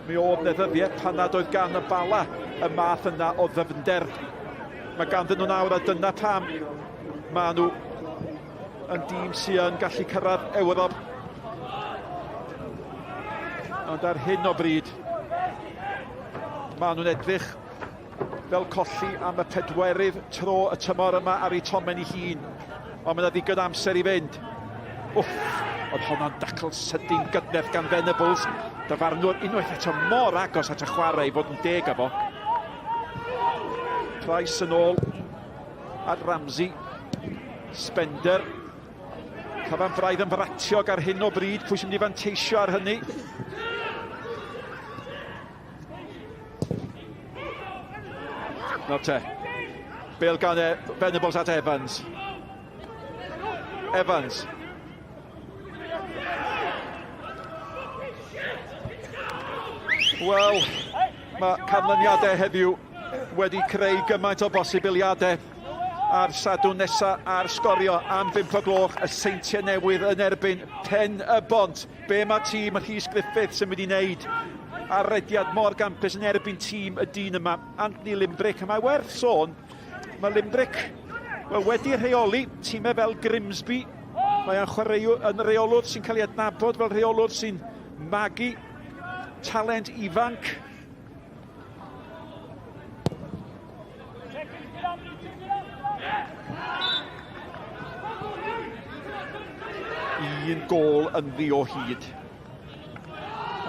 mi oedd na ddyddiau pan nad oedd gan y Bala y math yna o ddyfnder. Mae ganddyn nhw nawr a dyna pam maen nhw yn dîm sy'n yn gallu cyrraedd Ewrop. Ond ar hyn o bryd, maen nhw'n edrych fel colli am y pedwerydd tro y tymor yma ar ei tomen ei hun. Ond mae yna ddigon amser i fynd. Wff, oedd hwnna'n dacl sydyn gydnedd gan Venables. Dyfarnwr unwaith eto mor agos at y chwarae i fod yn deg efo. Price yn ôl at Ramsey. Spender. Cyfan braidd yn fratiog ar hyn o bryd. Pwy sy'n mynd i fanteisio ar hynny? Nawr te. Bale gan Venables at Evans. Evans. Wel, mae canlyniadau heddiw wedi creu gymaint o bosibiliadau a'r sadwn nesa a'r sgorio am 5 o gloch. Y Seintiau Newydd yn erbyn Pen y Bont. Be mae tîm y Rhys Griffiths yn mynd i wneud? Arrediad mor gampus yn erbyn tîm y dyn yma, Anthony Limbrick. A mae werth sôn, mae Limbrick wedi rheoli tîmau fel Grimsby. Mae yn reolwr sy'n cael ei adnabod fel reolwr sy'n magu talent ifanc. Un gôl yn ddi o hyd.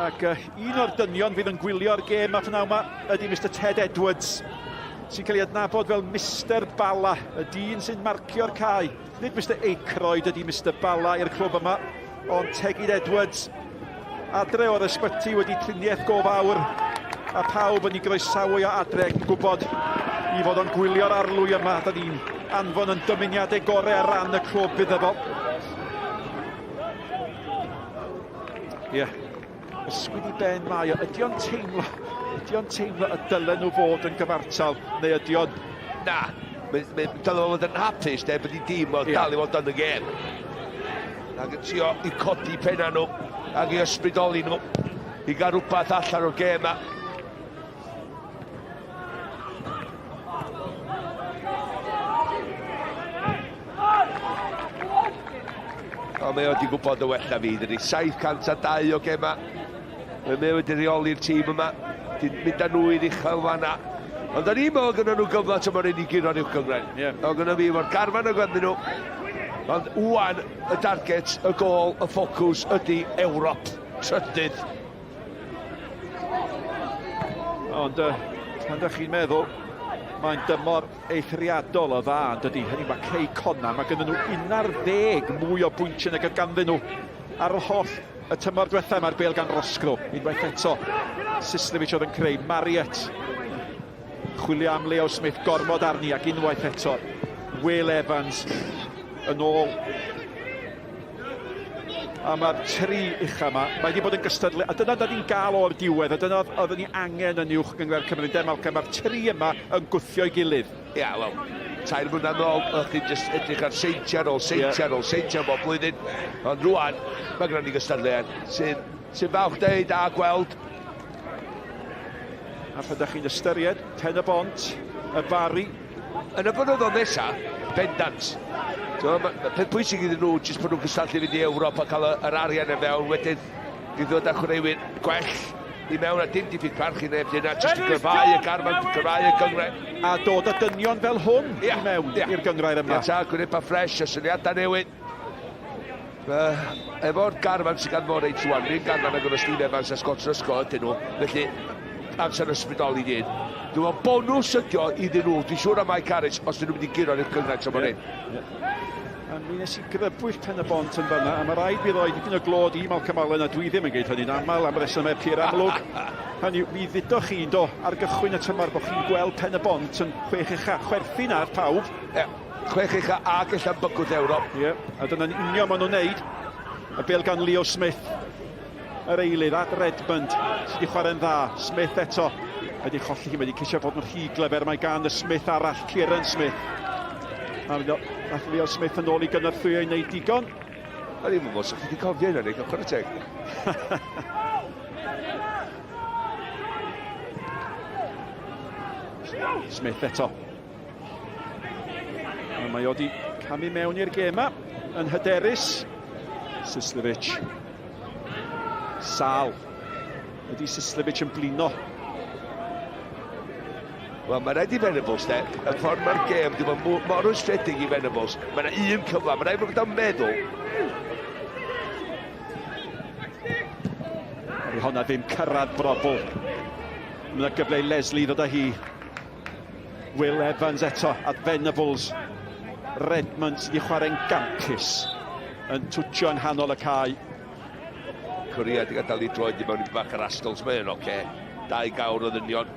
Ac un o'r dynion fydd yn gwylio'r gêm a pnawn yma ydy Mr Ted Edwards, sy'n cael ei adnabod fel Mr Bala, y dyn sy'n marcio'r cae. Nid Mr Aykroyd ydy Mr Bala i'r clwb yma, ond Tegid Edwards, adre o'r ysbyty wedi triniaeth go fawr, a pawb yn ei groesawu o adre yn gwybod i fod o'n gwylio'r arlwy yma. Da ni'n anfon yn dymuniadau gorau ar ran y clwb iddo fo. Ie, ysgwyd i ben mae o. Ydy o'n teimlo y dylen nhw fod yn gyfartal, neu ydy o'n... Na, dylen nhw fod yn hapus, neu bod i dîm o dal i fod yn y gêm. Ac yn trio i codi penna nhw, ac i ysbrydoli nhw, i gael rhywbeth allan o'r gêm yma. O, mae wedi gwybod y well na fi, dydy 702 o gema. Mae wedi reoli'r tîm yma, di'n mynd â nhw i'r uchel fanna. Ond da ni'n meddwl gyda nhw gyfle mor un i giro'n i'w cyngren. O gyda fi, mae'r garfan o ganddyn nhw. Ond wwan, y target, y gol, y ffocws ydy Ewrop, trydydd. Ond, pan ydych chi'n meddwl, mae'n dymor eithriadol o dda, dydy. Hynny mae Cei Conna, mae gyda nhw 11 mwy o bwyntiau nag ganddyn nhw ar y holl y tymor diwethaf. Mae'r bêl gan Roscoe. Unwaith eto, Sislevich oedd yn creu. Mariet, chwilio am Leo Smith, gormod arni, ac unwaith eto, Will Evans yn ôl. A mae'r tri ucha yma, mae wedi bod yn gystadlu, a dyna da ni'n gael o'r diwedd, a dyna oedd ni angen yn uwch gyngor Cymru. Mae'r tri yma yn gwthio i gilydd. Ia, wel, 3 mlynedd yn ôl, o'ch chi'n just edrych ar Seintiau bob blwyddyn. Ond rwan, mae gyda ni gystadlu sy'n fawch deud a gweld. A pan ydych chi'n ystyried, Pen y Bont, y Bari. Yn y blynyddoedd nesaf, bendant. Peth pwysig iddyn nhw, jyst bod nhw'n gystadlu fynd i Ewrop a cael yr arian yn fewn, wedyn i ddod â chwaraewyr gwell i mewn a dim diffyg parchu neb, dyna jyst i gryfhau y garfan, gryfhau y gyngrau. A dod â dynion fel hwn i mewn i'r gyngrau'r yma. Ia, ta, gwneud pa ffres, y syniadau newydd. Efo'r garfan sy'n gan mor reit rwan, mi'n garfan ag o'n Steve Evans a Scott Rysco ydyn nhw, felly amser ysbrydoli dyn. Dwi'n meddwl bonws ydio iddyn nhw, dwi'n siŵr am Mike Harris os dyn nhw'n mynd i giro i'r gyngrau tro mor un. A mi nes i grybwyll Pen y Bont yn fanna, a mae rhaid bydd oed dipyn o glod i Malcolm Allen, a dwi ddim yn geid hynny'n aml am resymau pur amlwg. Hynny, mi ddudwch chi'n do ar gychwyn y tymor bod chi'n gweld Pen y Bont yn 6 ucha, chwerthin ar pawb. 6 ucha ag allan bygwth Ewrop. A dyna'n union maen nhw'n neud. Y bêl gan Leo Smith, yr eilydd at Redmond, sydd wedi chwarae'n dda. Smith eto, wedi cholli hi, wedi cysio fod nhw'n rhy glefer, mae gan y Smith arall, Kieran Smith. A nath Leo Smith yn ôl i gynorthwyo i wneud digon. A ddim yn mos, o'ch chi wedi cofio yna ni, chwarae teg. Smith eto. A mae wedi camu mewn i'r gema yn hyderus. Sislevich. Sal. Ydy Sislevich yn blino. Wel, mae'n rhaid i Venables, de. Y ffordd mae'r gêm, dwi'n meddwl mor ysfredig i Venables. Mae yna un cyfle, mae'n rhaid bod yn meddwl. Ari honna ddim cyrraedd brobl. Mae'n gyfle i Leslie ddod â hi. Will Evans eto at Venables. Redmond sydd wedi chwarae'n gampus yn twtio yn hanol y cae. Corea wedi gadael i droed i mewn i bach ar Astols, mae'n oce. 2 gawr o ddynion.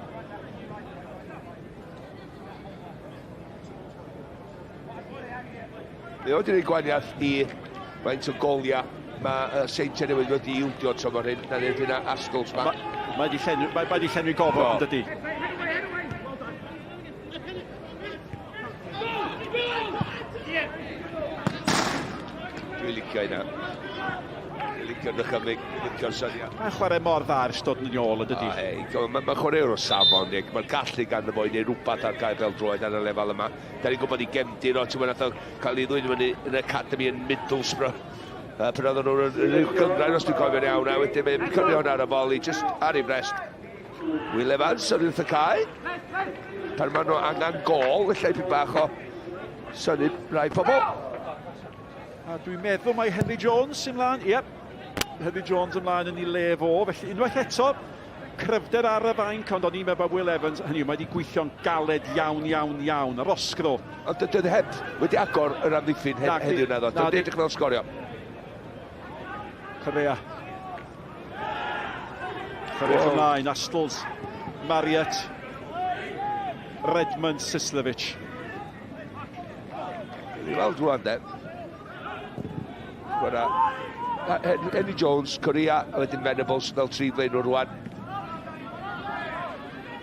Mi oedd yn ei gwaniaeth I faint o goliau mae Seintiau Newydd wedi ildio tymor hyn, na'n erbyn Astles ma. Mae di llenwi gofod yn dydi. Dwi'n licio hynna. Dwi'n licio'r ddychymig, licio'r syniad. Mae'n chwarae mor dda ers dod yn ôl yn dydi. Mae'n chwarae o'r safon, mae'n gallu gan y fo I neu rhywbeth ar gael fel droed ar y lefel yma. Da ni'n gwybod I gemdyn o, ti'n mynd cael ei ddwyn yn y academy yn Middlesbrough. Pan oedden nhw'n gyngraen os dwi'n cofio'n iawn, a wedyn mae'n cyrrio hwnna ar y foli, just ar ei brest. Will Evans ar wrth y cae. Pan maen nhw angen gol, felly pyn bach o syni rai pobl. A dwi'n meddwl mae Henry Jones ymlaen, Iep. Henry Jones ymlaen yn ei lef o, felly unwaith eto, cryfder ar y fainc, ond o'n i'n meddwl Will Evans, hynny yw, mae wedi gweithio'n galed iawn, yr osgro. Ond dyd heb wedi agor yr amddiffyn heddiw na ddo, dyd edrych fel sgorio. Correa ymlaen, Astles, Marriott, Redmond, Sislovic. I weld rwan de. Henry Jones, Correa, a wedyn Venables fel tri blaen o rwan.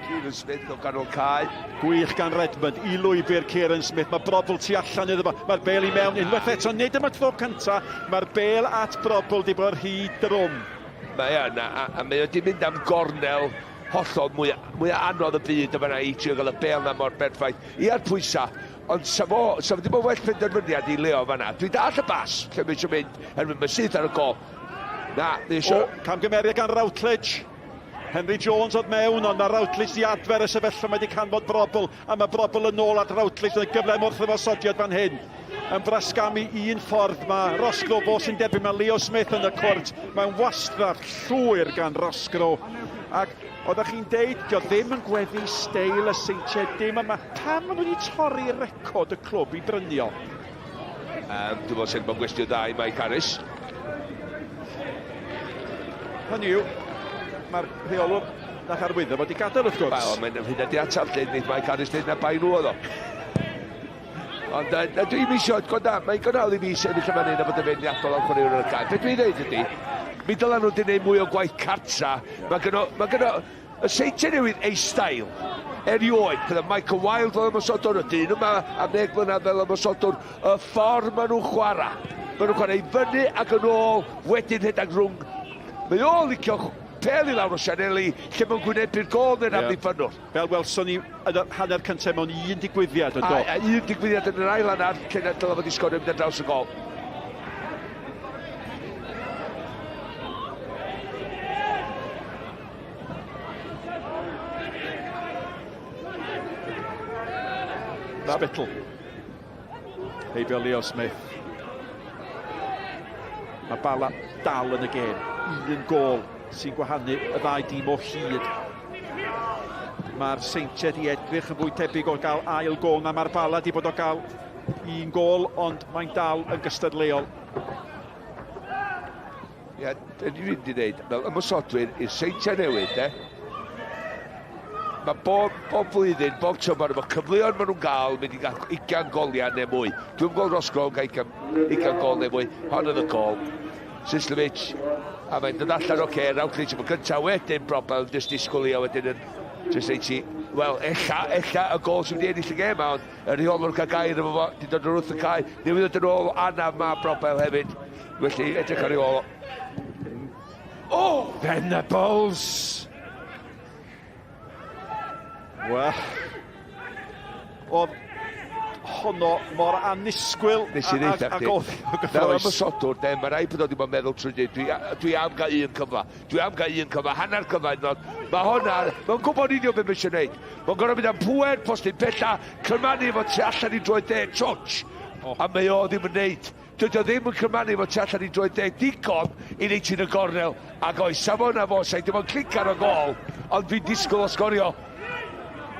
Kieran Smith o ganol cae. Gwych gan Redmond, I lwybr Kieran Smith, mae Brobl tu allan iddo fo, mae'r bel I mewn, unwaith eto, nid yma tro cynta, mae'r bel at Brobl di bod ar hyd drwm. Mae yna, a mae wedi mynd am gornel hollol mwy anodd y byd yma I trio gael y bel na mor berffaith. I ar pwysa, ond sa fo wedi bod well penderfyniad I Leo fanna. Dwi dall y bas, lle mae eisiau mynd, mae sydd ar y gol. Na, mae eisiau... Camgymeriad gan Routledge. Henry Jones oedd mewn, ond mae Routledge di adfer y sefyllfa, mae wedi canfod Brobl, a mae Brobl yn ôl at Routledge yn gyflem wrth ymosodiad fan hyn. Yn brasgamu un ffordd, mae Roscoe fo sy'n derbyn, mae Leo Smith yn y cwrt. Mae'n wastraff llwyr gan Roscoe. Ac oeddech chi'n deud, dio ddim yn gweddi steil y Seintiau, dim yma. Pam maen nhw wedi torri record y clwb I brynio? Dwi'n meddwl sy'n bod gwestiwn dda I Mike Harris. Hynny yw, mae'r rheolwr nach arwyddo wedi gadael wrth gwrs. Wel, mae'n hynny di atal lle, nid Mike Harris dweud na bai nhw oedd o. Ond dwi'n misio, mae'n gynal I fi sefyll yma hyn a bod y feirniadol o'n chwaraewr yn y cae. Be dwi'n dweud ydy, mi dyla nhw wedi gwneud mwy o gwaith cartra. Mae gynno y Seintiau Newydd ei stael. Erioed, gyda Michael Wilde fel ymosodwr, y dyn yma am 10 mlynedd fel ymosodwr, y ffordd maen nhw'n chwarae. Maen nhw'n chwarae I fyny ac yn ôl, wedyn hyd ag rhwng. Mae o licio pel I lawr o Sianeli, lle mae'n gwynebu'r gol neu'r amddiffynwr. Fel welson ni yn y hanner cyntaf mewn un digwyddiad yn dod. A un digwyddiad yn yr ail hanner, lle dyla fod I sgorio mynd ar draws y gol. Spittle. Heibio Leo Smith. Mae Bala dal yn y gêm. Un gol sy'n gwahanu y ddau dîm o hyd. Mae'r Seintiau di edrych yn fwy tebyg o gael ail gol na mae'r Bala di bod o gael un gol, ond mae'n dal yn gystadleuol. Ie, dyn ni'n mynd I ddeud, fel ymosodwyr i'r Seintiau Newydd, Mae bob blwyddyn, bob tymor, mae cyfleoedd maen nhw'n gael, mynd I gael 20 goliau neu mwy. Dwi'n gweld Roscoe gael 20 gol neu mwy, hon oedd y gol. Sislovic, a mae'n dod allan o'r Routledge, mae'n gyntaf wedyn Brobl, jyst disgwyl I a wedyn yn jyst ei ti. Wel, ella y gol sy'n wedi ennill y gêm, ond yr rheolwr cael gair efo fo, di dod o'r wrth y cae, newydd dod yn ôl anaf ma Brobl hefyd. Felly, edrych ar ei ôl. Oh! Venables! Wel, oedd honno mor annisgwyl Nes I ddeud ac ti. Fel ymysodwr, mae rai bod wedi bod meddwl trwy dweud, dwi am gael un cyfla. Dwi am gael un cyfla, hanner cyfla. Mae hwnna, mae'n gwybod union beth mae eisiau gwneud. Mae'n gorau mynd am pwer, postyn bella, cymanu fod tu allan I droed 10 George. A mae o ddim yn neud. Dwi ddim yn cymanu fod tu allan I droed 10 digon I neud ti'n y gornel. Ac oes, safon na fo, sa'i dim ond clic ar y gol, ond fi'n disgwyl o sgorio.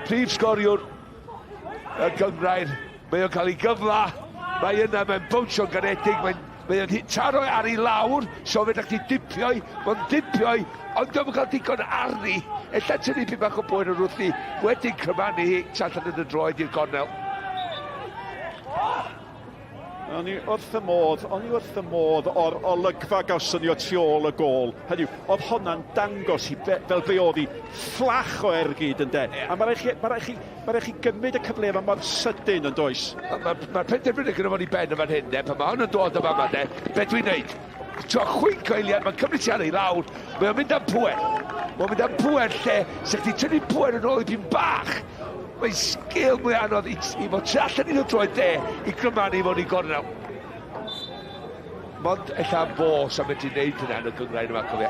Prif sgoriwr y gyngrair. Mae o'n cael ei gyfla. Mae yna, mae'n bwntio'n garedig. Mae o'n taro ar ei lawr. So fe ddech chi dipioi. Mae'n dipioi. Ond dwi'n cael digon arni. Ella tynnu pyn bach o bwyn yn wrthi. Wedyn cymanu hi. Tallan yn y droed i'r gornel. O'n i wrth y modd o'r olygfa gawson ni o tu ôl y gol. Hynny yw, oedd hwnna'n dangos i fel be oedd hi fflach o ergyd yn de. A mae rhaid chi gymryd y cyfle yma mor sydyn yn does. Mae'r penderfynu gyda fo'n i ben yma'n hyn, pan mae hwn yn dod yma, be dwi'n neud? Tro chwink o eiliad, mae'n cymryd ti ar ei lawr, mae'n mynd am pwer. Mae'n mynd am pwer lle, sef ti tynnu pwer yn ôl i byn bach. Mae'n sgil mwy anodd i fod tu allan i'n droed de i grymannu fo'n i gornel. Mond ella bos am ydy'n neud hynna yn y gyngrair yma, cofio.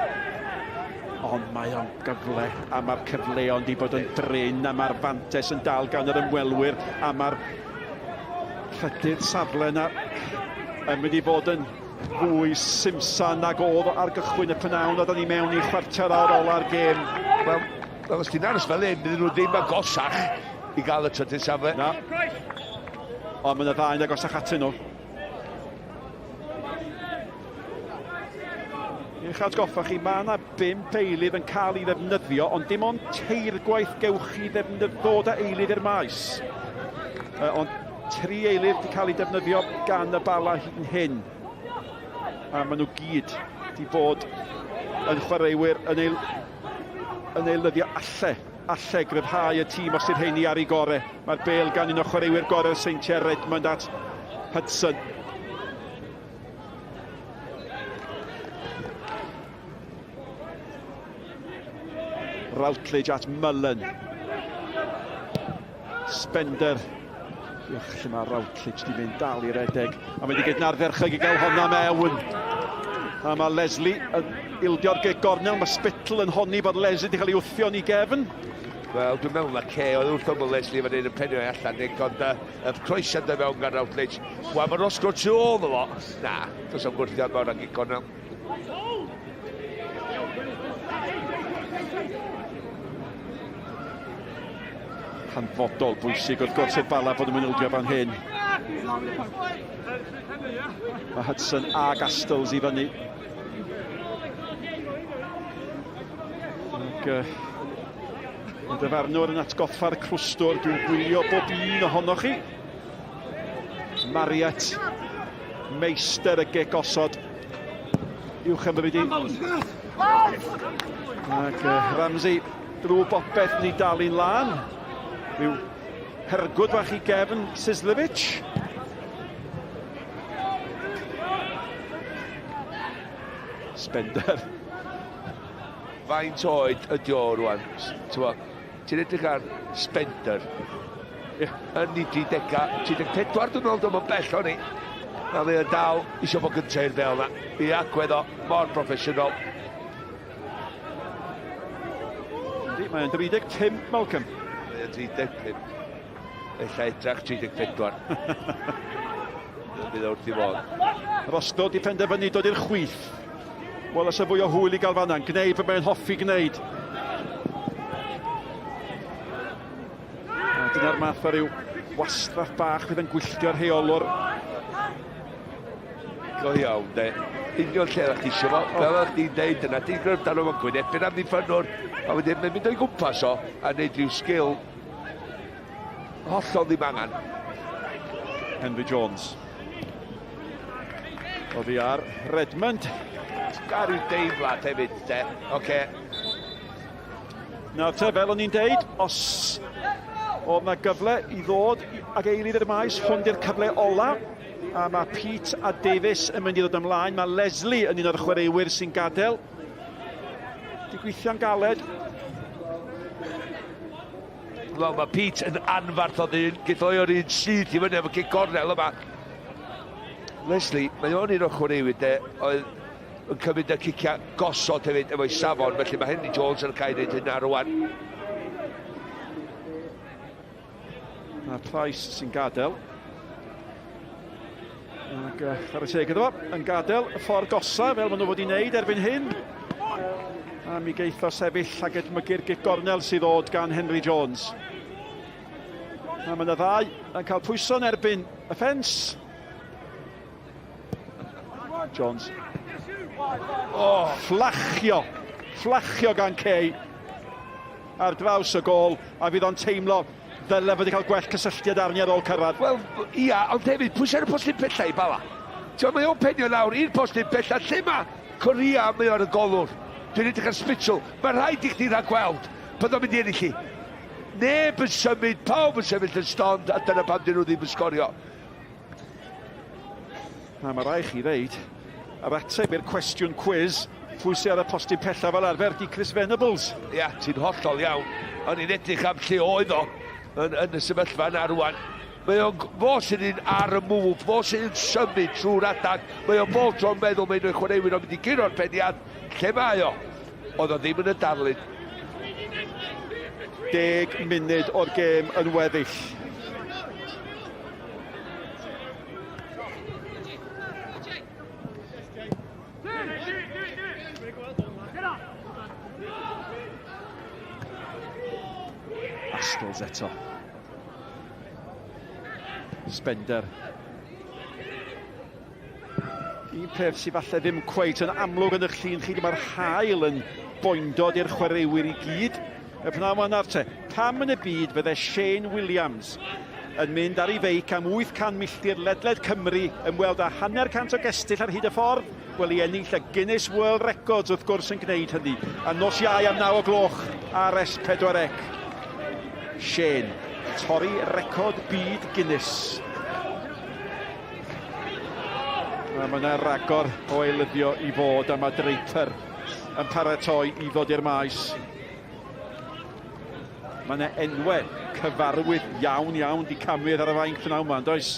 Ond mae o'n gyfle, a mae'r cyfleon di bod yn dryn, a mae'r fantes yn dal gan yr ymwelwyr, a mae'r llydydd safle yna yn mynd i fod yn fwy simsan nag oedd ar gychwyn y pnawn, oedden ni mewn i chwarter ar ola'r gêm. Wel, os ti'n aros fel un, bydden nhw ddim agosach i gael y trydydd safle. Na. Ond mae'n y ddau'n agosach atyn nhw. I'ch atgoffa chi, mae yna 5 eilydd yn cael ei ddefnyddio, ond dim ond teirgwaith gewch chi ddod â eilydd i'r maes. Ond 3 eilydd wedi cael ei defnyddio gan y Bala hyn. A maen nhw gyd wedi bod yn chwaraewyr yn eilyddio alle gryfhau y tîm os yw'r rheini ar ei gorau. Mae'r bêl gan un o chwaraewyr gorau Seintiau Redmond at Hudson. Routledge at Mullen. Spender. Lle mae Routledge di mynd dal i redeg. A mae wedi gydna'r ferchig i gael honna mewn. A mae Leslie yn ildio'r gig gornel. Mae Spittle yn honni bod Leslie wedi cael ei wthio i gefn. Wel, dwi'n meddwl mae ce oedd wrth ymwyl Leslie fan hyn yn penio allan, ond y croesiad y mewn gan Routledge. Wel, mae'r osgwr tu ôl o. Na, does am gwrthiad mewn ag i gornel. Hanfodol bwysig wrth gwrs i'r Bala bod yn mynildio fan hyn. Mae Hudson a Gastles i fyny. Ac y dyfarnwr yn atgoffa'r clwstwr, dwi'n gwylio bob un ohonoch chi. Mariet, meister y gig osod, i'w chymryd i. Ac Ramsey, drwy bopeth ni dal i'n lan. Rhyw hergwd fach i gefn Sislevich. Spender. Faint oed ydi o rwan? Ti'n edrych ar Spender. Yn ei 34 dwi'n meddwl yn bell o'n i. A mae yn dal eisiau bod gyntaf fel yna. I agwedd o, mor proffesiynol. Mae'n 35, Malcolm. 35. Ella edrach 34. Bydd wrth i fod. Rosdo di penderfynu dod i'r chwith. Wel, os y fwy o hwyl i gael fanna'n gwneud fe mae'n hoffi gwneud. Dyna'r math o ryw wastraff bach fydd yn gwylltio'r rheolwr. Go iawn, de. Union lle ddech chi eisiau fo. Fel ydych chi'n deud yna, ti'n gryf dan o'n gwynebyn am ddiffynwr. A wedyn, mae'n mynd o'i gwmpas o, a wneud rhyw sgil hollol ddim angen. Henry Jones. O fi ar Redmond. Gar i'w deimlad hefyd, de. Oce. Nawr te, fel o'n i'n deud, os oedd yna gyfle i ddod ag eilydd i'r maes, hwn di'r cyfle ola. A mae Pete a Davies yn mynd i ddod ymlaen. Mae Leslie yn un o'r chwaraewyr sy'n gadael. Di gweithio'n galed. Wel, mae Pete yn anfarth o ddyn, gyda o'r un sydd i fyny efo gig gornel yma. Leslie, mae o'n un o'r chwaraewyr de, oedd yn cymryd y cicia gosod hefyd efo'i safon, felly mae Henry Jones yn cael ei wneud hynna rwan. Mae Price sy'n gadael. Ac ar y teg iddo fo, yn gadael y ffordd gosa, fel maen nhw wedi wneud erbyn hyn. A mi geitho sefyll ag edmygu'r gig gornel sydd ddod gan Henry Jones. A mae'n y ddau yn cael pwyso'n erbyn y ffens. Jones. Fflachio gan Kay ar draws y gol, a fydd o'n teimlo ddyle fod i cael gwell cysylltiad arni ar ôl cyrraedd. Wel, ia, ond hefyd, pwy sy'n y postyn pella i Bala? Ti'n mae o'n penio lawr i'r postyn pella, lle mae Corea mae o'r golwr. Dwi'n edrych ar Spitzel, mae rhaid i chdi rhaid gweld, bydd o'n mynd i ennill chi. Neb yn symud, pawb yn symud yn stond, a dyna pam dyn nhw ddim yn sgorio. Na, mae rai chi ddeud, yr ateb i'r cwestiwn quiz, pwy sy'n ar y postyn pella fel arfer, di Chris Venables. Ia, ti'n hollol iawn, ond i'n edrych am lle oedd o yn y sefyllfa yna rwan. Mae o'n fo sy'n un ar y move, fo sy'n un symud trwy'r adag. Mae o'n bob tro'n meddwl mae nhw'n chwaraewyr o'n mynd i gyro'r peniad. Lle mae o? Oedd o ddim yn y darlun. 10 munud o'r gêm yn weddill. Astles eto. Spender. Un peth sydd falle ddim cweit yn amlwg yn y llun chi, mae'r haul yn boindod i'r chwaraewyr i gyd. Y pnawn ma'n ar te, pam yn y byd fydde Shane Williams yn mynd ar ei feic am 800 milltir ledled Cymru ymweld â 100 o gestyll ar hyd y ffordd? Wel, i ennill y Guinness World Records wrth gwrs yn gwneud hynny. A nos Iau am 9 o gloch ar S4C. Shane, torri record byd Guinness. A mae yna ragor o eilyddio i fod a mae Draper yn paratoi i ddod i'r maes. Mae yna enwau cyfarwydd iawn di camwydd ar y fainc pnawn yma, does?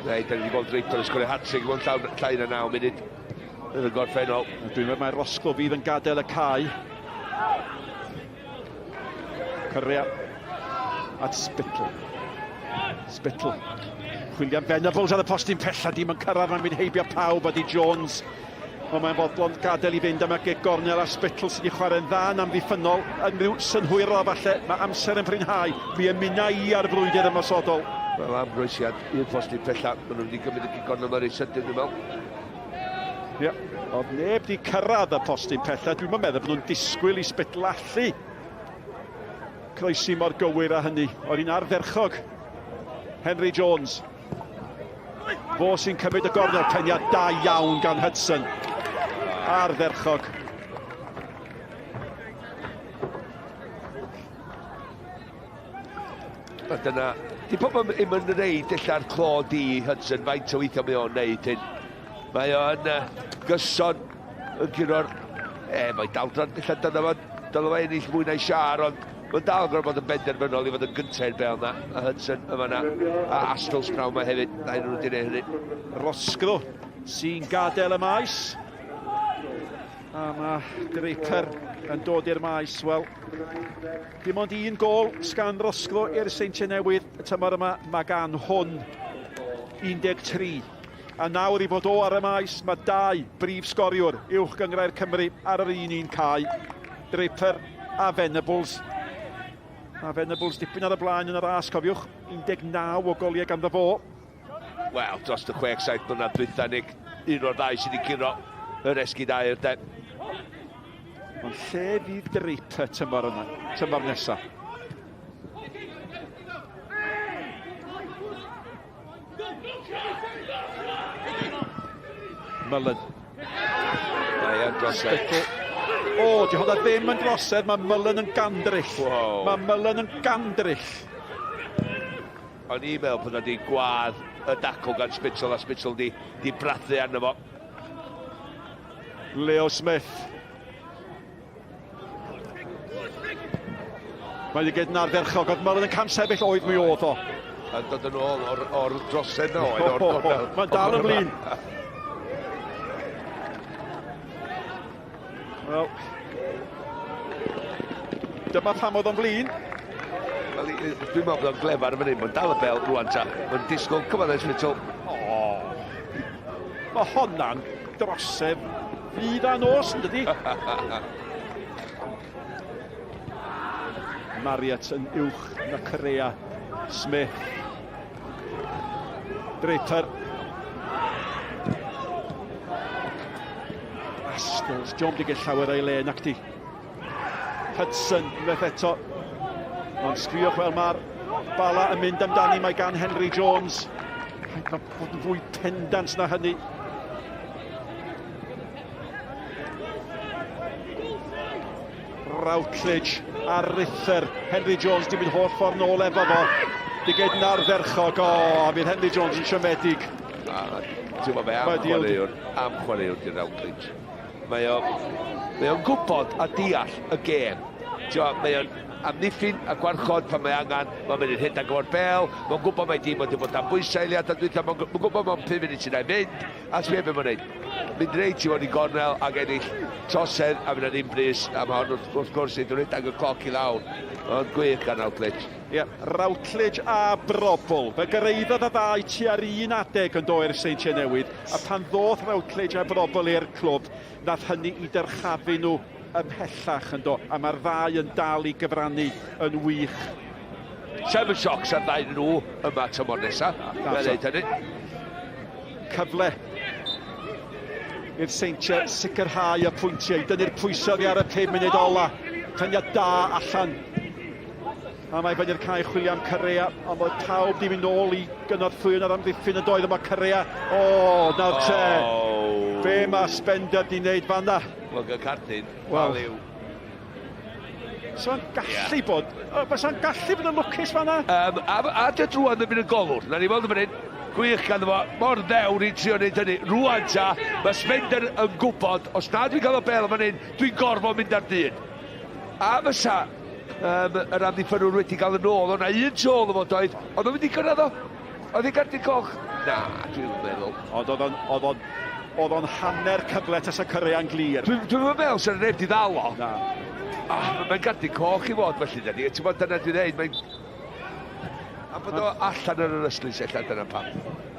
Nei, da ni wedi bod Draper yn sgorio hat-trick mewn llai na 9 munud yn y gorffennol. Dwi'n meddwl mae'r Roscoe fydd yn gadael y cae. Corea at Spittle. Spittle. Chwilio Venables ar y postyn pella, dim yn cyrraedd, mae'n mynd heibio pawb a di Jones. Ond mae'n fodlon gadael i fynd am y gig gornel a Spittle sydd wedi chwarae'n dda yn amddiffynol. Yn rhyw synhwyro falle, mae amser yn brynhau. Mi ymuno i ar frwydr ymosodol. Wel, am groesiad i'r postyn pella, maen nhw wedi gymryd y gig gornel mor ei sydyn, dwi'n meddwl. Ie, oedd neb wedi cyrraedd y postyn pella. Dwi'n meddwl bod nhw'n disgwyl i Spittle allu croesi mor gywir â hynny. Oedd un ardderchog, Henry Jones. Fo sy'n cymryd y gornel, peniad da iawn gan Hudson. Ardderchog. A dyna, di pobl ddim yn reid ella'r clo di Hudson, faint o weithio mae o'n neud hyn. Mae o'n gyson yn gyro'r... mae daldran illa dyna fo, dyna fo ennill mwy na'i siar, ond mae'n dal gorfod bod yn benderfynol i fod yn gyntaf i'r bel na, a Hudson yma na, a Astles prawn yma hefyd, na nhw wedi gwneud hynny. Roscoe sy'n gadael y maes. A mae Draper yn dod i'r maes, wel, dim ond un gol sgan Roscoe i'r Seintiau Newydd y tymor yma, mae gan hwn 13. A nawr i fod o ar y maes, mae 2 brif sgoriwr uwch gyngrau'r Cymru ar yr un cae. Draper a Venables. A Venables dipyn ar y blaen yn y ras, cofiwch, 19 o goliau ganddo fo. Wel, dros y 6-7 mlynedd Brithanig, un o'r 2 sydd wedi curo yr esgyd air, de. Ond lle fydd Draper tymor yna, tymor nesa? Mullen. Mae yn drosedd. O, di hwnna ddim yn drosedd, mae Mullen yn gandryll. Wow. Mae Mullen yn gandryll. O'n i'n meddwl bod wedi gwadd y dacl gan Spitzel, a Spitzel di brathu arno fo. Leo Smith. Mae wedi gyd yn ardderchog, oedd Mullen yn camsefyll oedd mi oedd o. Yn dod yn ôl o'r drosedd na oedd. Mae'n dal ymlaen. Wel, dyma pam oedd o'n flin. Dwi'n meddwl bod o'n glefar yn fan hyn, mae'n dal y bel rwan ta. Mae'n disgwyl, cyfan eich Spitzel. Mae honna'n drosedd fyd a nos, yn dydi? Marriott yn uwch na Corea. Smith. Draper. Astles, John di gael llawer o'i le, nac di. Hudson, unwaith eto. Ond sgriwch fel mae'r Bala yn mynd amdani, mae gan Henry Jones. Rhaid ma bod yn fwy pendant na hynny. Routledge ar Rither. Henry Jones di mynd holl ffordd nôl efo fo. Diged na'r ferchog, a bydd Henry Jones yn siomedig. Ti'n meddwl, am chwaraewr di Routledge. Mae o'n gwybod a deall y gêm. Mae o'n amddiffyn a gwarchod pan mae angen, mae'n mynd i'n hyd ag o'r bel, mae'n gwybod mae dim ond i fod am bwysau eiliad a dwi'n mae'n gwybod mae'n 5 munud sy'n ei fynd, a sbio beth mae'n neud. Mynd reit i fod i gornel ac ennill tosed a fynd yn imbrys, a mae hwn wrth gwrs i dwi'n ag y cloc i lawr. Ond gwych gan Routledge. Ie, Routledge a Brobl. Fe gyrraeddodd y ddau tua'r 1 adeg yn doi'r Seintiau Newydd, a pan ddodd Routledge a Brobl i'r clwb, nath hynny i dyrchafu nhw ymhellach yn do, a mae'r ddau yn dal i gyfrannu yn wych. Sef yn siocs ar ddau nhw yma tymor nesaf. Cyfle i'r Seintiau sicrhau y pwyntiau, dynnu'r pwysau ar y 5 munud ola. Cyniad da allan. A mae fyny'r cae chwilio am Carea, ond mae pawb di mynd nôl i gynorthwyn ar amddiffyn y doedd yma Carea. Nawr te. Be mae Spender di wneud fanna? Wel, y cartyn, wel yw. Sa'n gallu bod, sa'n gallu bod yn lwcus fanna? A dy drwan yn mynd yn golwr, na ni weld yn mynd yn gwych gan efo, mor ddewr i trio wneud hynny. Rwan ta, mae Spender yn gwybod, os na dwi'n cael y bel fan hyn, dwi'n gorfod mynd ar dyn. A fysa, yr amddiffynwr wedi cael yn ôl, o'na un tôl o fod oedd, oedd o'n mynd i gyrraedd o? Oedd ei gartyn coch? Na, dwi'n meddwl. Oedd o'n hanner cyfle tas y Cerea'n glir. Dwi'n meddwl sy'n neb di ddalo. Na. Mae'n gartyn coch i fod felly, dydy. Ti'n bod dyna dwi'n dweud, a bod o allan yn yr yslis allan dyna pam.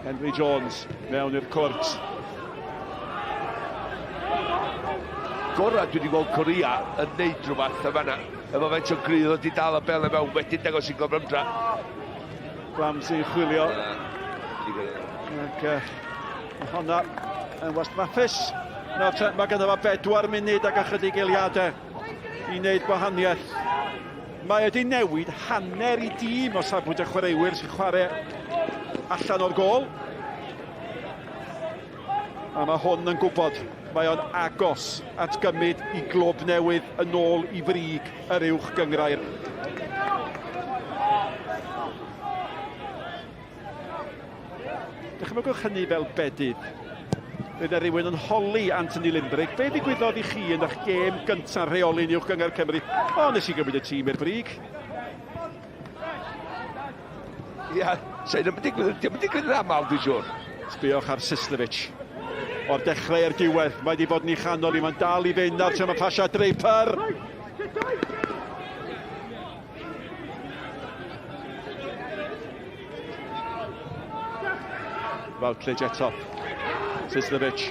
Henry Jones mewn i'r cwrt. Gorau dwi wedi gweld Corea yn neud rhywbeth y fanna. Efo fe'n o'n grydd o di dal y bel y mewn, wedyn dangos i gofrymdra. Ramsey chwilio. Ac honna yn wastfaffus. Mae ganddo fo 4 munud ag ychydig eiliadau i wneud gwahaniaeth. Mae wedi newid hanner i dîm o safbwynt y chwaraewyr sy'n chwarae allan o'r gol. A mae hwn yn gwybod, mae o'n agos at gymryd i glwb newydd yn ôl i frig yr uwch gyngrair. Dychmygwch hynny fel bedydd. Bydd e rhywun yn holi Anthony Limbrick. Be ddigwyddodd i chi yn eich gêm gyntaf rheoli'n uwch gyngor Cymru? Nes i gymryd y tîm i'r brig. Ia, sy'n ddim yn digwydd yn aml, dwi'n siŵr. Sbiwch ar Sislevic. O'r dechrau i'r diwedd, mae wedi bod yn ei chanol i, mae'n dal i fynd ar Tama Pasha Draper. Routledge eto. Sislevic.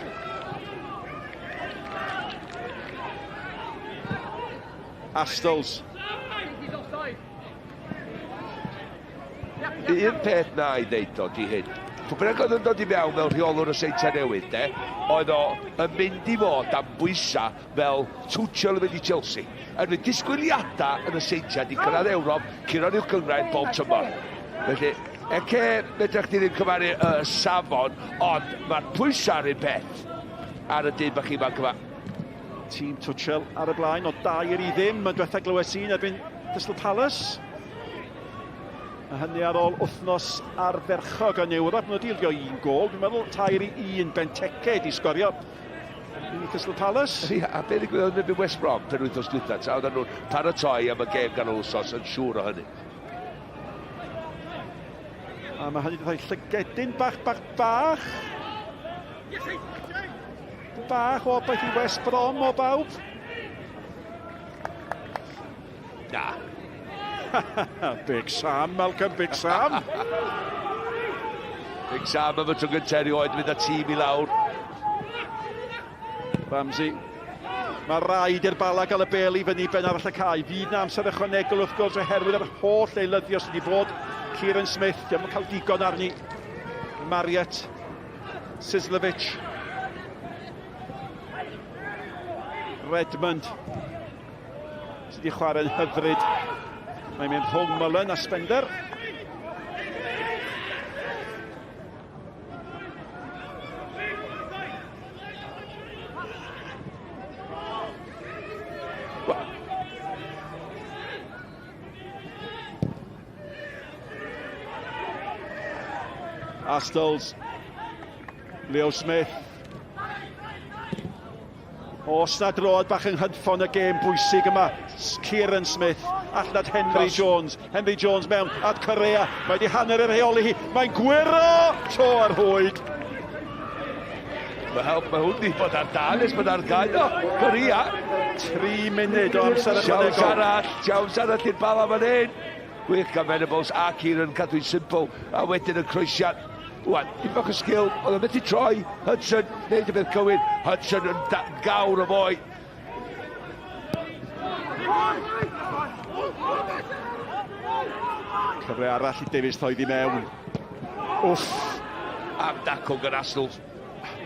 Astles. Un peth na i ddeud o di hyn. Bynnag oedd yn dod i mewn mewn rheolwr y Seintiau Newydd, oedd o yn mynd i fod am bwysa fel Tuchel yn mynd i Chelsea. Yn mynd disgwyliadau yn y Seintiau di cyrraedd Ewrop, curo'n i'w cyngrair bob tymor. Felly, medrach chi ddim cymaru y safon, ond mae'r pwysau un peth ar y dyn bach ifanc yma. Tîm Tuchel ar y blaen, o 2 i ddim, yn diwethaf glywes i'n erbyn Crystal Palace. A hynny ar ôl wythnos arferchog yn Ewrop, nhw dilgio 1 gol. Dwi'n meddwl 2 i 1 Benteke di sgorio i Crystal Palace. A be ddigwyddodd yn erbyn West Brom, pen wythnos dwytha, ta oedden nhw'n paratoi am y gêm gan wsos yn siŵr o hynny. A mae hynny wedi llygedyn bach. Bach o beth i West Brom o bawb. Na. Big Sam, Malcolm, Big Sam. Big Sam efo tro gyntaf erioed mynd â tîm i lawr. Ramsey. Mae rhaid i'r Bala gael y bel i fyny ben arall y cae. Fydd na amser ychwanegol wrth gwrs oherwydd yr holl eilyddio sydd wedi bod. Kieran Smith, ddim yn cael digon arni. Marriott. Sislevic. Redmond. Sydd wedi chwarae'n hyfryd. Mae'n mynd rhwng Mullen a Spender. Astles, Leo Smith. Os na droed bach yng nghyffon y gêm bwysig yma, Kieran Smith, allad Henry Jones. Henry Jones mewn at Correa, mae di hanner yr rheoli hi, mae'n gwiro to ar hwyd. Mae hwn di bod ar danes, bod ar gael o Correa. 3 munud o amser ychwanegol. Siawns arall i'r Bala fan hyn. Gwych gan Venables a Kieran cadw'n simple, a wedyn y croesiad. Wan, un bach o sgil, oedd yn methu troi, Hudson, neud y beth cywir, Hudson yn gawr o foi. Cyfle arall i Davies thoedd i mewn. Wff. Am dacw gan Astles.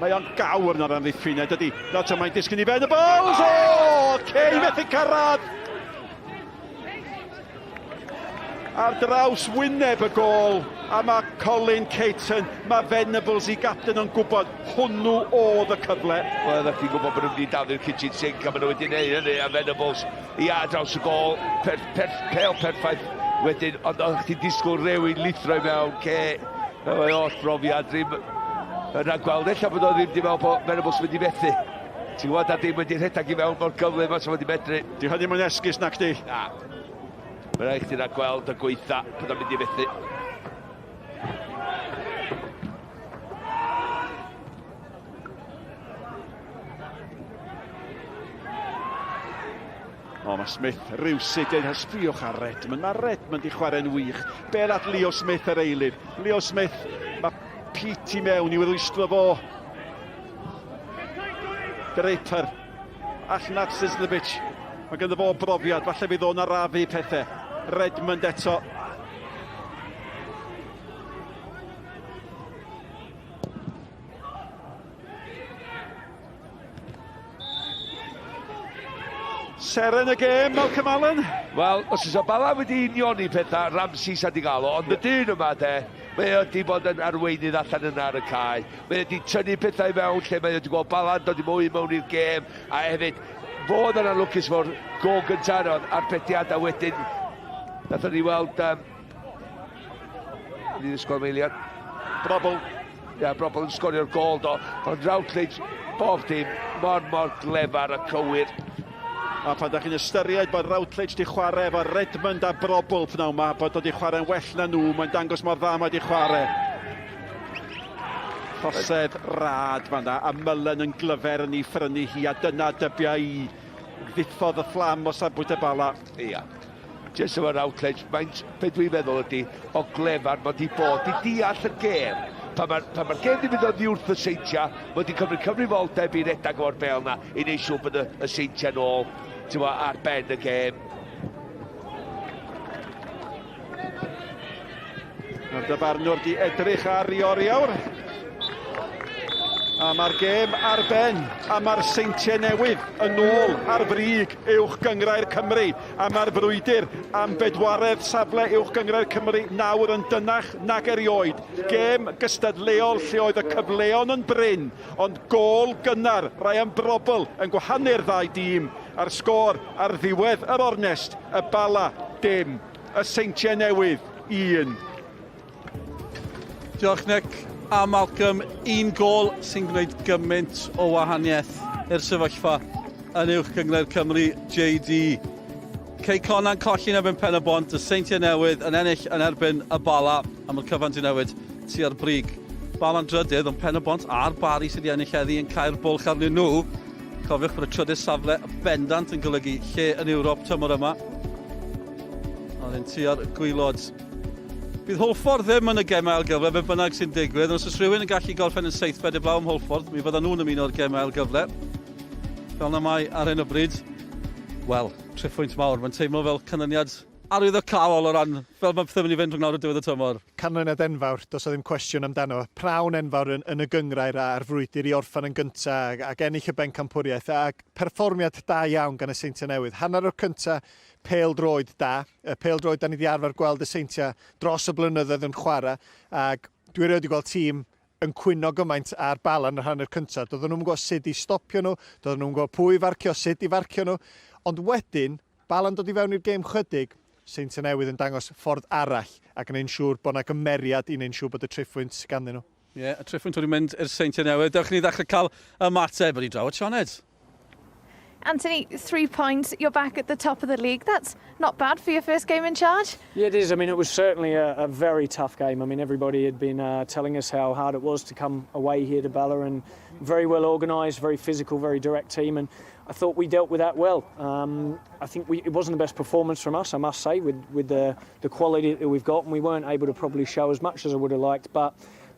Mae o'n gawr na'r amddiffynau, dydy. Not o mae'n disgyn i Venables! O! Cei methu cyrraedd! Ar draws wyneb y gol, a mae Colin Caton, mae Venables i gapten yn gwybod hwnnw oedd y cyfle. Wel, ydych chi'n gwybod bod nhw'n mynd i daflu'r kitchen sink, a maen nhw wedi gwneud hynny, a Venables i ar draws y gol, pel perffaith. Wedyn, ond ydych chi'n disgwyl rhywun lithro i mewn, Mae oll brofiad, yna gweld, ella bod o ddim di mewn bod Venables wedi methu. Ti'n gwybod, a ddim wedi rhedag i mewn mor gyfle yma sy'n wedi medru. Di hynny mae'n esgus nac di? Na. Mae'n rhaid chdi'n gweld y gweitha bod o'n mynd i methu. O, mae Smith rywsyd yn hysbriwch ar Redmond. Mae Redmond i chwarae'n wych. Bel at Leo Smith yr eilir. Leo Smith, mae Pete i mewn i wylwystro fo. Draper. Allan at Sisnovic. Mae ganddo fo brofiad, falle fydd o'n arafu pethau. Redmond eto. Seren y gêm, Malcolm Allen? Wel, os oes o Bala wedi union i pethau, Ramsey sa di gael o, ond y dyn yma de, mae wedi bod yn arweinydd allan yna ar y cae. Mae wedi tynnu pethau i mewn lle mae wedi gweld Bala'n dod i mwy mewn i'r gêm, a hefyd, fodd yna lwcus fo'r gol gyntaf ar pediad a wedyn, nathon ni weld, ni ddisgwyl meiliad. Brobl. Ia, Brobl yn sgorio'r gol do, ond Routledge, bob dim, mor glefar a cywir. A pan da chi'n ystyried bod Routledge di chwarae efo Redmond a Brobl pnawn ma, bod o di chwarae'n well na nhw, mae'n dangos mor dda mae di chwarae. Posedd rad fan'na, a Mullen yn glyfer yn ei ffrynu hi, a dyna dybia i ddiffodd y fflam o safbwynt y Bala. Ia, jyst efo Routledge, be dwi'n meddwl ydy, o glefar mae di bod, di deall y gêm. Pan mae'r gêm di mynd o ddiwrth y Seintiau, mae di cyfrifoldeb i redag o'r bel na, i neud siŵr bod y Seintiau nôl, ar ben y gêm. Mae'r dyfarnwr di edrych ar Ioriawr. A mae'r gêm ar ben, a mae'r Seintiau Newydd yn ôl ar frig uwch gyngrau'r Cymru. A mae'r brwydr am bedwaredd safle uwch gyngrau'r Cymru nawr yn dynach nag erioed. Gêm gystadleol lle oedd y cyfleon yn bryn, ond gol gynnar Ryan Brobl yn gwahanu'r ddau dîm. A'r sgôr ar ddiwedd yr ornest, y Bala dim, y Seintiau Newydd 1. Diolch Nick a Malcolm, un gol sy'n gwneud gymaint o wahaniaeth i'r sefyllfa yn uwch gyngrau'r Cymru JD. Cei Conan colli yn erbyn Pen y Bont, y Seintiau Newydd yn ennill yn erbyn y Bala, a mae'r cyfan di newid tu ar brig. Bala'n drydydd, ond Pen y Bont a'r Bari sydd wedi ennill heddi yn cael bwlch arnyn nhw. Cofiwch bod y trydydd safle bendant yn golygu lle yn Ewrop tymor yma. Oedd yn tu ar gwylod. Bydd Holford ddim yn y gemau ail-gyfle, fe bynnag sy'n digwydd. Os oes rhywun yn gallu gorffen yn seithfed y blaw am Holford, mi fydda nhw'n ymuno o'r gemau ail-gyfle. Fel na mai ar hyn o bryd, wel, triphwynt mawr. Mae'n teimlo fel canlyniad arwyddocaol o ran fel mae pethau'n mynd i fynd rhwng nawr o diwedd y tymor? Canlyniad enfawr, does o ddim cwestiwn amdano. Prawn enfawr yn y gyngrair a'r frwydr i orffan yn gyntaf ac ennill y bencampwriaeth ac perfformiad da iawn gan y Seintiau Newydd. Hanner o'r cyntaf, pêl-droed da. Y pêl-droed da ni wedi arfer gweld y Seintiau dros y blynyddoedd yn chwarae ac dwi wedi gweld tîm yn cwyno gymaint ar Bala yn y hanner cyntaf. Doedden nhw'n gwybod sut i stopio nhw, doedden nhw'n gwybod pwy farcio, sut i farcio nhw, ond wedyn Bala'n dod i fewn i'r gêm chydig, Seintiau Newydd yn dangos ffordd arall ac yn ein siŵr bod yna gymeriad i'n ein siŵr bod y triffwynt ganddyn nhw. Ie, y triffwynt wedi mynd i'r Seintiau Newydd. Dewch ni ddechrau cael ymateb ar ei draw. Sioned? Anthony, 3 points, you're back at the top of the league. That's not bad for your first game in charge. Yeah, it is. I mean, it was certainly a very tough game. I mean, everybody had been telling us how hard it was to come away here to Bala, and very well organised, very physical, very direct team, and I thought we dealt with that well. I think it wasn't the best performance from us, I must say, with the quality that we've got, and we weren't able to probably show as much as I would have liked, but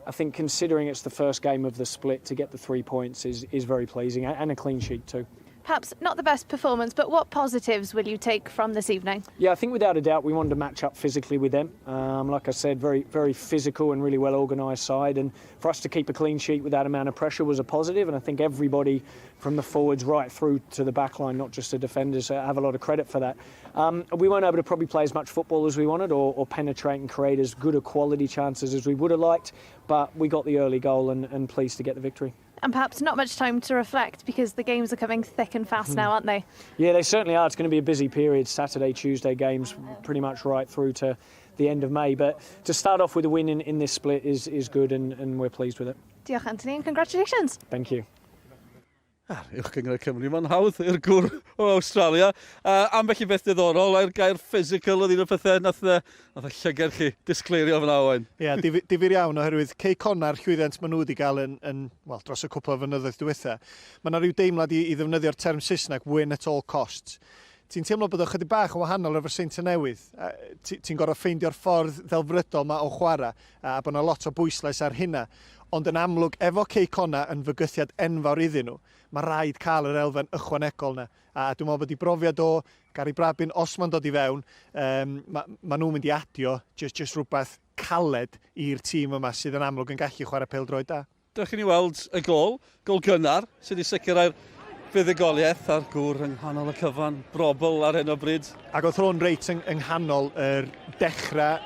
I think considering it's the first game of the split, to get the 3 points is very pleasing, and a clean sheet too. Perhaps not the best performance, but what positives will you take from this evening? Yeah, I think without a doubt we wanted to match up physically with them. Like I said, very physical and really well organised side, and for us to keep a clean sheet with that amount of pressure was a positive, and I think everybody from the forwards right through to the back line, not just the defenders, have a lot of credit for that. We weren't able to probably play as much football as we wanted or penetrate and create as good a quality chances as we would have liked, but we got the early goal and pleased to get the victory. And perhaps not much time to reflect because the games are coming thick and fast now, aren't they? Yeah, they certainly are. It's going to be a busy period. Saturday, Tuesday games pretty much right through to the end of May. But to start off with a win in this split is good, and we're pleased with it. Diolch, Anthony, and congratulations. Thank you. Uwch gyngor Cymru, mae'n hawdd i'r gŵr o Australia. Ambell i beth diddorol, ai'r gair physical oedd un o'r pethau nath y llygad chi disgleirio fyna owen. Ie, difyr iawn oherwydd cei conna'r llwyddiant maen nhw wedi cael dros y cwpl o fynyddoedd diwetha. Mae yna rhyw deimlad i ddefnyddio'r term Saesneg, win at all costs. Ti'n teimlo bod o chydig bach yn wahanol efo'r Seintiau Newydd. Ti'n gorfod ffeindio'r ffordd ddelfrydol yma o chwarae a bod yna lot o bwyslais ar hynna. Ond yn amlwg, efo Ceicona yn fygythiad enfawr iddyn nhw, mae rhaid cael yr elfen ychwanegol yna. A dwi'n meddwl bod i brofiad o Gary Brabin, os mae'n dod i fewn, mae nhw'n mynd i adio just rhywbeth caled i'r tîm yma sydd yn amlwg yn gallu chwarae pêl-droed da. Dewch i ni weld y gol gynnar, sydd wedi sicrhau'r fuddugoliaeth a'r gŵr yng nghanol y cyfan, brobl ar hyn o bryd. Ac oedd hwn reit yng nghanol yr dechrau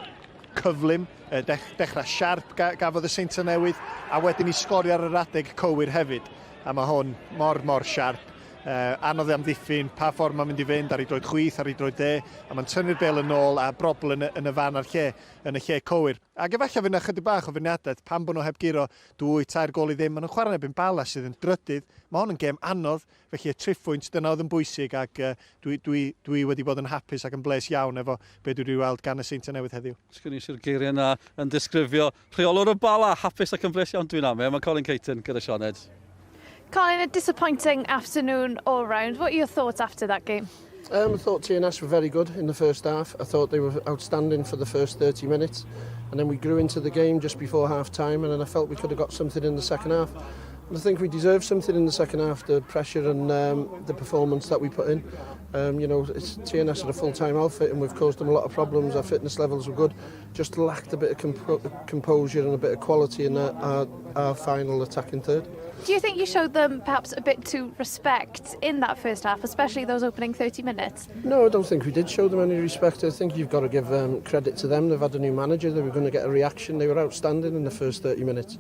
cyflym, dechrau siarp gafodd y Seintiau Newydd, a wedyn i sgorio ar yr adeg cywir hefyd. A mae hwn mor siarp. Anodd am ddiffyn, pa ffordd mae'n mynd i fynd ar ei droed chwith, ar ei droed de, a mae'n tynnu'r bel yn ôl a brobl yn y fan ar lle, yn y lle cywir. Ac efallai fyna chydig bach o fyniadaeth, pan bod nhw heb giro 2-3 gol i ddim, maen nhw'n chwarae nebyn Bala sydd yn drydydd. Mae hwn yn gêm anodd, felly y triffwynt dyna oedd yn bwysig, ac dwi wedi bod yn hapus ac yn bles iawn efo be dwi wedi weld gan y Seintiau Newydd heddiw. Sgwn i sy'r geiriau yna yn disgrifio rheolwr y Bala, hapus ac yn bles iawn dwi'n am. Mae Colin Caton gyda Sioned. Colin, a disappointing afternoon all round. What are your thoughts after that game? I thought TNS were very good in the first half. I thought they were outstanding for the first 30 minutes. And then we grew into the game just before half-time, and then I felt we could have got something in the second half. And I think we deserved something in the second half, the pressure and the performance that we put in. TNS are a full-time outfit and we've caused them a lot of problems. Our fitness levels were good, just lacked a bit of composure and a bit of quality in our final attacking third. Do you think you showed them perhaps a bit too respect in that first half, especially those opening 30 minutes? No, I don't think we did show them any respect. I think you've got to give credit to them. They've had a new manager, they were going to get a reaction. They were outstanding in the first 30 minutes.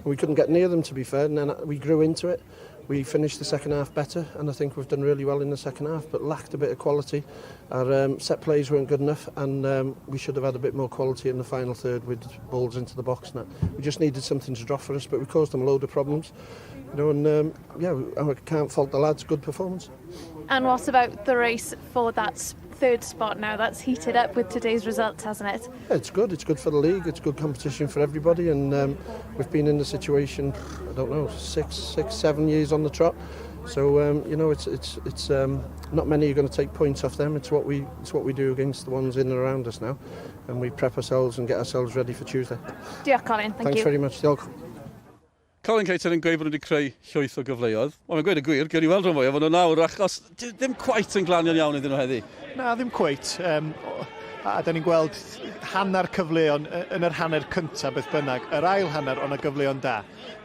We couldn't get near them, to be fair, and then we grew into it. We finished the second half better, and I think we've done really well in the second half, but lacked a bit of quality. Our set plays weren't good enough, and we should have had a bit more quality in the final third with balls into the box. Now, we just needed something to drop for us, but we caused them a load of problems. I can't fault the lads. Good performance. And what about the race for that third spot now? That's heated up with today's results, hasn't it? Yeah, it's good. It's good for the league. It's good competition for everybody, and we've been in the situation, I don't know, 6-7 years on the trot. So it's not many are going to take points off them. It's what we do against the ones in and around us now, and we prep ourselves and get ourselves ready for Tuesday. Diolch, Colin. Thank you. Thanks very much. Diolch. Colin Caton yn gweud bod nhw wedi creu llwyth o gyfleoedd. Mae'n gweud y gwir, gen i weld rhan fwy efo nhw nawr, achos ddim cweit yn glanion iawn iddyn nhw heddi. Na, ddim cweit. A da ni'n gweld hanner cyfleon yn yr hanner cyntaf beth bynnag. Yr ail hanner o'n y gyfleon da.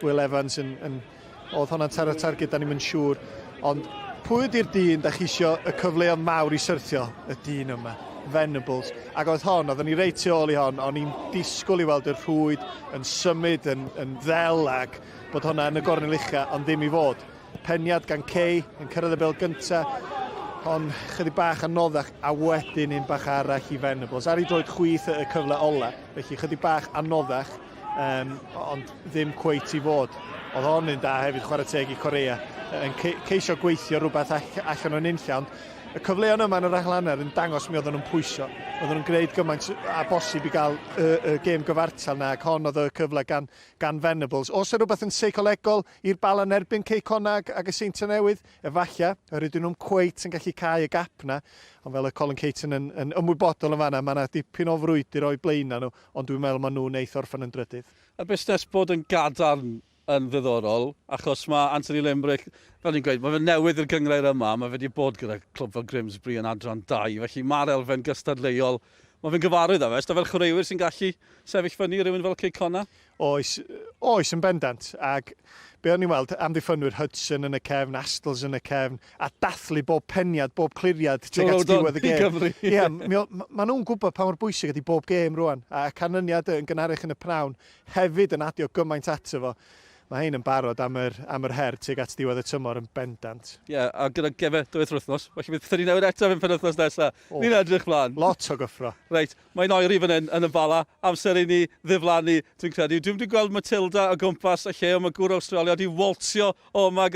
Will Evans oedd hwnna'n taro targed, da ni'n mynd siŵr. Ond pwy ydy'r dyn da chi isio y cyfleon mawr i syrthio? Y dyn yma, Venables. Ac oedd oedden ni reit tu ôl i hon, o'n i'n disgwyl i weld y rhwyd yn symud, yn ddel, ac bod hwnna yn y gornel ucha, ond ddim i fod. Peniad gan Kay yn cyrraedd y bel gyntaf, ond chydig bach anoddach, a wedyn un bach arall i Venables. Ar ei droed chwith y cyfle ola, felly chydig bach anoddach, ond ddim cweit i fod. Oedd hon yn da hefyd, chwarae teg i Corea, yn ceisio gweithio rhywbeth allan o'n unlla, ond y cyfleon yma yn yr achlanner yn dangos mi oedden nhw'n pwysio. Oedden nhw'n gwneud gymaint a bosib i gael y gêm gyfartal na, ac hon oedd y cyfle gan Venables. Os yw rhywbeth yn seicolegol i'r Bala yn erbyn Cey Conag ac y Seintiau Newydd, efallai, oherwydd nhw'n cweit yn gallu cael y gap na, ond fel y Colin Caton yn ymwybodol yn fanna, mae yna dipyn o frwydr o'i blaen nhw, ond dwi'n meddwl mae nhw'n eith orffan yn drydydd. Y busnes bod yn gadarn yn ddiddorol, achos mae Anthony Limbrick, fel ni'n gweud, mae fe newydd i'r gyngrair yma, mae fe wedi bod gyda clwb fel Grimsby yn adran 2, felly mae'r elfen gystadleuol, mae fe'n gyfarwydd â fe, ysda fel chwaraewyr sy'n gallu sefyll fyny rhywun fel Cey Conag? Oes yn bendant, ac be o'n i'n weld, amddiffynwyr Hudson yn y cefn, Astles yn y cefn, a dathlu bob peniad, bob cliriad, tuag at diwedd y gêm. Ie, mae nhw'n gwybod pa mor bwysig ydy bob gêm rwan, a canlyniad yn gynharach yn y pnawn, hefyd yn adio gymaint ato fo. Mae hein yn barod am yr her tuag at diwedd y tymor yn bendant. Ie, a gyda gefe dwyth wythnos, felly bydd ni newid eto fy'n penwythnos nesaf. Ni'n edrych mlaen. Lot o gyffro. Reit, mae'n oeri fan hyn yn y Bala, amser i ni ddiflannu, dwi'n credu. Dwi'n gweld Matilda o gwmpas y lle, o mae gŵr Australia wedi waltsio o yma